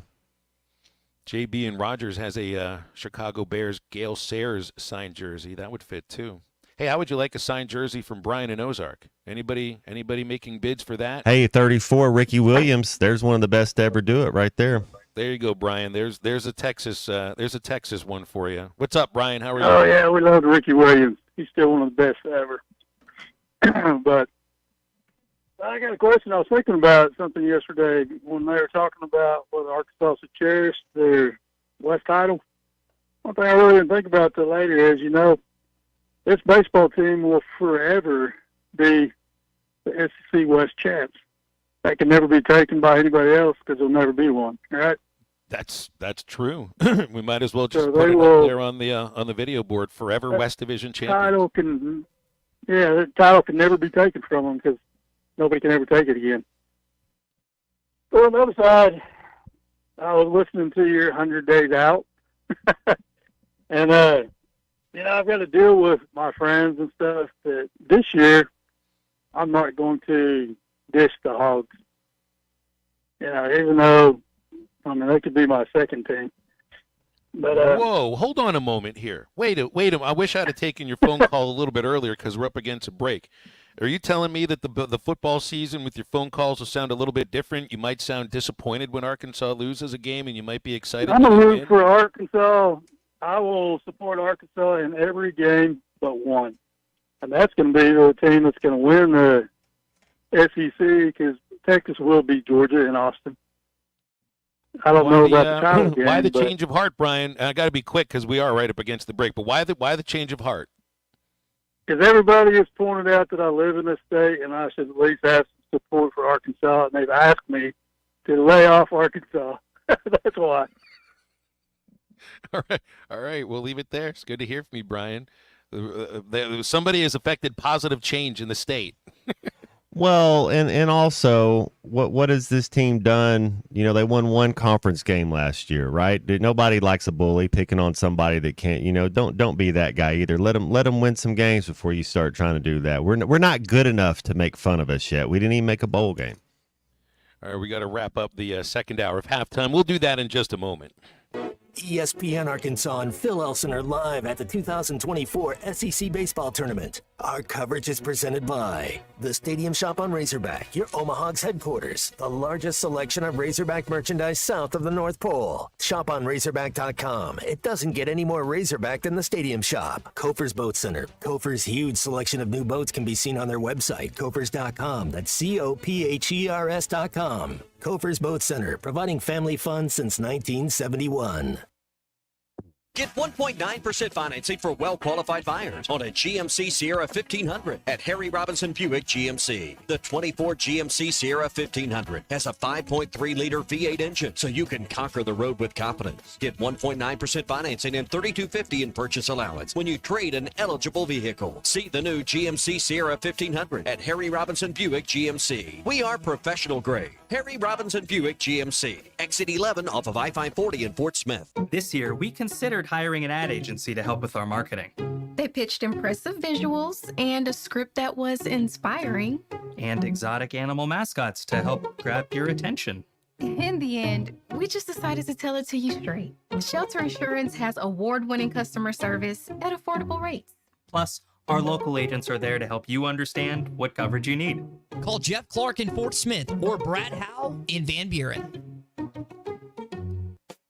JB and Rogers has a Chicago Bears Gale Sayers signed jersey. That would fit too. Hey, how would you like a signed jersey from Brian and Ozark? Anybody making bids for that? Hey, 34, Ricky Williams. There's one of the best to ever do it right there. There you go, Brian. There's a Texas one for you. What's up, Brian? How are you? Oh yeah, we love Ricky Williams. He's still one of the best ever. But I got a question. I was thinking about something yesterday when they were talking about whether Arkansas should cherish their West title. One thing I really didn't think about till later is, this baseball team will forever be the SEC West champs. That can never be taken by anybody else because there'll never be one, right? That's true. We might as well just put it up there on the video board. Forever West Division champions. The title can never be taken from them because nobody can ever take it again. So on the other side, I was listening to your 100 Days Out, and I've got to deal with my friends and stuff that this year I'm not going to dish the Hogs. Even though, they could be my second team. But whoa, hold on a moment here. Wait a minute. I wish I'd have taken your phone call a little bit earlier because we're up against a break. Are you telling me that the football season with your phone calls will sound a little bit different? You might sound disappointed when Arkansas loses a game, and you might be excited. I'm going to root for Arkansas. I will support Arkansas in every game but one. And that's going to be the team that's going to win the SEC because Texas will beat Georgia in Austin. I don't know about the title game. Why the change of heart, Brian? I got to be quick because we are right up against the break. But why the change of heart? Because everybody has pointed out that I live in this state and I should at least have some support for Arkansas, and they've asked me to lay off Arkansas. That's why. All right. We'll leave it there. It's good to hear from you, Brian. Somebody has affected positive change in the state. Well, and also, what has this team done? You know, they won one conference game last year, right? Nobody likes a bully picking on somebody that can't. You know, don't be that guy either. Let them win some games before you start trying to do that. We're not good enough to make fun of us yet. We didn't even make a bowl game. All right, we got to wrap up the second hour of halftime. We'll do that in just a moment. ESPN Arkansas and Phil Elson are live at the 2024 SEC Baseball Tournament. Our coverage is presented by the Stadium Shop on Razorback, your Omaha's headquarters, the largest selection of Razorback merchandise south of the North Pole. Shop on Razorback.com. It doesn't get any more Razorback than the Stadium Shop. Kofer's Boat Center. Kofer's huge selection of new boats can be seen on their website, Koffers.com. That's COPHERS.com. Kofer's Boat Center, providing family fun since 1971. Get 1.9% financing for well-qualified buyers on a GMC Sierra 1500 at Harry Robinson Buick GMC. The 24 GMC Sierra 1500 has a 5.3-liter V8 engine, so you can conquer the road with confidence. Get 1.9% financing and $3,250 in purchase allowance when you trade an eligible vehicle. See the new GMC Sierra 1500 at Harry Robinson Buick GMC. We are professional grade. Harry Robinson Buick GMC. Exit 11 off of I-540 in Fort Smith. This year, we considered hiring an ad agency to help with our marketing. They pitched impressive visuals and a script that was inspiring. And exotic animal mascots to help grab your attention. In the end, we just decided to tell it to you straight. Shelter Insurance has award-winning customer service at affordable rates. Plus, our local agents are there to help you understand what coverage you need. Call Jeff Clark in Fort Smith or Brad Howell in Van Buren.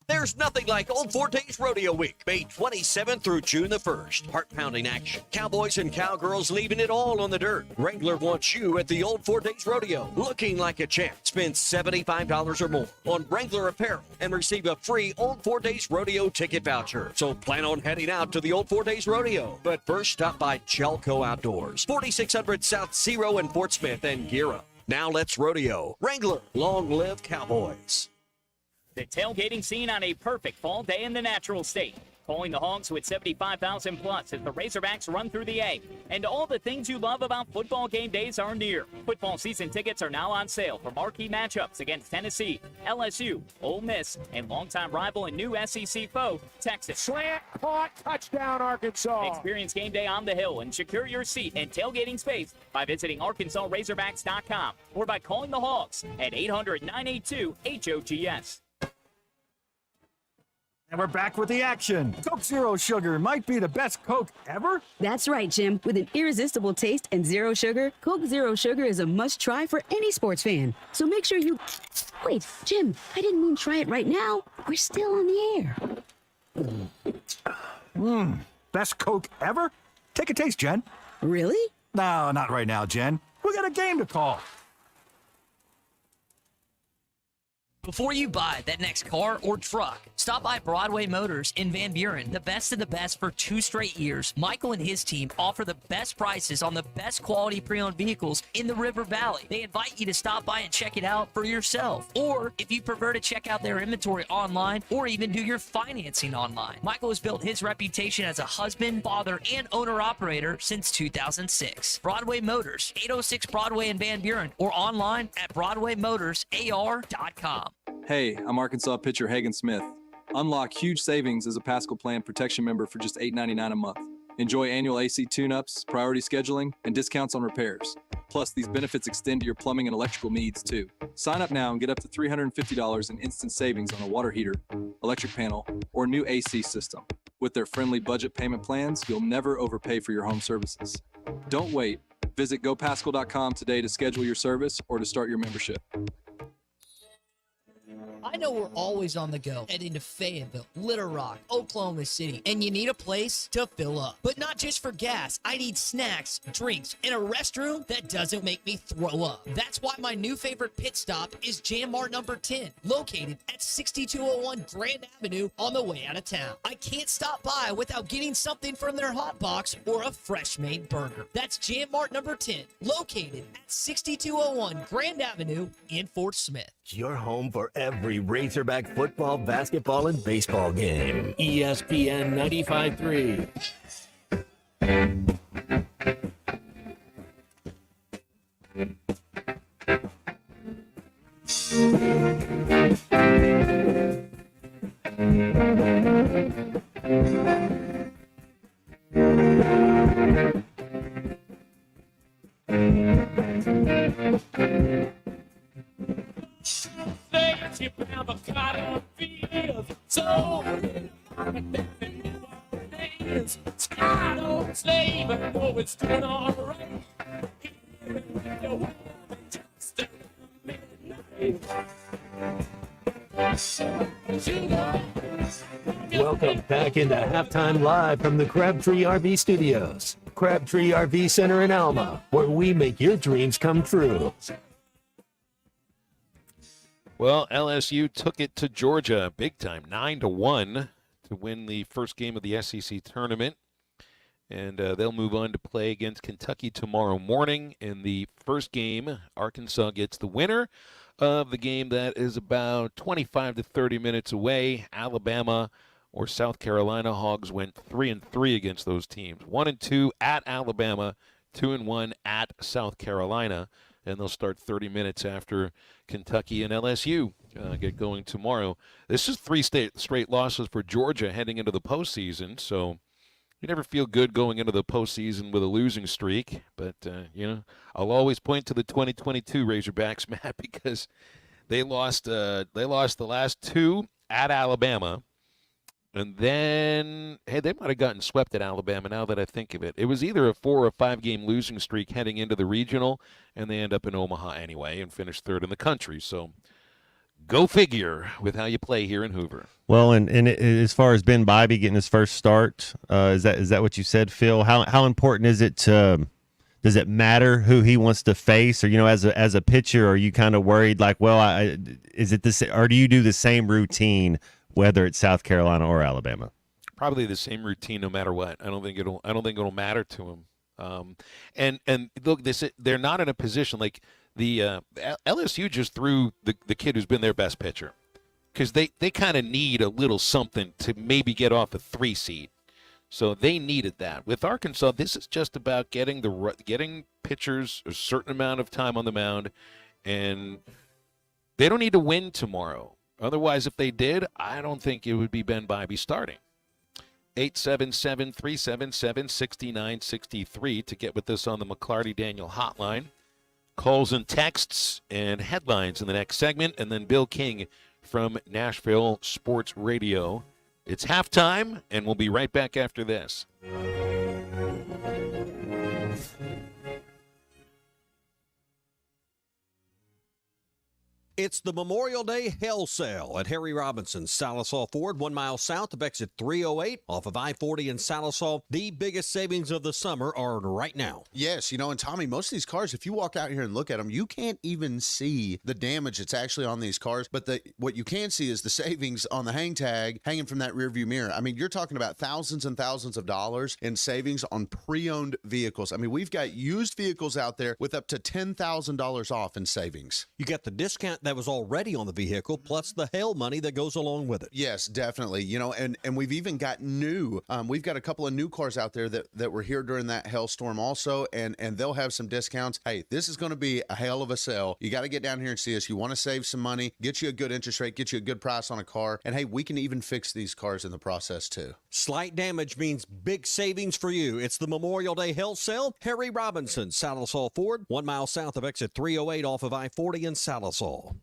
There's nothing like Old Fort Days Rodeo Week, May 27th through June the 1st. Heart-pounding action. Cowboys and cowgirls leaving it all on the dirt. Wrangler wants you at the Old Fort Days Rodeo, looking like a champ. Spend $75 or more on Wrangler apparel and receive a free Old Fort Days Rodeo ticket voucher. So plan on heading out to the Old Fort Days Rodeo. But first, stop by Chelco Outdoors, 4600 South Zero in Fort Smith, and gear up. Now let's rodeo. Wrangler, long live Cowboys. The tailgating scene on a perfect fall day in the natural state. Calling the Hogs with 75,000 plus as the Razorbacks run through the A. And all the things you love about football game days are near. Football season tickets are now on sale for marquee matchups against Tennessee, LSU, Ole Miss, and longtime rival and new SEC foe, Texas. Slant, caught, touchdown, Arkansas. Experience game day on the Hill and secure your seat and tailgating space by visiting ArkansasRazorbacks.com or by calling the Hogs at 800-982-HOGS. And we're back with the action. Coke Zero Sugar might be the best Coke ever. That's right, Jim. With an irresistible taste and zero sugar, Coke Zero Sugar is a must-try for any sports fan. So make sure you... Wait, Jim, I didn't mean try it right now. We're still on the air. Best Coke ever? Take a taste, Jen. Really? No, not right now, Jen. We got a game to call. Before you buy that next car or truck, stop by Broadway Motors in Van Buren. The best of the best for 2 straight years. Michael and his team offer the best prices on the best quality pre-owned vehicles in the River Valley. They invite you to stop by and check it out for yourself. Or if you prefer to check out their inventory online or even do your financing online. Michael has built his reputation as a husband, father, and owner-operator since 2006. Broadway Motors, 806 Broadway in Van Buren, or online at BroadwayMotorsAR.com. Hey, I'm Arkansas pitcher Hagen Smith. Unlock huge savings as a Pascal Plan Protection member for just $8.99 a month. Enjoy annual AC tune-ups, priority scheduling, and discounts on repairs. Plus, these benefits extend to your plumbing and electrical needs, too. Sign up now and get up to $350 in instant savings on a water heater, electric panel, or new AC system. With their friendly budget payment plans, you'll never overpay for your home services. Don't wait. Visit GoPascal.com today to schedule your service or to start your membership. I know we're always on the go, heading to Fayetteville, Little Rock, Oklahoma City, and you need a place to fill up. But not just for gas. I need snacks, drinks, and a restroom that doesn't make me throw up. That's why my new favorite pit stop is Jam Mart number 10, located at 6201 Grand Avenue on the way out of town. I can't stop by without getting something from their hot box or a fresh made burger. That's Jam Mart number 10, located at 6201 Grand Avenue in Fort Smith. your home for every Razorback football, basketball, and baseball game. ESPN 95.3. Welcome back into Halftime Live from the Crabtree RV Studios. Crabtree RV Center in Alma, where we make your dreams come true. Well, LSU took it to Georgia big time, 9-1 to win the first game of the SEC tournament. And they'll move on to play against Kentucky tomorrow morning. In the first game, Arkansas gets the winner of the game that is about 25 to 30 minutes away. Alabama or South Carolina Hogs went 3-3 against those teams. 1-2 at Alabama, 2-1 at South Carolina. And they'll start 30 minutes after Kentucky and LSU get going tomorrow. This is 3 straight losses for Georgia heading into the postseason, so you never feel good going into the postseason with a losing streak. But, I'll always point to the 2022 Razorbacks, Matt, because they lost the last 2 at Alabama. And then, hey, they might have gotten swept at Alabama now that I think of it. It was either a 4 or 5 game losing streak heading into the regional, and they end up in Omaha anyway and finish 3rd in the country. So go figure with how you play here in Hoover. Well, and as far as Ben Bybee getting his first start, is that what you said, Phil? How important is it to does it matter who he wants to face, or as a pitcher, are you kind of worried like, well, is it this, or do you do the same routine whether it's South Carolina or Alabama? Probably the same routine no matter what. I don't think it'll matter to him. And look, they're not in a position like the LSU just threw the kid who's been their best pitcher because they kind of need a little something to maybe get off a 3 seed. So they needed that. With Arkansas, this is just about getting pitchers a certain amount of time on the mound, and they don't need to win tomorrow. Otherwise, if they did, I don't think it would be Ben Bybee starting. 877-377-6963 to get with us on the McLarty Daniel hotline. Calls and texts and headlines in the next segment, and then Bill King from Nashville Sports Radio. It's halftime, and we'll be right back after this. It's the Memorial Day Hail Sale at Harry Robinson, Salisaw Ford, 1 mile south of exit 308 off of I-40 in Salisaw. The biggest savings of the summer are right now. Yes, and Tommy, most of these cars, if you walk out here and look at them, you can't even see the damage that's actually on these cars. But what you can see is the savings on the hang tag hanging from that rearview mirror. I mean, you're talking about thousands and thousands of dollars in savings on pre-owned vehicles. I mean, we've got used vehicles out there with up to $10,000 off in savings. You got the discount that was already on the vehicle, plus the hail money that goes along with it. Yes, definitely. And we've even got we've got a couple of new cars out there that were here during that hailstorm also, and they'll have some discounts. Hey, this is going to be a hell of a sale. You got to get down here and see us. You want to save some money, get you a good interest rate, get you a good price on a car, and hey, we can even fix these cars in the process too. Slight damage means big savings for you. It's the Memorial Day Hail Sale. Harry Robinson, Salisaw Ford, 1 mile south of exit 308 off of I-40 in Salisaw.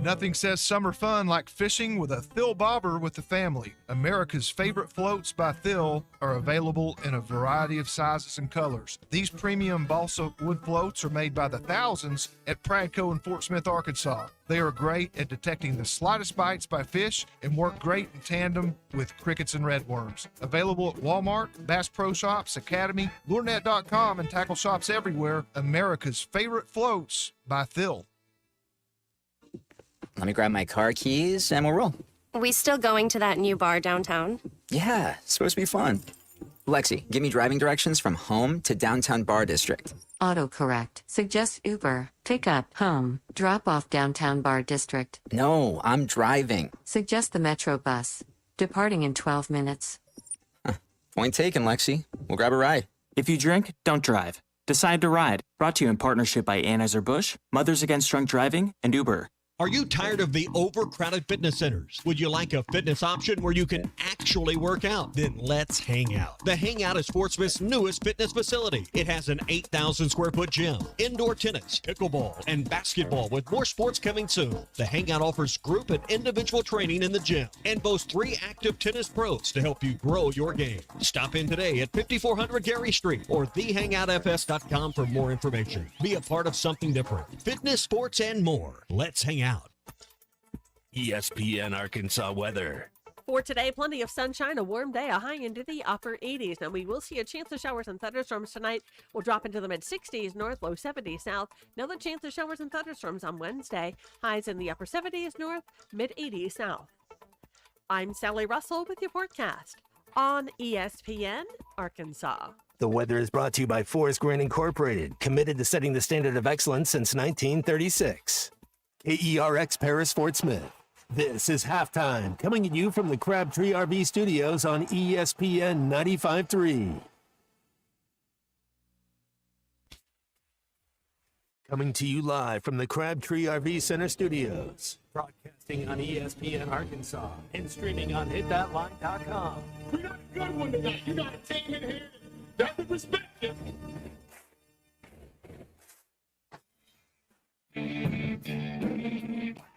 Nothing says summer fun like fishing with a Thill Bobber with the family. America's favorite floats by Thill are available in a variety of sizes and colors. These premium balsa wood floats are made by the thousands at Pradco in Fort Smith, Arkansas. They are great at detecting the slightest bites by fish and work great in tandem with crickets and redworms. Available at Walmart, Bass Pro Shops, Academy, LureNet.com, and tackle shops everywhere. America's favorite floats by Thill. Let me grab my car keys and we'll roll. We still going to that new bar downtown? Yeah, it's supposed to be fun. Lexi, give me driving directions from home to downtown Bar District. Autocorrect. Suggest Uber. Pickup. Home. Drop off downtown Bar District. No, I'm driving. Suggest the Metro bus. Departing in 12 minutes. Point taken, Lexi. We'll grab a ride. If you drink, don't drive. Decide to ride. Brought to you in partnership by Anheuser-Busch, Mothers Against Drunk Driving, and Uber. Are you tired of the overcrowded fitness centers? Would you like a fitness option where you can actually work out? Then let's hang out. The Hangout is Fort Smith's newest fitness facility. It has an 8,000 square foot gym, indoor tennis, pickleball, and basketball with more sports coming soon. The Hangout offers group and individual training in the gym and boasts 3 active tennis pros to help you grow your game. Stop in today at 5400 Gary Street or thehangoutfs.com for more information. Be a part of something different. Fitness, sports, and more. Let's hang out. ESPN Arkansas weather. For today, plenty of sunshine, a warm day, a high into the upper 80s. Now, we will see a chance of showers and thunderstorms tonight. We'll drop into the mid-60s north, low 70s south. Another chance of showers and thunderstorms on Wednesday. Highs in the upper 70s north, mid-80s south. I'm Sally Russell with your forecast on ESPN Arkansas. The weather is brought to you by Forest Grain Incorporated, committed to setting the standard of excellence since 1936. KERX Paris Fort Smith. This is Halftime, coming at you from the Crabtree RV Studios on ESPN 95.3. Coming to you live from the Crabtree RV Center Studios. Broadcasting on ESPN Arkansas and streaming on hitthatline.com. We got a good one tonight. You got a team in here that would respect you.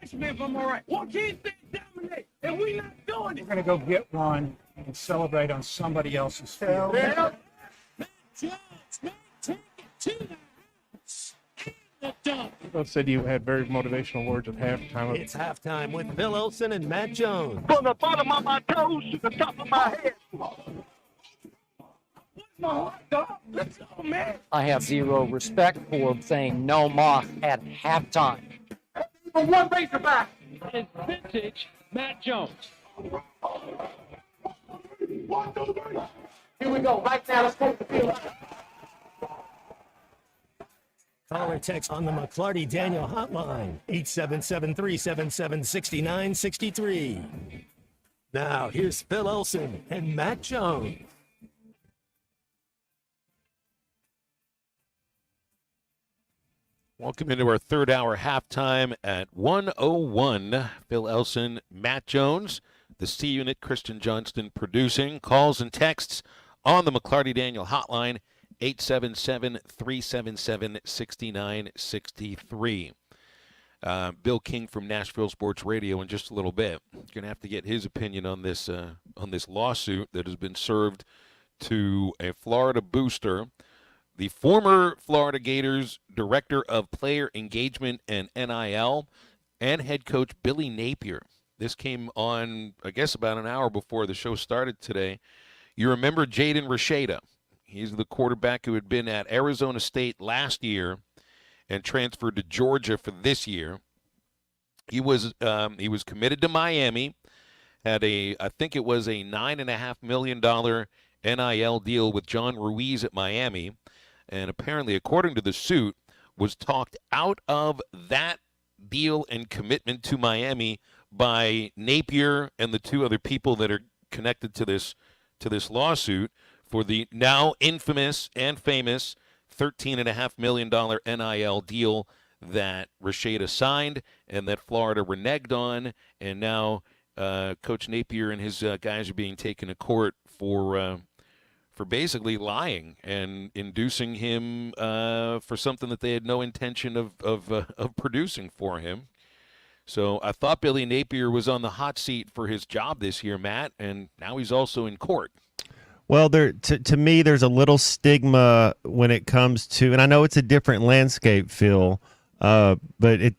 Smith, I'm all right. Well, can't they dominate? And we not doing it. We're going to go get one and celebrate on somebody else's field. Yeah. Matt Jones may take it to the house. The dunk. Both said you had very motivational words at halftime. It's Halftime with Phil Olson and Matt Jones. From the bottom of my toes to the top of my head. My heart, dog. Let's go, man. I have zero respect for saying no moss at halftime. For one Razorback is vintage Matt Jones. Here we go. Right now, let's take the field. Call or text on the McClarty Daniel hotline, 877-377-6963. Now, here's Phil Olson and Matt Jones. Welcome into our third hour halftime at 1:01. Phil Elson, Matt Jones, the C Unit, Christian Johnston producing. Calls and texts on the McClarty Daniel hotline, 877-377-6963. Bill King from Nashville Sports Radio in just a little bit. You're going to have to get his opinion on this lawsuit that has been served to a Florida booster. The former Florida Gators Director of Player Engagement and NIL and head coach Billy Napier. This came on, I guess, about an hour before the show started today. You remember Jaden Rashada. He's the quarterback who had been at Arizona State last year and transferred to Georgia for this year. He was committed to Miami, had I think it was a $9.5 million NIL deal with John Ruiz at Miami. And apparently, according to the suit, was talked out of that deal and commitment to Miami by Napier and the 2 other people that are connected to this lawsuit for the now infamous and famous $13.5 million NIL deal that Rashada signed and that Florida reneged on. And now Coach Napier and his guys are being taken to court for basically lying and inducing him for something that they had no intention of producing for him. So I thought Billy Napier was on the hot seat for his job this year, Matt, and now he's also in court. Well, to me, there's a little stigma when it comes to, and I know it's a different landscape, Phil, but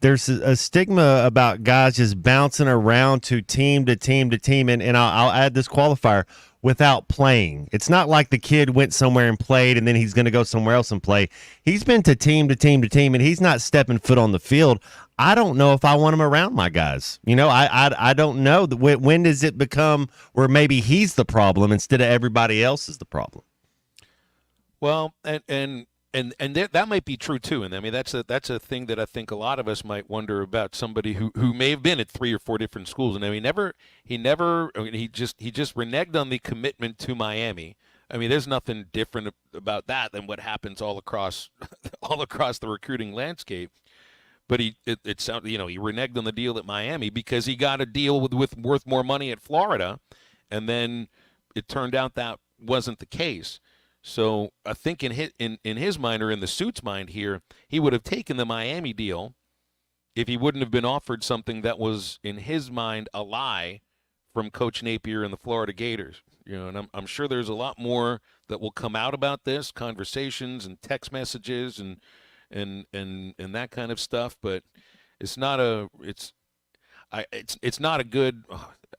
there's a stigma about guys just bouncing around to team to team to team, and I'll add this qualifier, without playing. It's not like the kid went somewhere and played and then he's going to go somewhere else and play. He's been to team to team to team, and he's not stepping foot on the field. I don't know if I want him around my guys. You know, I don't know. When does it become where maybe he's the problem instead of everybody else is the problem? Well, and And that might be true too. And I mean that's a thing that I think a lot of us might wonder about somebody who may have been at 3 or 4 different schools. And I mean he just reneged on the commitment to Miami. I mean, there's nothing different about that than what happens all across the recruiting landscape. But he reneged on the deal at Miami because he got a deal with worth more money at Florida, and then it turned out that wasn't the case. So I think in his mind, or in the suit's mind here, he would have taken the Miami deal if he wouldn't have been offered something that was in his mind a lie from Coach Napier and the Florida Gators. And I'm sure there's a lot more that will come out about this, conversations and text messages and that kind of stuff. But it's not a good.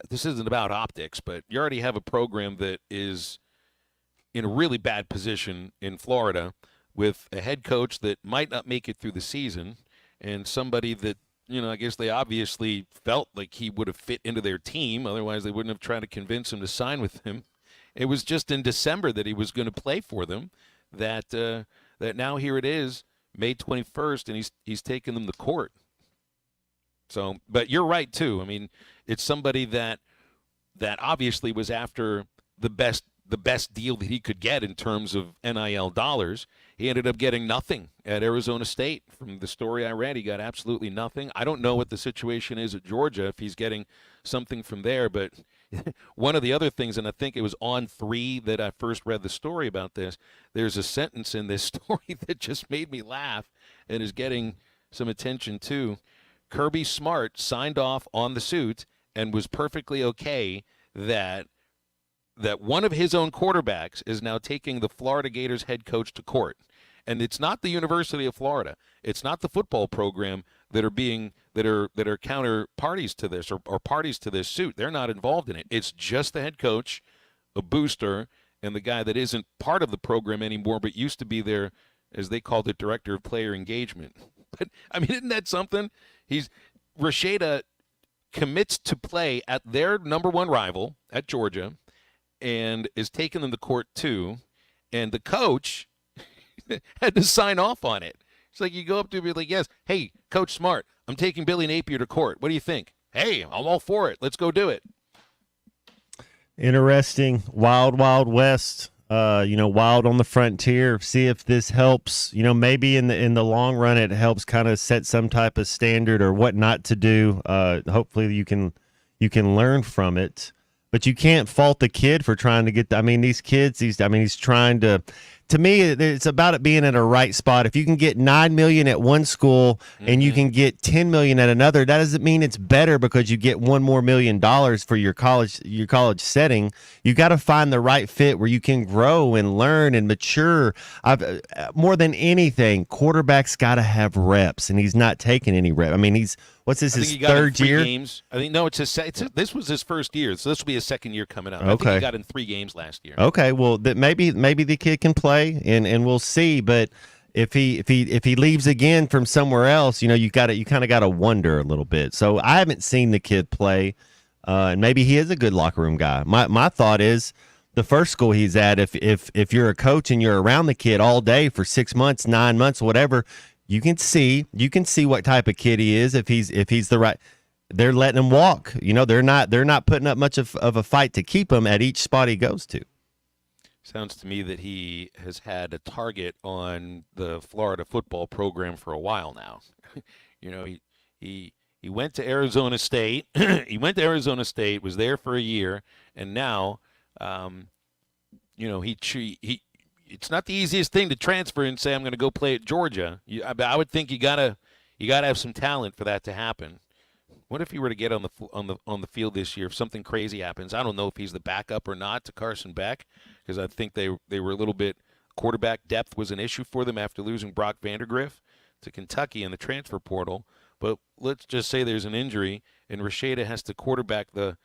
This isn't about optics, but you already have a program that is in a really bad position in Florida with a head coach that might not make it through the season and somebody that, I guess they obviously felt like he would have fit into their team. Otherwise, they wouldn't have tried to convince him to sign with him. It was just in December that he was going to play for them that now here it is, May 21st, and he's taking them to court. So, but you're right, too. I mean, it's somebody that obviously was after the best deal that he could get in terms of NIL dollars. He ended up getting nothing at Arizona State. From the story I read, he got absolutely nothing. I don't know what the situation is at Georgia, if he's getting something from there. But one of the other things, and I think it was on 3 that I first read the story about this, there's a sentence in this story that just made me laugh and is getting some attention too. Kirby Smart signed off on the suit and was perfectly okay that one of his own quarterbacks is now taking the Florida Gators head coach to court. And it's not the University of Florida. It's not the football program that are counterparties to this or parties to this suit. They're not involved in it. It's just the head coach, a booster, and the guy that isn't part of the program anymore but used to be their, as they called it, director of player engagement. But, I mean, isn't that something? Rasheda commits to play at their number 1 rival at Georgia, and is taking them to court too, and the coach had to sign off on it. It's like you go up to him and be like, yes, hey, Coach Smart, I'm taking Billy Napier to court. What do you think? Hey, I'm all for it. Let's go do it. Interesting. Wild, Wild West. Wild on the frontier. See if this helps. Maybe in the long run, it helps kind of set some type of standard or what not to do. Hopefully, you can learn from it. But you can't fault the kid for trying to get. These kids. He's trying to. To me, it's about it being in a right spot. If you can get $9 million at one school and you can get $10 million at another, that doesn't mean it's better because you get $1 more million for your college setting. You got to find the right fit where you can grow and learn and mature. More than anything, quarterback's got to have reps, and he's not taking any reps. His third year? Games. I think no, this was his first year, so this will be his second year coming up. Okay. I think he got in 3 games last year. Okay, well, maybe the kid can play, and we'll see. But if he leaves again from somewhere else, you kind of got to wonder a little bit. So I haven't seen the kid play, and maybe he is a good locker room guy. My thought is, the first school he's at, if you're a coach and you're around the kid all day for 6 months, 9 months, whatever. You can see what type of kid he is if he's the right. They're letting him walk. They're not putting up much of a fight to keep him at each spot he goes to. Sounds to me that he has had a target on the Florida football program for a while now. He went to Arizona State. He went to Arizona State, was there for a year, and now, he. It's not the easiest thing to transfer and say I'm going to go play at Georgia. I would think you gotta have some talent for that to happen. What if he were to get on the field this year? If something crazy happens, I don't know if he's the backup or not to Carson Beck, because I think they were a little bit, quarterback depth was an issue for them after losing Brock Vandagriff to Kentucky in the transfer portal. But let's just say there's an injury and Rasheda has to quarterback the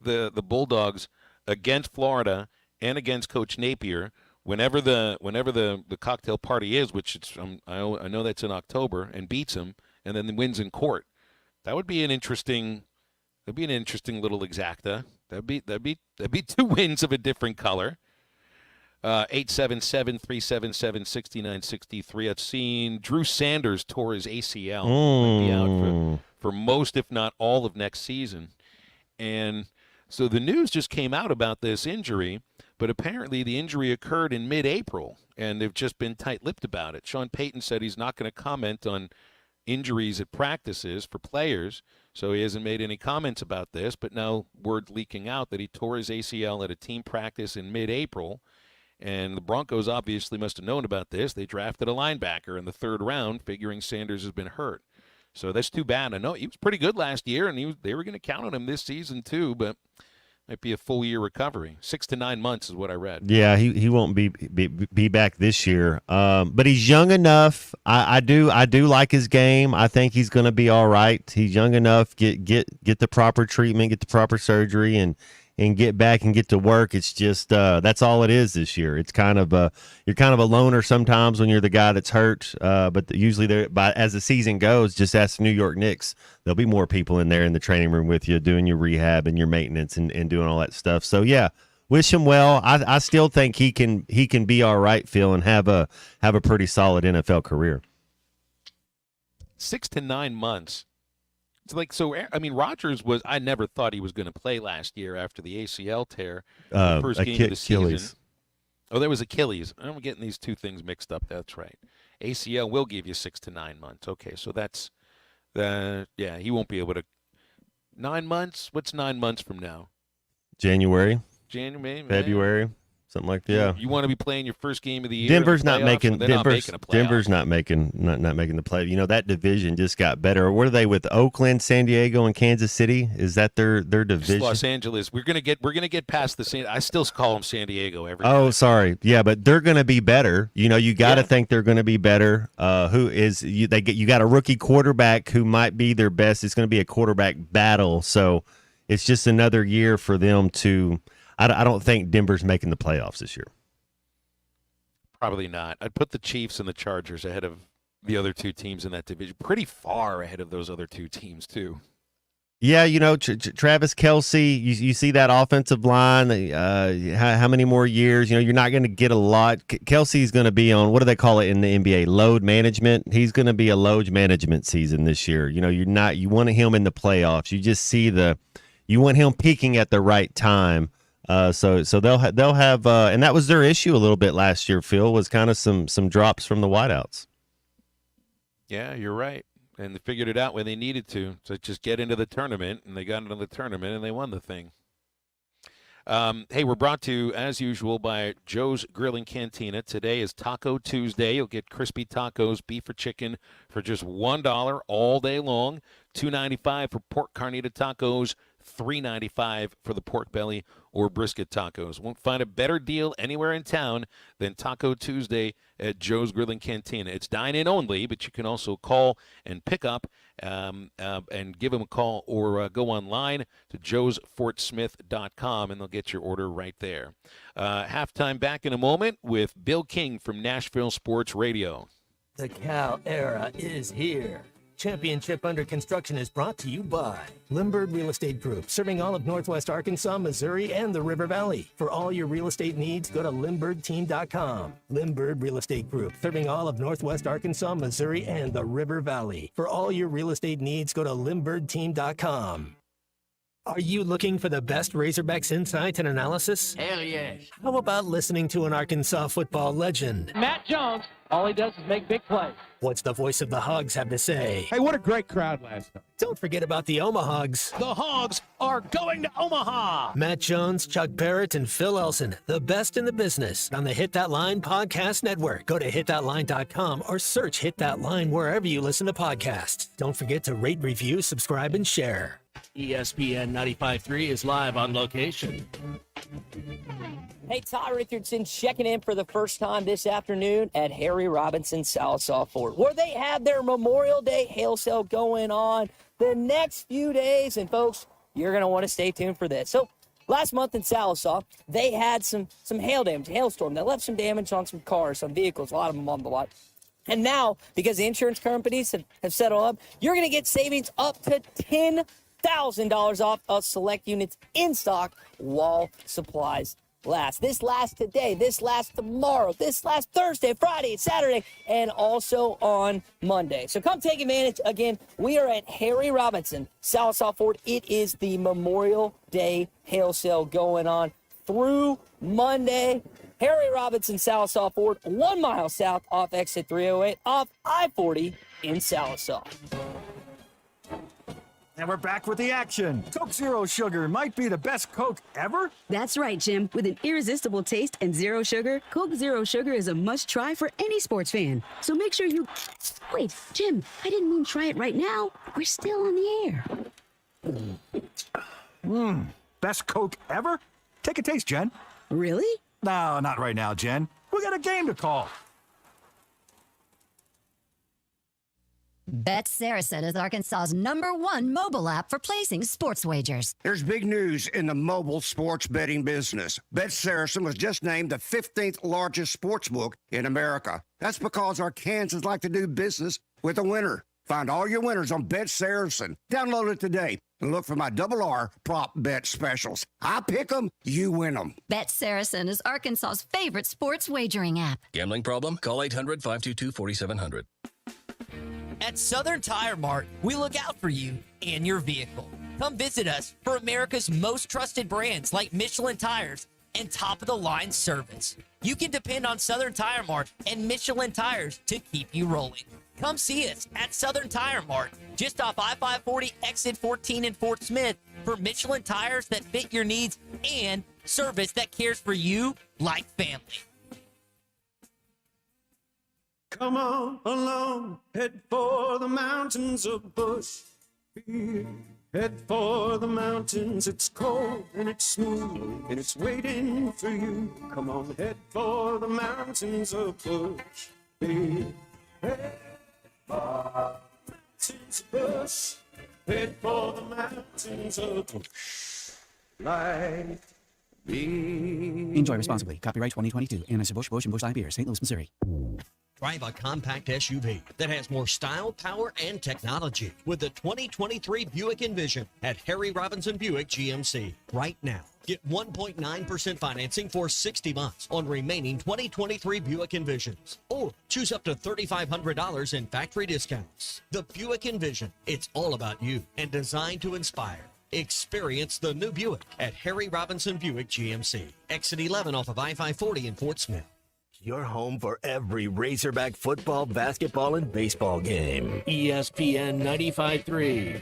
Bulldogs against Florida and against Coach Napier. Whenever the cocktail party is, which I know that's in October, and beats him, and then wins in court, that would be an interesting little exacta. That'd be 2 wins of a different color. 877-377-6963. I've seen Drew Sanders tore his ACL. Might be out for most, if not all, of next season. And so the news just came out about this injury, but apparently the injury occurred in mid-April, and they've just been tight-lipped about it. Sean Payton said he's not going to comment on injuries at practices for players, so he hasn't made any comments about this, but now word leaking out that he tore his ACL at a team practice in mid-April, and the Broncos obviously must have known about this. They drafted a linebacker in the 3rd round, figuring Sanders has been hurt. So that's too bad. I know he was pretty good last year, and they were going to count on him this season too, but might be a full year recovery. 6 to 9 months is what I read. Yeah, he won't be back this year. But he's young enough. I do like his game. I think he's going to be all right. He's young enough. Get the proper treatment, get the proper surgery, and get back and get to work. It's just that's all it is this year. It's kind of you're kind of a loner sometimes when you're the guy that's hurt. But usually, as the season goes, just ask the New York Knicks. There'll be more people in there in the training room with you doing your rehab and your maintenance and doing all that stuff. So yeah, wish him well. I still think he can be all right, Phil, and have a pretty solid NFL career. 6 to 9 months. It's like, so, I mean, Rodgers was, I never thought he was going to play last year after the ACL tear. The first game of the Achilles. season. Oh, that was Achilles. I'm getting these two things mixed up. That's right. ACL will give you 6 to 9 months. Okay, so that's, yeah, he won't be able to. 9 months? What's 9 months from now? January, January, February, something like that. Yeah. You want to be playing your first game of the year. Denver's not playoffs, making they're not making a playoff. Denver's not making the play. You know, that division just got better. What are they with Oakland, San Diego, and Kansas City? Is that their division? It's Los Angeles. We're gonna get past the I still call them San Diego every Oh, time. sorry. Yeah, but they're going to be better. You know, you got to think they're going to be better. You got a rookie quarterback who might be their best. It's going to be a quarterback battle. So it's just another year for them to. I don't think Denver's making the playoffs this year. Probably not. I'd put the Chiefs and the Chargers ahead of the other two teams in that division. Pretty far ahead of those other two teams too. Yeah, you know, Travis Kelce, you see that offensive line, how many more years? You know, you're not going to get a lot. Kelce's going to be on, what do they call it in the NBA, load management. He's going to be a load management season this year. You know, you want him in the playoffs. You just see you want him peaking at the right time. So they'll have, and that was their issue a little bit last year, Phil, was kind of some drops from the wideouts. Yeah, you're right. And they figured it out when they needed to just get into the tournament, and they got into the tournament, and they won the thing. Hey, we're brought to you, as usual, by Joe's Grill and Cantina. Today is Taco Tuesday. You'll get crispy tacos, beef or chicken, for just $1 all day long. $2.95 for pork carnita tacos, $3.95 for the pork belly or brisket tacos. Won't find a better deal anywhere in town than Taco Tuesday at Joe's Grill and Cantina. It's dine-in only, but you can also call and pick up and give them a call, or go online to joesfortsmith.com, and they'll get your order right there. Halftime back in a moment with Bill King from Nashville Sports Radio. The Cal era is here. Championship Under Construction is brought to you by Limbird Real Estate Group, serving all of Northwest Arkansas, Missouri, and the River Valley. For all your real estate needs, go to LimbirdTeam.com. Limbird Real Estate Group, serving all of Northwest Arkansas, Missouri, and the River Valley. For all your real estate needs, go to LimbirdTeam.com. Are you looking for the best Razorbacks insight and analysis? Hell yes. How about listening to an Arkansas football legend? Matt Jones, all he does is make big plays. What's the voice of the Hogs have to say? Hey, what a great crowd last night. Don't forget about the Omahogs. The Hogs are going to Omaha. Matt Jones, Chuck Barrett, and Phil Elson, the best in the business, on the Hit That Line Podcast Network. Go to hitthatline.com or search Hit That Line wherever you listen to podcasts. Don't forget to rate, review, subscribe, and share. ESPN 95.3 is live on location. Hey, Todd Richardson checking in for the first time this afternoon at Harry Robinson Sallisaw Ford, where they have their Memorial Day hail sale going on the next few days. And folks, you're going to want to stay tuned for this. So last month in Sallisaw, they had some hail damage, hailstorm that left some damage on some cars, some vehicles, a lot of them on the lot. And now, because the insurance companies have settled up, you're going to get savings up to $10,000 off of select units in stock while supplies lasts. This lasts today. This lasts tomorrow. This lasts Thursday, Friday, Saturday, and also on Monday. So come take advantage. Again, we are at Harry Robinson, Sallisaw Ford. It is the Memorial Day hail sale going on through Monday. Harry Robinson, Sallisaw Ford, 1 mile south off exit 308 off I-40 in Sallisaw. And we're back with the action. Coke Zero Sugar might be the best Coke ever. That's right, Jim. With an irresistible taste and zero sugar, Coke Zero Sugar is a must-try for any sports fan. So make sure you... Wait, Jim, I didn't mean try it right now. We're still on the air. Best Coke ever? Take a taste, Jen. Really? No, not right now, Jen. We got a game to call. Bet Saracen is Arkansas's #1 mobile app for placing sports wagers. There's big news in the mobile sports betting business. Bet Saracen was just named the 15th largest sports book in America. That's because Arkansans like to do business with a winner. Find all your winners on Bet Saracen. Download it today and look for my RR prop bet specials. I pick them, you win them. Bet Saracen is Arkansas's favorite sports wagering app. Gambling problem? Call 800-522-4700. At Southern Tire Mart, we look out for you and your vehicle. Come visit us for America's most trusted brands like Michelin Tires and top-of-the-line service. You can depend on Southern Tire Mart and Michelin Tires to keep you rolling. Come see us at Southern Tire Mart, just off I-540 exit 14 in Fort Smith, for Michelin tires that fit your needs and service that cares for you like family. Come on along, head for the mountains of Bush. Head for the mountains, it's cold and it's smooth and it's waiting for you. Come on, head for the mountains of Bush. Head for the mountains of Bush. Head for the mountains of Bush. Like me. Enjoy responsibly. Copyright 2022. Anheuser-Busch, Busch, and Busch Light Beer, St. Louis, Missouri. Drive a compact SUV that has more style, power, and technology with the 2023 Buick Envision at Harry Robinson Buick GMC. Right now, get 1.9% financing for 60 months on remaining 2023 Buick Envisions. Or choose up to $3,500 in factory discounts. The Buick Envision, it's all about you and designed to inspire. Experience the new Buick at Harry Robinson Buick GMC. Exit 11 off of I-540 in Fort Smith. Your home for every Razorback football, basketball, and baseball game. ESPN 95.3.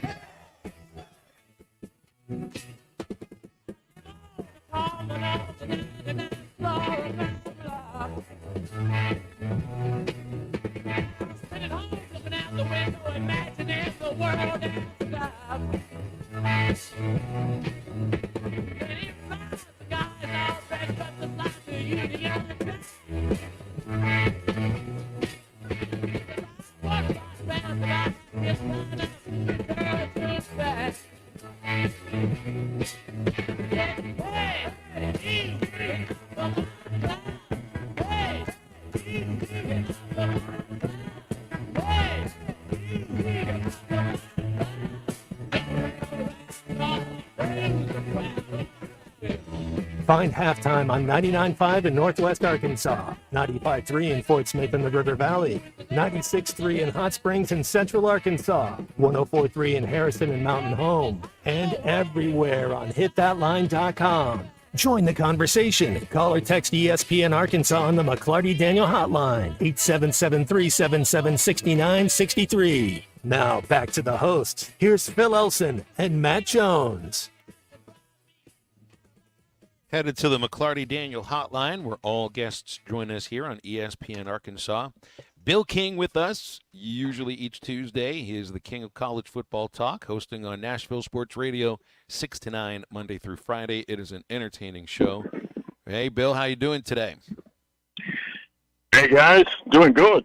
Find halftime on 99.5 in Northwest Arkansas, 95.3 in Fort Smith in the River Valley, 96.3 in Hot Springs in Central Arkansas, 104.3 in Harrison and Mountain Home, and everywhere on hitthatline.com. Join the conversation. Call or text ESPN Arkansas on the McClarty Daniel hotline, 877-377-6963. Now back to the hosts. Here's Phil Elson and Matt Jones. Headed to the McClarty Daniel hotline, where all guests join us here on ESPN Arkansas. Bill King with us, usually each Tuesday. He is the king of college football talk, hosting on Nashville Sports Radio 6 to 9, Monday through Friday. It is an entertaining show. Hey, Bill, how you doing today? Hey, guys. Doing good.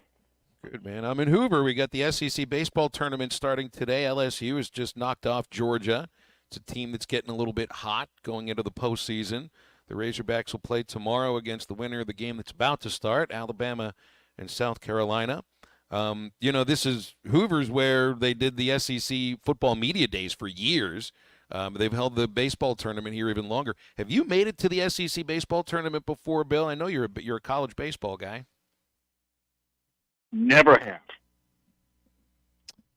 Good, man. I'm in Hoover. We got the SEC baseball tournament starting today. LSU has just knocked off Georgia. It's a team that's getting a little bit hot going into the postseason. The Razorbacks will play tomorrow against the winner of the game that's about to start, Alabama and South Carolina. This is Hoover's where they did the SEC football media days for years. They've held the baseball tournament here even longer. Have you made it to the SEC baseball tournament before, Bill? I know you're a college baseball guy. Never have.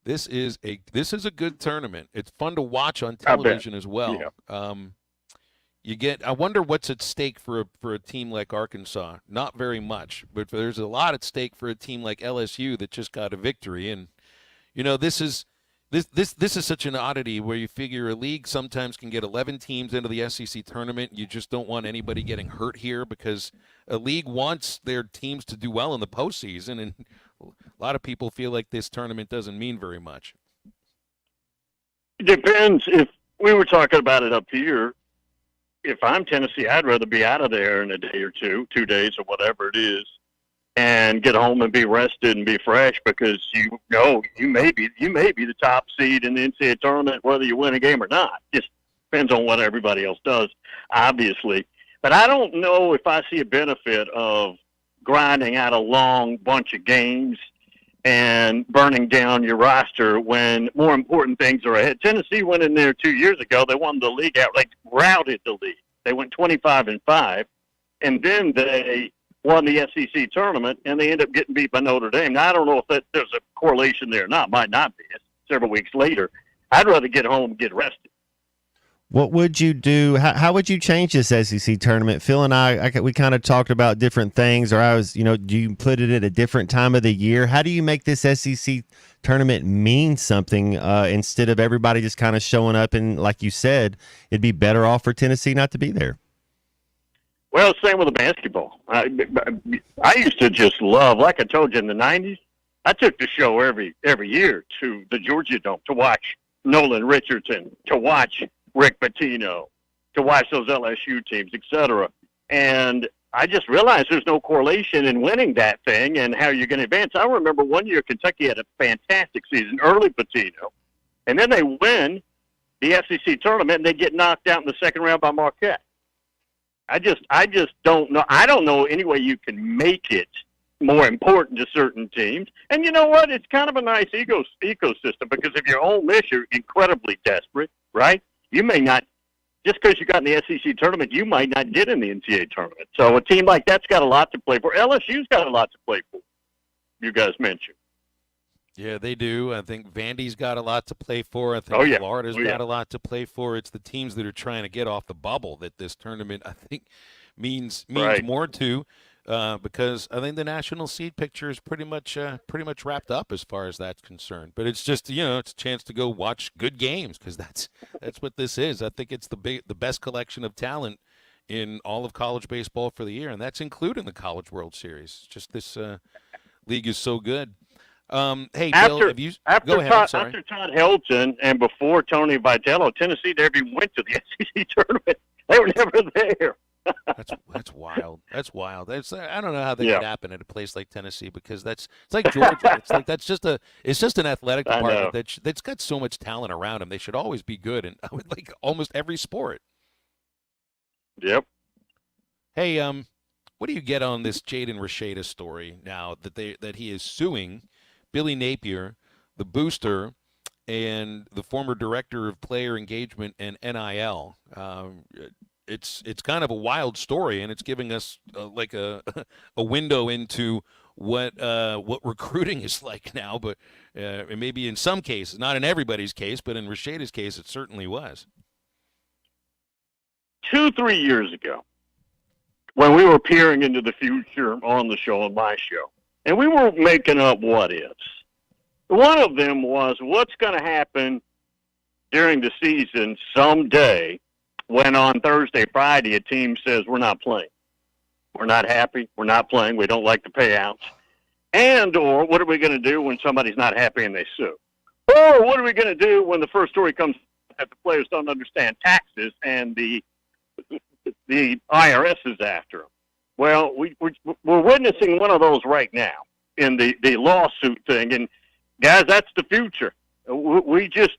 This is a good tournament. It's fun to watch on television as well. Yeah. I wonder what's at stake for a team like Arkansas. Not very much, but there's a lot at stake for a team like LSU that just got a victory. And this is such an oddity where you figure a league sometimes can get 11 teams into the SEC tournament. You just don't want anybody getting hurt here because a league wants their teams to do well in the postseason, and a lot of people feel like this tournament doesn't mean very much. It depends. If we were talking about it up here, if I'm Tennessee, I'd rather be out of there in a day or 2 days or whatever it is, and get home and be rested and be fresh because you may be the top seed in the NCAA tournament whether you win a game or not. Just depends on what everybody else does, obviously. But I don't know if I see a benefit of grinding out a long bunch of games and burning down your roster when more important things are ahead. Tennessee went in there 2 years ago. They won the league out. They routed the league. They went 25-5, and then they won the SEC tournament, and they ended up getting beat by Notre Dame. Now, I don't know if there's a correlation there or not. Might not be. It's several weeks later. I'd rather get home and get rested. What would you do? How would you change this SEC tournament? Phil and we kind of talked about different things, or do you put it at a different time of the year? How do you make this SEC tournament mean something instead of everybody just kind of showing up and, like you said, it'd be better off for Tennessee not to be there? Well, same with the basketball. I used to just love, like I told you in the 90s, I took the show every year to the Georgia Dome to watch Nolan Richardson, to watch Rick Pitino, to watch those LSU teams, etc. And I just realized there's no correlation in winning that thing and how you're going to advance. I remember one year Kentucky had a fantastic season, early Pitino, and then they win the SEC tournament and they get knocked out in the second round by Marquette. I just don't know. I don't know any way you can make it more important to certain teams. And you know what? It's kind of a nice ecosystem because if you're Ole Miss, you're incredibly desperate, right? You may not, just because you got in the SEC tournament, you might not get in the NCAA tournament. So a team like that's got a lot to play for. LSU's got a lot to play for, you guys mentioned. Yeah, they do. I think Vandy's got a lot to play for. I think Florida's got a lot to play for. It's the teams that are trying to get off the bubble that this tournament, I think, means more to. Because I think the national seed picture is pretty much wrapped up as far as that's concerned. But it's just it's a chance to go watch good games because that's what this is. I think it's the best collection of talent in all of college baseball for the year, and that's including the College World Series. Just this league is so good. Hey, Bill, go ahead. I'm sorry. After Todd Helton and before Tony Vitello, Tennessee never even went to the SEC tournament. They were never there. That's wild. That's wild. I don't know how that could happen at a place like Tennessee because it's like Georgia. It's like it's just an athletic department that's got so much talent around them. They should always be good in like almost every sport. Yep. Hey, what do you get on this Jaden Rashada story now that he is suing Billy Napier, the booster, and the former director of player engagement and NIL? It's kind of a wild story, and it's giving us like a window into what recruiting is like now. But maybe in some cases, not in everybody's case, but in Rashada's case, it certainly was. 2-3 years ago, when we were peering into the future on the show, on my show, and we were making up what ifs. One of them was what's going to happen during the season someday when on Thursday, Friday, a team says, we're not playing. We're not happy. We're not playing. We don't like the payouts. And or what are we going to do when somebody's not happy and they sue? Or what are we going to do when the first story comes that the players don't understand taxes and the IRS is after them? Well, we're witnessing one of those right now in the lawsuit thing. And, guys, that's the future. We just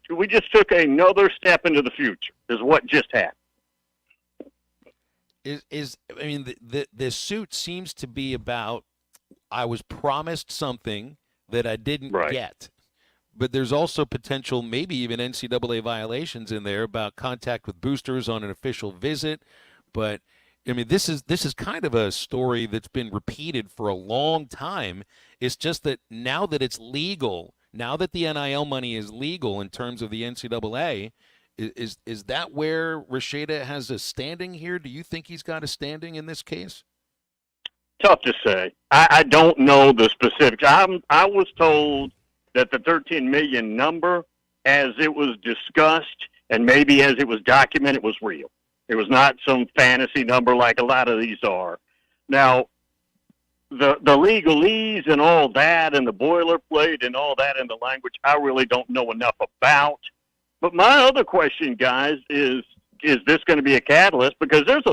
took another step into the future is what just happened. The suit seems to be about I was promised something that I didn't get. but there's also potential, maybe even NCAA violations in there about contact with boosters on an official visit. But I mean, this is kind of a story that's been repeated for a long time. It's just that now that it's legal, now that the NIL money is legal in terms of the NCAA, is that where Rasheda has a standing here? Do you think he's got a standing in this case? Tough to say. I don't know the specifics. I was told that the 13 million number, as it was discussed and maybe as it was documented, was real. It was not some fantasy number like a lot of these are. Now, the legalese and all that and the boilerplate and all that in the language, I really don't know enough about. But my other question, guys, is this going to be a catalyst? Because there's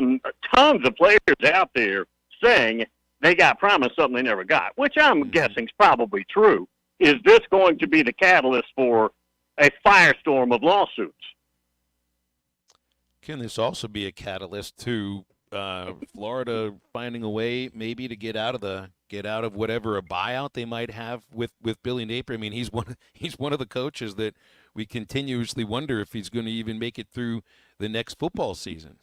tons of players out there saying they got promised something they never got, which I'm guessing is probably true. Is this going to be the catalyst for a firestorm of lawsuits? Can this also be a catalyst to Florida finding a way maybe to get out of whatever a buyout they might have with Billy Napier? I mean, he's one of the coaches that we continuously wonder if he's going to even make it through the next football season.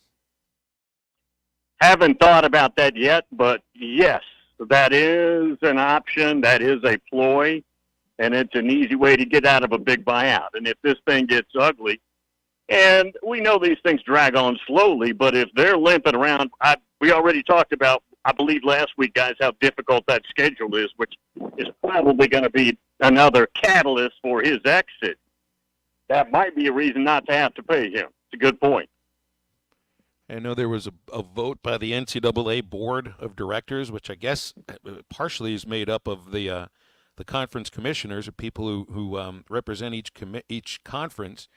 Haven't thought about that yet, but yes, that is an option. That is a ploy, and it's an easy way to get out of a big buyout. And if this thing gets ugly, and we know these things drag on slowly, but if they're limping around, we already talked about, I believe last week, guys, how difficult that schedule is, which is probably going to be another catalyst for his exit. That might be a reason not to have to pay him. It's a good point. I know there was a vote by the NCAA board of directors, which I guess partially is made up of the conference commissioners, or people who represent each conference,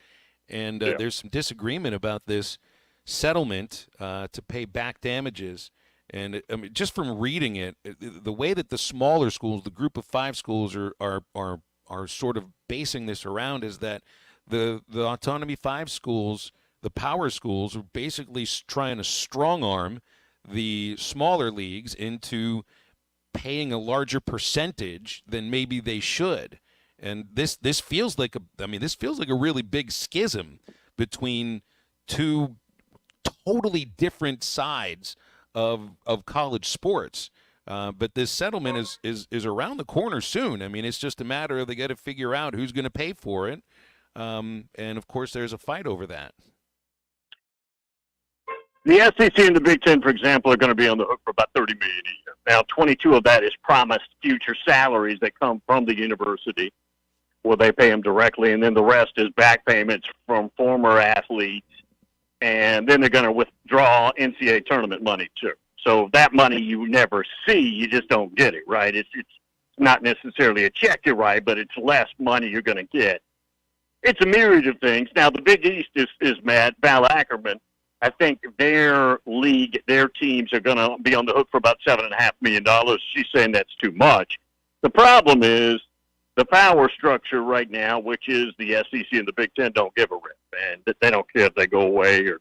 and there's some disagreement about this settlement to pay back damages. And I mean, just from reading it, the way that the smaller schools, the group of 5 schools, are sort of basing this around is that the Autonomy 5 schools, the power schools, are basically trying to strong-arm the smaller leagues into paying a larger percentage than maybe they should. And this feels like a really big schism between two totally different sides of college sports. But this settlement is around the corner soon. I mean, it's just a matter of they got to figure out who's going to pay for it. And of course, there's a fight over that. The SEC and the Big Ten, for example, are going to be on the hook for about $30 million a year. Now, 22 of that is promised future salaries that come from the university, where they pay them directly, and then the rest is back payments from former athletes, and then they're going to withdraw NCAA tournament money too. So that money you never see, you just don't get it, right? It's not necessarily a check you write, but it's less money you're going to get. It's a myriad of things. Now, the Big East is mad. Val Ackerman, I think their league, their teams are going to be on the hook for about $7.5 million. She's saying that's too much. The problem is the power structure right now, which is the SEC and the Big Ten, don't give a rip. And they don't care if they go away or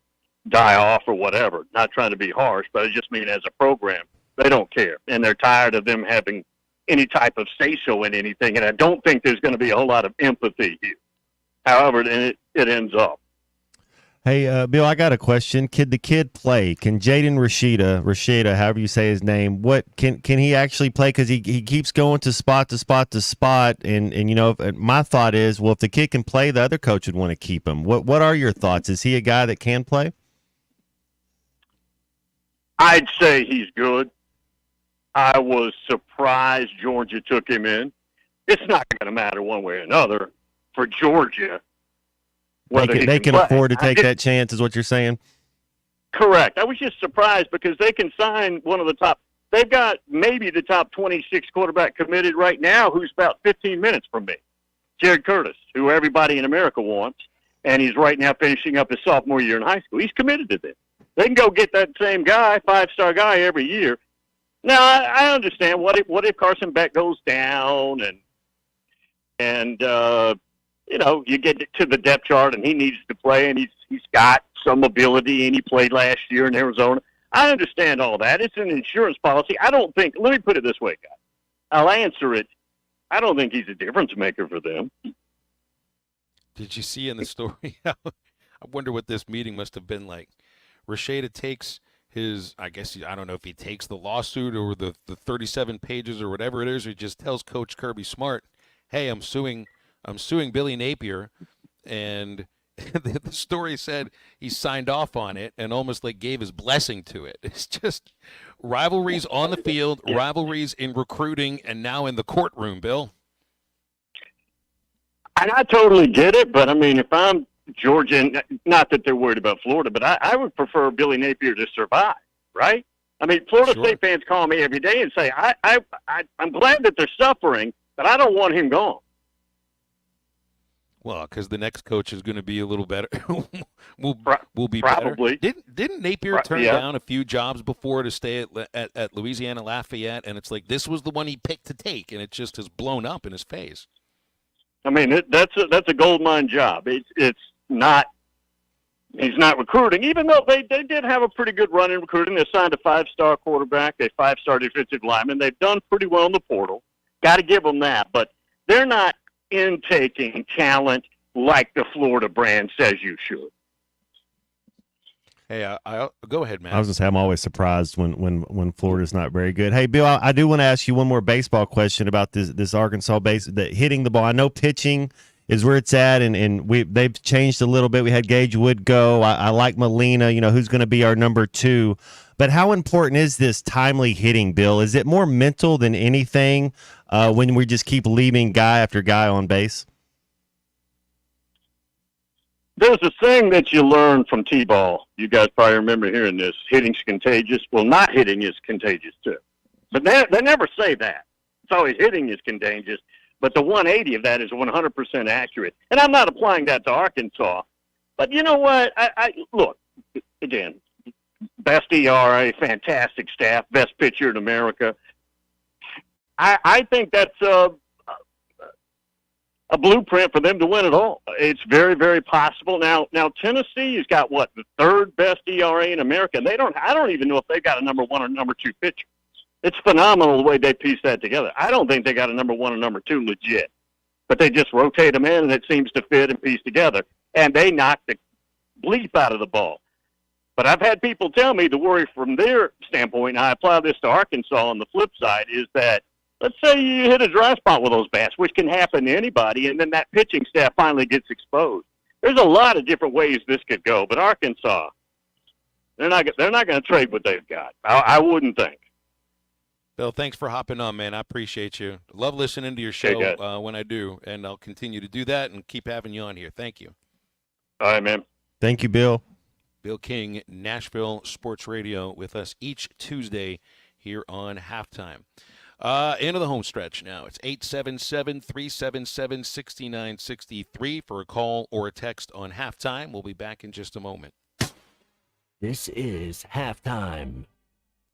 die off or whatever. Not trying to be harsh, but I just mean as a program, they don't care. And they're tired of them having any type of say-so in anything. And I don't think there's going to be a whole lot of empathy here. However, it ends up. Hey, Bill, I got a question. Can the kid play? Can Jaden Rasheda, however you say his name, what can he actually play? Because he keeps going to spot to spot to spot, and you know, my thought is, well, if the kid can play, the other coach would want to keep him. What are your thoughts? Is he a guy that can play? I'd say he's good. I was surprised Georgia took him in. It's not going to matter one way or another for Georgia. They can afford to take that chance, is what you're saying? Correct. I was just surprised because they can sign one of the top. They've got maybe the top 26 quarterback committed right now, who's about 15 minutes from me. Jared Curtis, who everybody in America wants, and he's right now finishing up his sophomore year in high school. He's committed to this. They can go get that same guy, 5-star guy, every year. Now, I understand. What if Carson Beck goes down and you know, you get to the depth chart and he needs to play and he's got some ability and he played last year in Arizona. I understand all that. It's an insurance policy. I don't think, let me put it this way, guys. I'll answer it. I don't think he's a difference maker for them. Did you see in the story? I wonder what this meeting must have been like. Rasheda takes his, I don't know if he takes the lawsuit or the 37 pages or whatever it is, or he just tells Coach Kirby Smart, hey, I'm suing Billy Napier. And the story said he signed off on it and almost like gave his blessing to it. It's just rivalries on the field, rivalries in recruiting, and now in the courtroom, Bill. And I totally get it, but I mean, if I'm Georgia, not that they're worried about Florida, but I would prefer Billy Napier to survive, right? I mean, Florida State fans call me every day and say, I'm glad that they're suffering, but I don't want him gone. Well, because the next coach is going to be a little better. will be probably better. Didn't Napier turn down a few jobs before to stay at Louisiana Lafayette? And it's like this was the one he picked to take, and it just has blown up in his face. I mean, that's a gold mine job. It's not. He's not recruiting, even though they did have a pretty good run in recruiting. They signed a 5-star quarterback, a 5-star defensive lineman. They've done pretty well in the portal. Got to give them that, but they're not intaking talent like the Florida brand says you should. Hey, go ahead, man. I was going to say, I'm always surprised when Florida's not very good. Hey, Bill, I do want to ask you one more baseball question about this Arkansas base, hitting the ball. I know pitching is where it's at, and they've changed a little bit. We had Gage Wood go. I like Molina, who's going to be our number 2. But how important is this timely hitting, Bill? Is it more mental than anything when we just keep leaving guy after guy on base? There's a thing that you learn from T-ball. You guys probably remember hearing this. Hitting's contagious. Well, not hitting is contagious, too. But they never say that. It's always hitting is contagious. But the 180 of that is 100% accurate. And I'm not applying that to Arkansas. But you know what? I look, again, best ERA, fantastic staff, best pitcher in America. I think that's a blueprint for them to win it all. It's very, very possible. Now Tennessee has got the 3rd best ERA in America. And I don't even know if they've got a number 1 or number 2 pitcher. It's phenomenal the way they piece that together. I don't think they got a number 1 or number 2 legit, but they just rotate them in and it seems to fit and piece together. And they knock the bleep out of the ball. But I've had people tell me the worry from their standpoint, and I apply this to Arkansas on the flip side, is that let's say you hit a dry spot with those bats, which can happen to anybody, and then that pitching staff finally gets exposed. There's a lot of different ways this could go, but Arkansas, they're not going to trade what they've got. I wouldn't think. Bill, thanks for hopping on, man. I appreciate you. Love listening to your show when I do, and I'll continue to do that and keep having you on here. Thank you. All right, man. Thank you, Bill. Bill King, Nashville Sports Radio, with us each Tuesday here on Halftime. Into the home stretch now. It's 877-377-6963 for a call or a text on Halftime. We'll be back in just a moment. This is Halftime.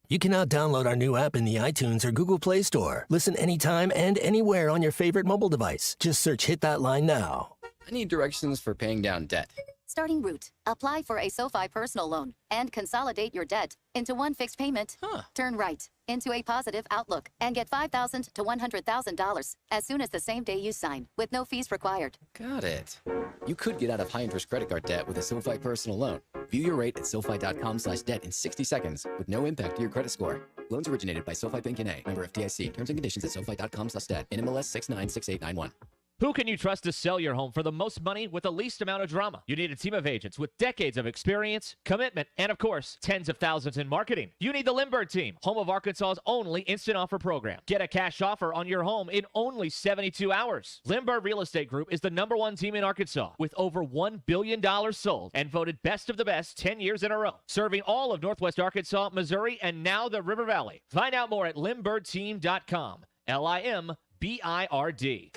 You can now download our new app in the iTunes or Google Play Store. Listen anytime and anywhere on your favorite mobile device. Just search Hit That Line Now. I need directions for paying down debt. Starting route. Apply for a SoFi personal loan and consolidate your debt into one fixed payment. Turn right into a positive outlook and get $5,000 to $100,000 as soon as the same day you sign, with no fees required. Got it. You could get out of high-interest credit card debt with a SoFi personal loan. View your rate at SoFi.com/debt in 60 seconds with no impact to your credit score. Loans originated by SoFi Bank N.A. Member FDIC. Terms and conditions at SoFi.com/debt. NMLS 696891. Who can you trust to sell your home for the most money with the least amount of drama? You need a team of agents with decades of experience, commitment, and of course, tens of thousands in marketing. You need the Lindbergh team, home of Arkansas's only instant offer program. Get a cash offer on your home in only 72 hours. Lindbergh Real Estate Group is the #1 team in Arkansas with over $1 billion sold and voted best of the best 10 years in a row, serving all of Northwest Arkansas, Missouri, and now the River Valley. Find out more at lindberghteam.com. LIMBIRD.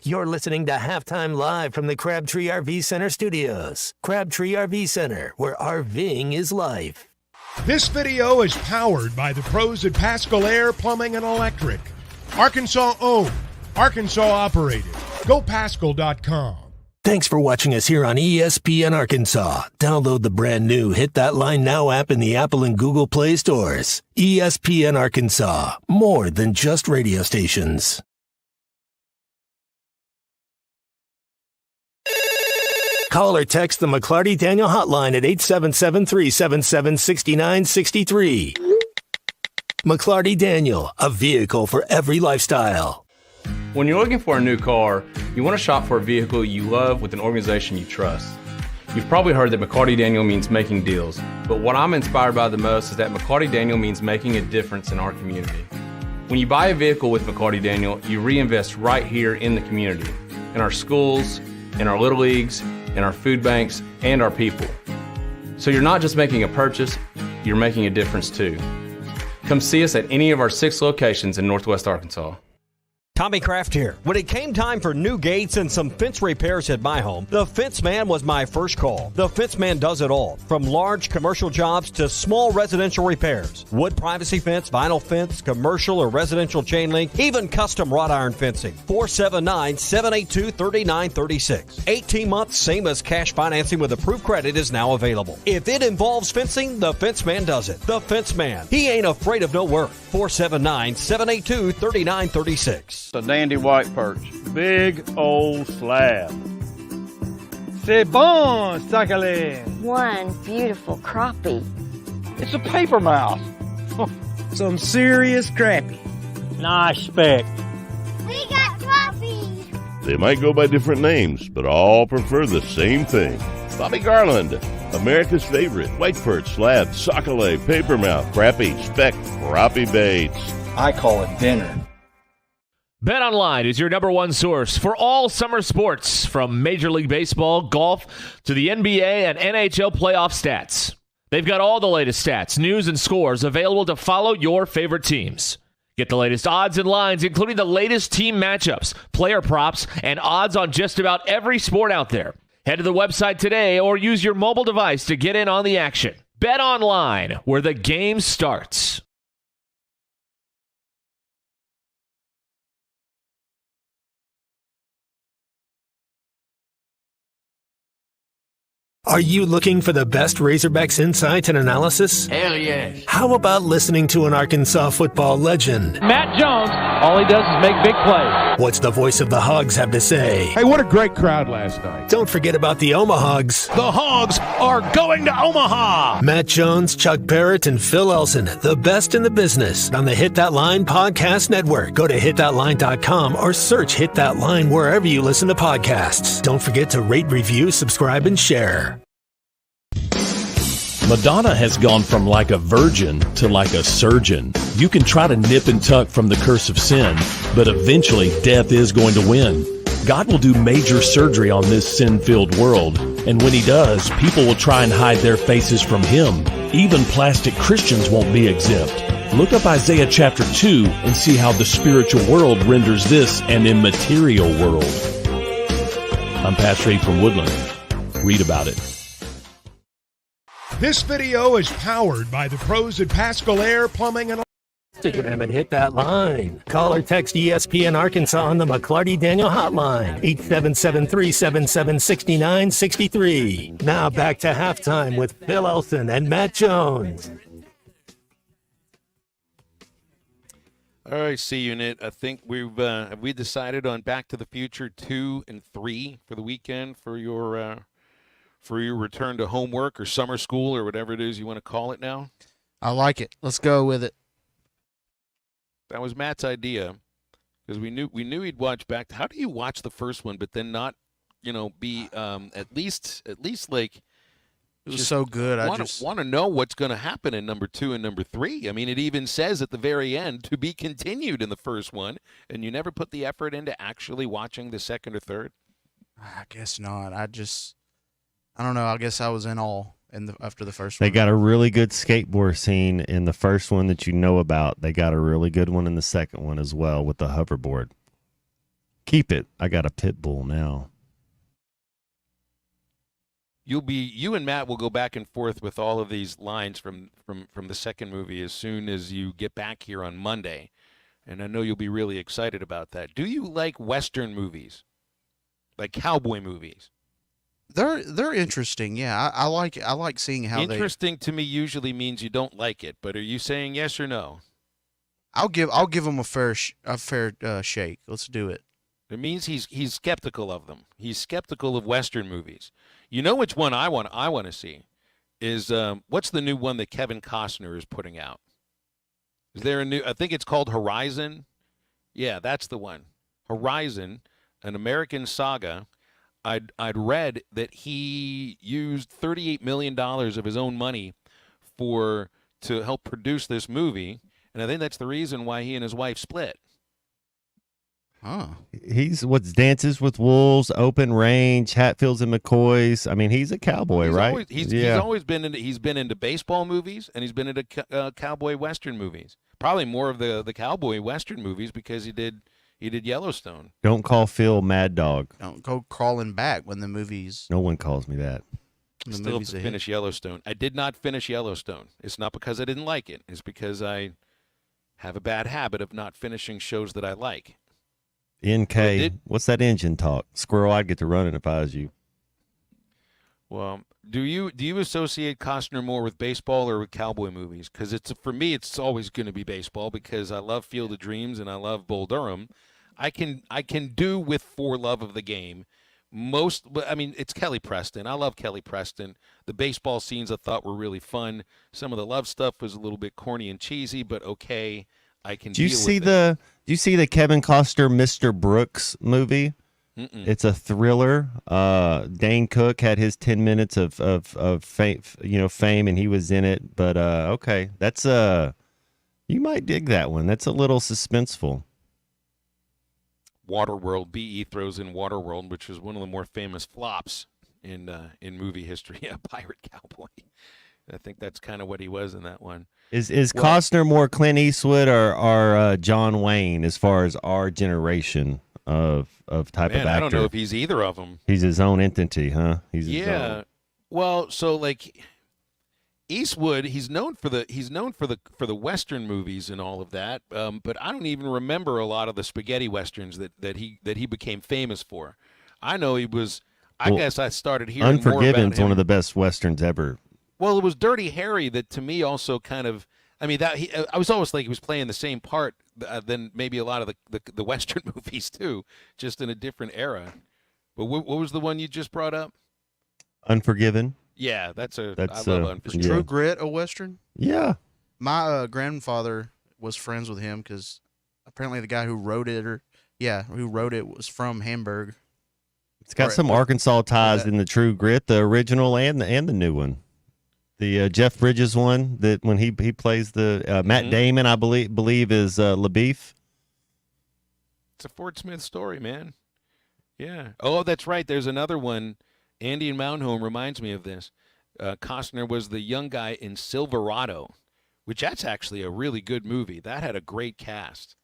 You're listening to Halftime Live from the Crabtree RV Center studios. Crabtree RV Center, where RVing is life. This video is powered by the pros at Pascal Air Plumbing and Electric. Arkansas owned, Arkansas operated. GoPascal.com. Thanks for watching us here on ESPN Arkansas. Download the brand new Hit That Line Now app in the Apple and Google Play stores. ESPN Arkansas, more than just radio stations. Call or text the McClarty Daniel hotline at 877-377-6963. McClarty Daniel, a vehicle for every lifestyle. When you're looking for a new car, you want to shop for a vehicle you love with an organization you trust. You've probably heard that McCarty Daniel means making deals, but what I'm inspired by the most is that McCarty Daniel means making a difference in our community. When you buy a vehicle with McCarty Daniel, you reinvest right here in the community, in our schools, in our little leagues, in our food banks, and our people. So you're not just making a purchase, you're making a difference too. Come see us at any of our 6 locations in Northwest Arkansas. Tommy Kraft here. When it came time for new gates and some fence repairs at my home, the Fence Man was my first call. The Fence Man does it all, from large commercial jobs to small residential repairs. Wood privacy fence, vinyl fence, commercial or residential chain link, even custom wrought iron fencing. 479-782-3936. 18 months, same as cash financing with approved credit is now available. If it involves fencing, the Fence Man does it. The Fence Man. He ain't afraid of no work. 479-782-3936. A dandy white perch. Big old slab. C'est bon, Sakale. One beautiful crappie. It's a paper mouse. Some serious crappie. Nice speck. We got crappies. They might go by different names, but all prefer the same thing. Bobby Garland, America's favorite white perch, slab, sockeye, papermouth, crappie, speck, crappie baits. I call it dinner. BetOnline is your number one source for all summer sports, from Major League Baseball, golf, to the NBA and NHL playoff stats. They've got all the latest stats, news, and scores available to follow your favorite teams. Get the latest odds and lines, including the latest team matchups, player props, and odds on just about every sport out there. Head to the website today or use your mobile device to get in on the action. BetOnline, where the game starts. Are you looking for the best Razorbacks insight and analysis? Hell yes. How about listening to an Arkansas football legend? Matt Jones, all he does is make big plays. What's the voice of the Hogs have to say? Hey, what a great crowd last night. Don't forget about the Omahogs. The Hogs are going to Omaha. Matt Jones, Chuck Barrett, and Phil Elson, the best in the business, on the Hit That Line Podcast Network. Go to hitthatline.com or search Hit That Line wherever you listen to podcasts. Don't forget to rate, review, subscribe, and share. Madonna has gone from like a virgin to like a surgeon. You can try to nip and tuck from the curse of sin, but eventually death is going to win. God will do major surgery on this sin-filled world, and when he does, people will try and hide their faces from him. Even plastic Christians won't be exempt. Look up Isaiah chapter 2 and see how the spiritual world renders this an immaterial world. I'm Pastor Abe from Woodland. Read about it. This video is powered by the pros at Pascal Air Plumbing and Instagram and Hit That Line. Call or text ESPN Arkansas on the McClarty Daniel hotline, 877-377-6963. Now back to halftime with Phil Elson and Matt Jones. All right, C-Unit. I think have we decided on Back to the Future 2 and 3 for the weekend for your return to homework or summer school or whatever it is you want to call it now? I like it. Let's go with it. That was Matt's idea, because we knew he'd watch back. How do you watch the first one but then not, be at least like it was so good. I just want to know what's going to happen in number 2 and number 3. I mean, it even says at the very end to be continued in the first one, and you never put the effort into actually watching the second or third. I guess not. I don't know. I guess I was in awe after the first one. They got a really good skateboard scene in the first one that you know about. They got a really good one in the second one as well with the hoverboard. Keep it. I got a pit bull now. You and Matt will go back and forth with all of these lines from the second movie as soon as you get back here on Monday. And I know you'll be really excited about that. Do you like Western movies? Like cowboy movies? They're interesting. Yeah, I like seeing how interesting to me usually means you don't like it, but are you saying yes or no? I'll give them a fair shake. Let's do it. It means he's skeptical of them. He's skeptical of Western movies. You know which one I want to see is what's the new one that Kevin Costner is putting out? Is there a new? I think it's called Horizon. Yeah, that's the one. Horizon, an American saga. I'd read that he used $38 million of his own money to help produce this movie, and I think that's the reason why he and his wife split. Huh. He's Dances with Wolves, Open Range, Hatfields and McCoys. I mean, he's a cowboy, right? He's always been into baseball movies, and he's been into cowboy western movies. Probably more of the cowboy western movies because he did Yellowstone. Don't call Phil Mad Dog. Don't go crawling back when the movie's. No one calls me that. Still have to finish Yellowstone. I did not finish Yellowstone. It's not because I didn't like it. It's because I have a bad habit of not finishing shows that I like. NK, what's that engine talk? Squirrel, I'd get to running if I was you. Well, do you associate Costner more with baseball or with cowboy movies? Because for me, it's always going to be baseball because I love Field of Dreams and I love Bull Durham. I can do with For Love of the Game. It's Kelly Preston. I love Kelly Preston. The baseball scenes I thought were really fun. Some of the love stuff was a little bit corny and cheesy, but okay. I can. Do you see the Kevin Costner Mr. Brooks movie? Mm-mm. It's a thriller. Dane Cook had his 10 minutes of fame, and he was in it. But okay, that's you might dig that one. That's a little suspenseful. Waterworld. BE throws in Waterworld, which was one of the more famous flops in movie history. Yeah, Pirate Cowboy. I think that's kind of what he was in that one. Is Costner more Clint Eastwood or John Wayne as far as our generation of type of actor? I don't know if he's either of them. He's his own entity, huh? He's his own. Well, so like Eastwood, he's known for the Western movies and all of that. But I don't even remember a lot of the spaghetti westerns that he became famous for. I know he was. I guess I started hearing more about Unforgiven's him. one of the best westerns ever. Well, it was Dirty Harry that to me also kind of. I mean, I was always like he was playing the same part than maybe a lot of the Western movies too, just in a different era. But what was the one you just brought up? Unforgiven. Yeah, I love Unforgiven. Is True Grit a Western? Yeah. My grandfather was friends with him because apparently the guy who wrote it was from Hamburg. It's got some Arkansas ties in the True Grit, the original and the new one. The Jeff Bridges one that when he plays the Matt Damon, I believe is LaBeef. It's a Fort Smith story, man. Yeah. Oh, that's right. There's another one. Andy and Mountain Home reminds me of this. Costner was the young guy in Silverado, which that's actually a really good movie. That had a great cast.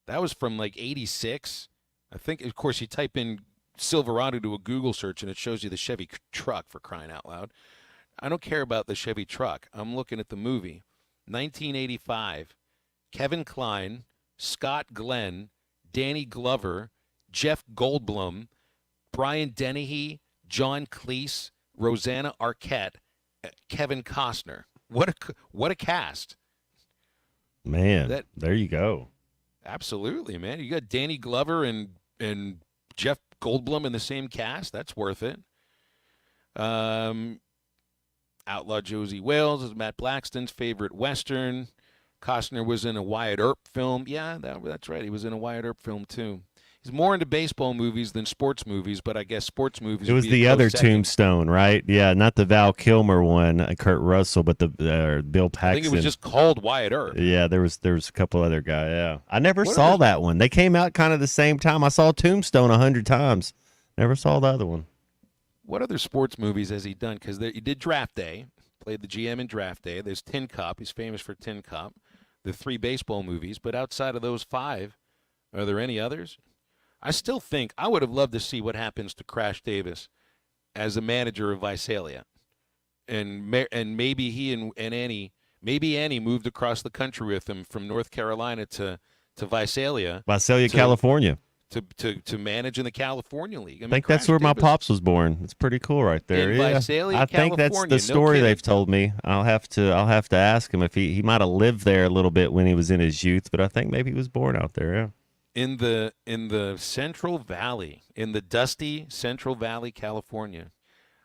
That was from like 86. I think, of course, you type in Silverado to a Google search and it shows you the Chevy truck, for crying out loud. I don't care about the Chevy truck. I'm looking at the movie. 1985. Kevin Kline, Scott Glenn, Danny Glover, Jeff Goldblum, Brian Dennehy, John Cleese, Rosanna Arquette, Kevin Costner. What a cast. Man, there you go. Absolutely, man. You got Danny Glover and Jeff Goldblum in the same cast. That's worth it. Outlaw Josie Wales is Matt Blackston's favorite Western. Costner was in a Wyatt Earp film. Yeah, that's right. He was in a Wyatt Earp film, too. He's more into baseball movies than sports movies, but I guess sports movies. It was the other Tombstone, right? Yeah, not the Val Kilmer one, Kurt Russell, but the Bill Paxton. I think it was just called Wyatt Earp. Yeah, there was a couple other guys. Yeah, I never saw that one. They came out kind of the same time. I saw Tombstone 100 times. Never saw the other one. What other sports movies has he done? Because he did Draft Day, played the GM in Draft Day. There's Tin Cup. He's famous for Tin Cup. The 3 baseball movies. But outside of those 5, are there any others? I still think I would have loved to see what happens to Crash Davis as a manager of Visalia. And maybe he and Annie, maybe Annie moved across the country with him from North Carolina to Visalia. California. To manage in the California League. I think that's where my pops was born. It's pretty cool right there. In Visalia, I think that's California. the story they've told me. I'll have to ask him if he might have lived there a little bit when he was in his youth, but I think maybe he was born out there. Yeah. in the Central Valley, in the dusty Central Valley, California.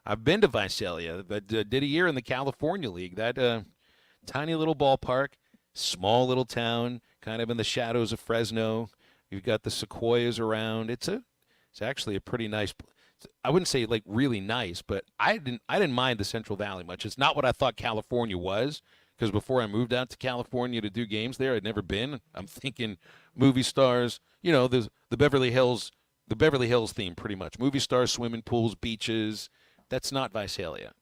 I've been to Visalia, but did a year in the California League. That tiny little ballpark, small little town, kind of in the shadows of Fresno. You've got the sequoias around. It's actually a pretty nice. I wouldn't say like really nice, but I didn't mind the Central Valley much. It's not what I thought California was, because before I moved out to California to do games there, I'd never been. I'm thinking movie stars, the Beverly Hills theme pretty much. Movie stars, swimming pools, beaches. That's not Visalia.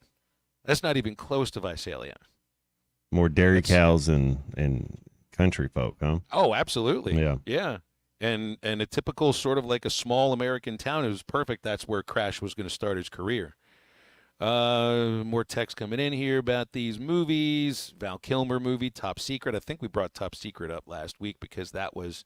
That's not even close to Visalia. More dairy cows and country folk, huh? Oh, absolutely. Yeah. Yeah. And a typical sort of like a small American town. It was perfect. That's where Crash was going to start his career. More text coming in here about these movies. Val Kilmer movie, Top Secret. I think we brought Top Secret up last week because that was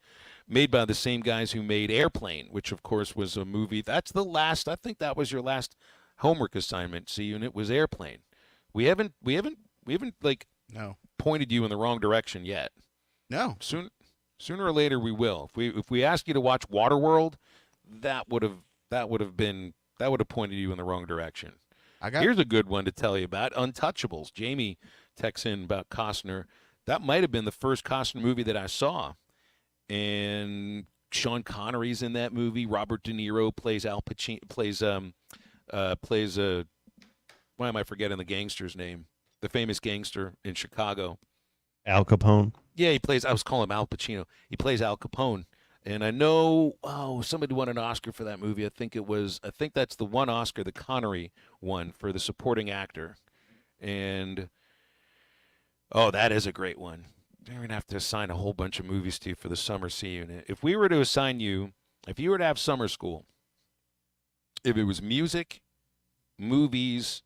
made by the same guys who made Airplane, which of course was a movie. That's the last. I think that was your last homework assignment, C-Unit, was Airplane. We haven't like pointed you in the wrong direction yet. No. Sooner or later we will. If we ask you to watch Waterworld, that would have pointed you in the wrong direction. Here's a good one to tell you about. Untouchables. Jamie texts in about Costner. That might have been the first Costner movie that I saw. And Sean Connery's in that movie. Robert De Niro plays Al Pacino, why am I forgetting the gangster's name? The famous gangster in Chicago. Al Capone. Yeah, I was calling him Al Pacino. He plays Al Capone. And I know, somebody won an Oscar for that movie. I think that's the one Oscar, the Connery won for the supporting actor. And, that is a great one. We're going to have to assign a whole bunch of movies to you for the summer C-Unit. If you were to have summer school, if it was music, movies,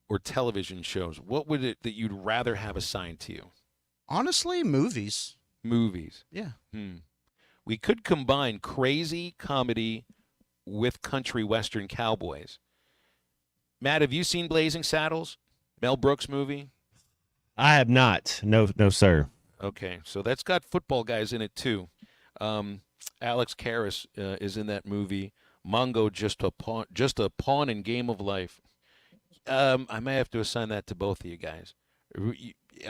or television shows, what would it that you'd rather have assigned to you? Honestly, movies. Movies. Yeah. We could combine crazy comedy with country western cowboys. Matt, have you seen Blazing Saddles? Mel Brooks movie? I have not. No, sir. Okay, so that's got football guys in it too. Alex Karras is in that movie. Mongo, just a pawn in Game of Life. I may have to assign that to both of you guys.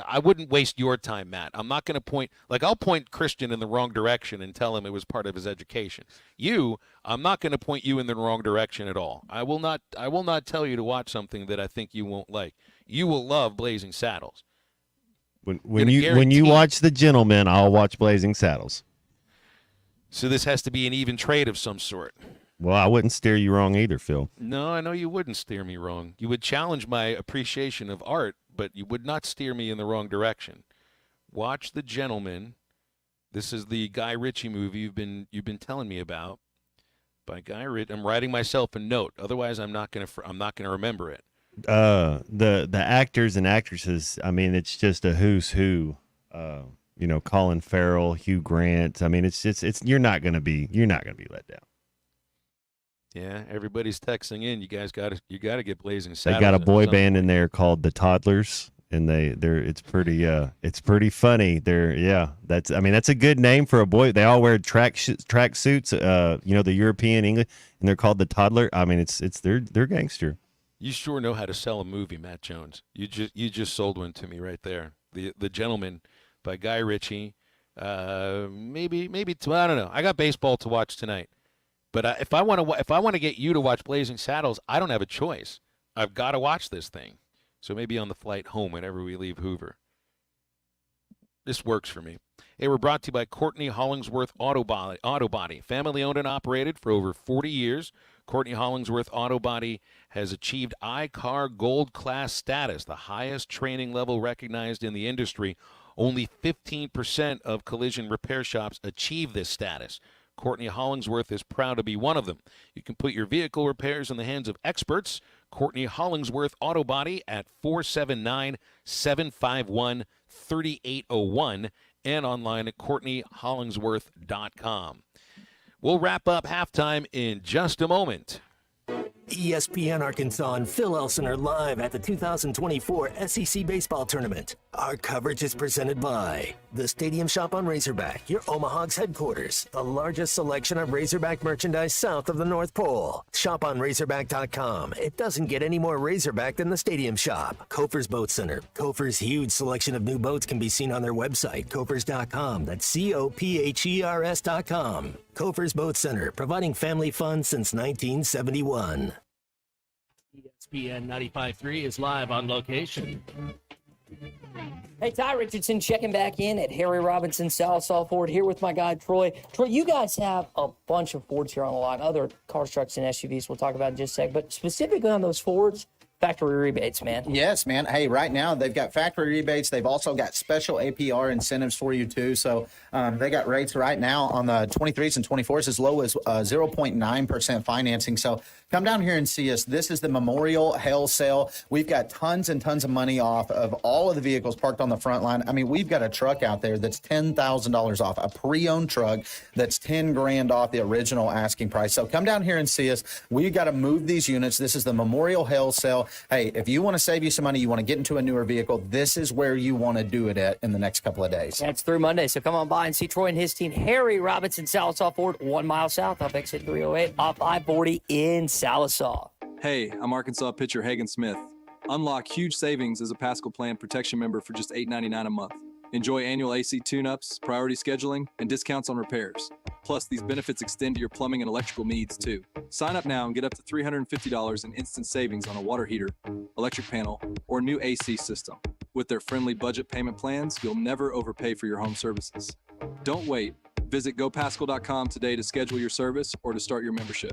I wouldn't waste your time, Matt. I'm not going to I'll point Christian in the wrong direction and tell him it was part of his education. I'm not going to point you in the wrong direction at all. I will not tell you to watch something that I think you won't like. You will love Blazing Saddles. When you watch The Gentleman, I'll watch Blazing Saddles. So this has to be an even trade of some sort. Well, I wouldn't steer you wrong either, Phil. No, I know you wouldn't steer me wrong. You would challenge my appreciation of art, but you would not steer me in the wrong direction. Watch The Gentleman. This is the Guy Ritchie movie you've been telling me about. By Guy Ritchie. I'm writing myself a note. Otherwise, I'm not gonna remember it. The actors and actresses. I mean, it's just a who's who. Colin Farrell, Hugh Grant. I mean, it's you're not gonna be let down. Yeah, everybody's texting in. You guys got to get Blazing Saddles. They got a boy band in there called the Toddlers, and it's pretty funny. That's a good name for a boy. They all wear track suits. The European English, and they're called the Toddler. I mean, they're gangster. You sure know how to sell a movie, Matt Jones. You just sold one to me right there. The Gentleman by Guy Ritchie. Maybe I don't know. I got baseball to watch tonight. But if I want to get you to watch Blazing Saddles, I don't have a choice. I've got to watch this thing. So maybe on the flight home whenever we leave Hoover. This works for me. Hey, we're brought to you by Courtney Hollingsworth Auto Body. Family owned and operated for over 40 years. Courtney Hollingsworth Auto Body has achieved iCar Gold Class status, the highest training level recognized in the industry. Only 15% of collision repair shops achieve this status. Courtney Hollingsworth is proud to be one of them. You can put your vehicle repairs in the hands of experts. Courtney Hollingsworth Auto Body at 479-751-3801 and online at CourtneyHollingsworth.com. We'll wrap up halftime in just a moment. ESPN Arkansas and Phil Elson are live at the 2024 SEC Baseball Tournament. Our coverage is presented by The Stadium Shop on Razorback, your Omaha's headquarters. The largest selection of Razorback merchandise south of the North Pole. Shop on Razorback.com. It doesn't get any more Razorback than the Stadium Shop. Kofer's Boat Center. Kofer's huge selection of new boats can be seen on their website, Kofer's.com. That's COPHERS.com. Kofer's Boat Center, providing family fun since 1971. ESPN 95.3 is live on location. Hey, Ty Richardson checking back in at Harry Robinson Southall Ford here with my guy, Troy. Troy, you guys have a bunch of Fords here on the lot. Other cars, trucks, and SUVs we'll talk about in just a sec. But specifically on those Fords, factory rebates, man. Yes, man. Hey, right now they've got factory rebates. They've also got special APR incentives for you too. So they got rates right now on the 23s and 24s as low as 0.9% financing. So come down here and see us. This is the Memorial Hail Sale. We've got tons and tons of money off of all of the vehicles parked on the front line. I mean, we've got a truck out there that's $10,000 off, a pre-owned truck that's $10,000 off the original asking price. So come down here and see us. We've got to move these units. This is the Memorial Hail Sale. Hey, if you want to save you some money, you want to get into a newer vehicle, this is where you want to do it at in the next couple of days. That's through Monday, so come on by and see Troy and his team. Harry Robinson Southall Ford, 1 mile south off exit 308, off I-40 in Sallisaw. Hey, I'm Arkansas pitcher Hagen Smith. Unlock huge savings as a Pascal Plan protection member for just $8.99 a month. Enjoy annual AC tune-ups, priority scheduling, and discounts on repairs. Plus, these benefits extend to your plumbing and electrical needs, too. Sign up now and get up to $350 in instant savings on a water heater, electric panel, or new AC system. With their friendly budget payment plans, you'll never overpay for your home services. Don't wait. Visit GoPascal.com today to schedule your service or to start your membership.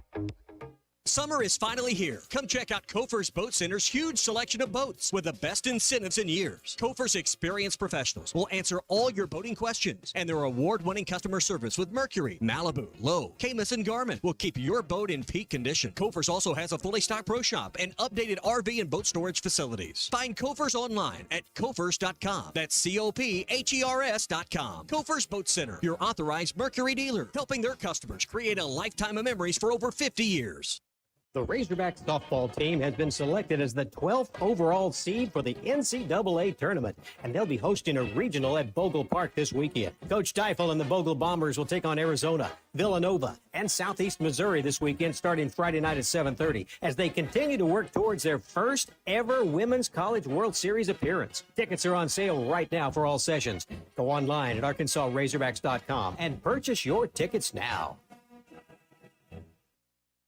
Summer is finally here. Come check out Kofer's Boat Center's huge selection of boats with the best incentives in years. Kofer's experienced professionals will answer all your boating questions, and their award-winning customer service with Mercury, Malibu, Lowe, Camus, and Garmin will keep your boat in peak condition. Kofer's also has a fully stocked pro shop and updated RV and boat storage facilities. Find Kofer's online at Kofer's.com. That's COPHERS.com. Kofer's Boat Center, your authorized Mercury dealer, helping their customers create a lifetime of memories for over 50 years. The Razorback softball team has been selected as the 12th overall seed for the NCAA tournament, and they'll be hosting a regional at Bogle Park this weekend. Coach Teifel and the Bogle Bombers will take on Arizona, Villanova, and Southeast Missouri this weekend, starting Friday night at 7:30, as they continue to work towards their first ever Women's College World Series appearance. Tickets are on sale right now for all sessions. Go online at ArkansasRazorbacks.com and purchase your tickets now.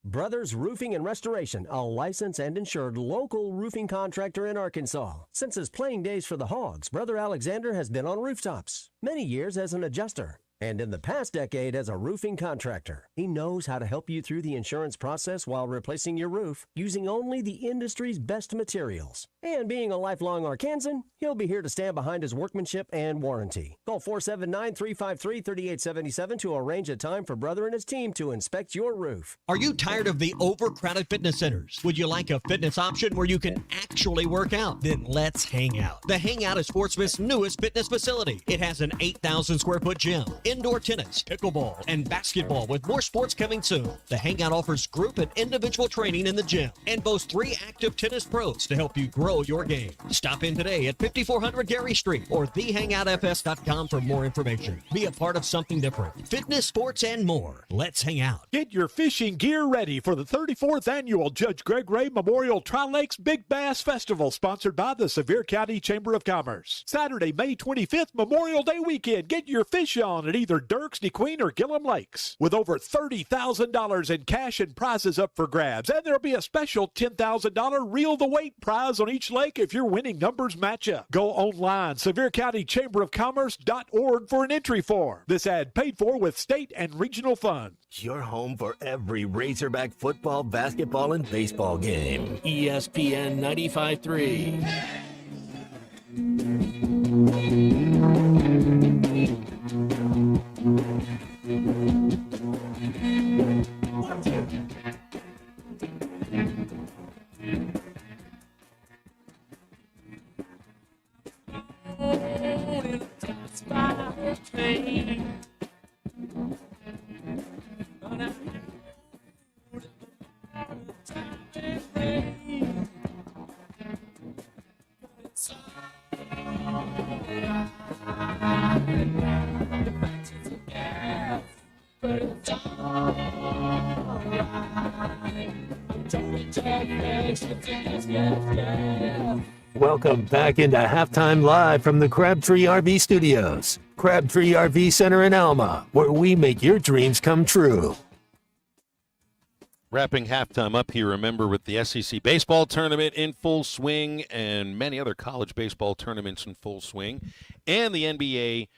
Brothers Roofing and Restoration, a licensed and insured local roofing contractor in Arkansas. Since his playing days for the Hogs, Brother Alexander has been on rooftops, many years as an adjuster, and in the past decade as a roofing contractor. He knows how to help you through the insurance process while replacing your roof using only the industry's best materials. And being a lifelong Arkansan, he'll be here to stand behind his workmanship and warranty. Call 479-353-3877 to arrange a time for Brother and his team to inspect your roof. Are you tired of the overcrowded fitness centers? Would you like a fitness option where you can actually work out? Then let's hang out. The Hangout is Sportsman's newest fitness facility. It has an 8,000 square foot gym, indoor tennis, pickleball, and basketball, with more sports coming soon. The Hangout offers group and individual training in the gym and boasts 3 active tennis pros to help you grow your game. Stop in today at 5400 Gary Street or thehangoutfs.com for more information. Be a part of something different. Fitness, sports, and more. Let's hang out. Get your fishing gear ready for the 34th annual Judge Greg Ray Memorial Tri-Lakes Big Bass Festival, sponsored by the Sevier County Chamber of Commerce. Saturday, May 25th, Memorial Day weekend. Get your fish on at either Dirks, DeQueen, or Gillum Lakes, with over $30,000 in cash and prizes up for grabs. And there'll be a special $10,000 reel the weight prize on each lake if your winning numbers match up. Go online, SevierCountyChamberOfCommerce.org for an entry form. This ad paid for with state and regional funds. Your home for every Razorback football, basketball, and baseball game. ESPN 95.3. Welcome back into Halftime Live from the Crabtree RV Studios. Crabtree RV Center in Alma, where we make your dreams come true. Wrapping halftime up here, remember, with the SEC baseball tournament in full swing and many other college baseball tournaments in full swing, and the NBA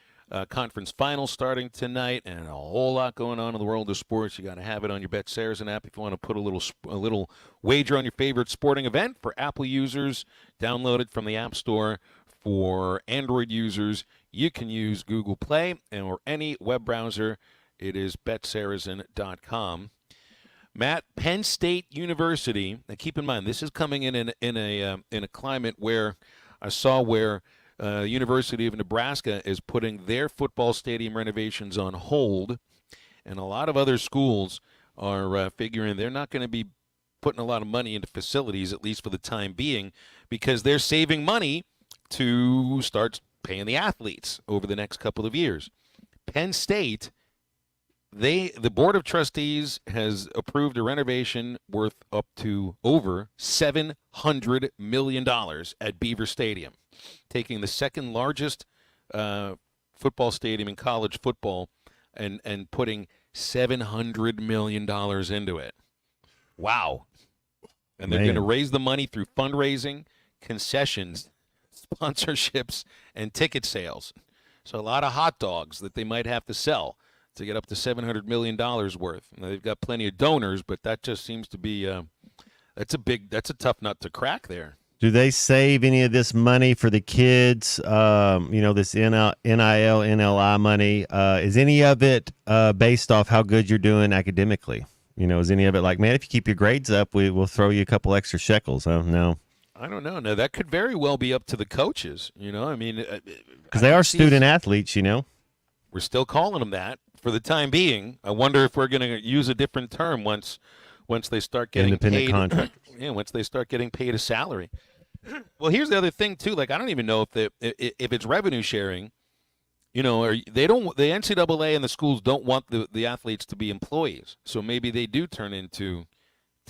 conference finals starting tonight, and a whole lot going on in the world of sports. You got to have it on your BetSaracen app if you want to put a little wager on your favorite sporting event. For Apple users, download it from the App Store. For Android users, you can use Google Play or any web browser. It is BetSaracen.com. Matt, Penn State University. Now, keep in mind, this is coming in a climate where I saw where University of Nebraska is putting their football stadium renovations on hold, and a lot of other schools are figuring they're not going to be putting a lot of money into facilities, at least for the time being, because they're saving money to start paying the athletes over the next couple of years. Penn State, the Board of Trustees has approved a renovation worth up to over $700 million at Beaver Stadium, taking the second largest football stadium in college football and putting $700 million into it. Wow. And they're going to raise the money through fundraising, concessions, sponsorships, and ticket sales. So a lot of hot dogs that they might have to sell to get up to $700 million worth. Now, they've got plenty of donors, but that just seems to be that's a tough nut to crack there. Do they save any of this money for the kids? This NIL, NLI money. Is any of it based off how good you're doing academically? Is any of it like, man, if you keep your grades up, we'll throw you a couple extra shekels? No. I don't know. No, that could very well be up to the coaches. Because they are student athletes. We're still calling them that for the time being. I wonder if we're going to use a different term once they start getting independent paid. Contractors. Yeah, once they start getting paid a salary. Well, here's the other thing too. Like, I don't even know if it's revenue sharing. Or the NCAA and the schools don't want the athletes to be employees. So maybe they do turn into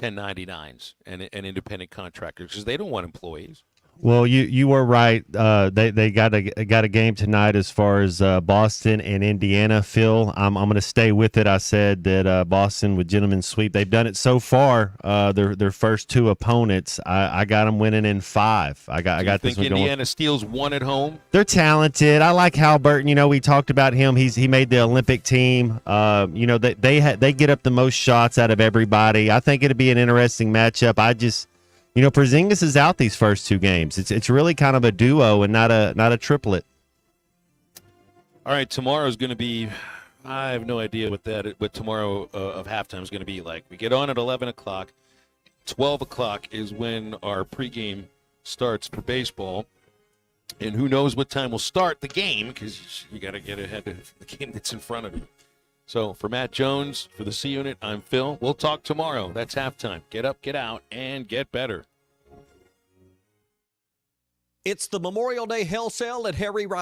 1099s and independent contractors because they don't want employees. Well, you were right. They got a game tonight as far as Boston and Indiana. Phil, I'm going to stay with it. I said that Boston would gentlemen sweep. They've done it so far. Their first two opponents, I got them winning in 5. I got this one going. Indiana steals 1 at home? They're talented. I like Halliburton. We talked about him. He made the Olympic team. They get up the most shots out of everybody. I think it'd be an interesting matchup. Porzingis is out these first 2 games. It's really kind of a duo and not a triplet. All right, tomorrow's going to be. I have no idea what tomorrow of halftime is going to be like. We get on at 11 o'clock. 12 o'clock is when our pregame starts for baseball, and who knows what time we'll start the game because you got to get ahead of the game that's in front of you. So for Matt Jones, for the C Unit, I'm Phil. We'll talk tomorrow. That's halftime. Get up, get out, and get better. It's the Memorial Day Hail Sale at Harry Rod.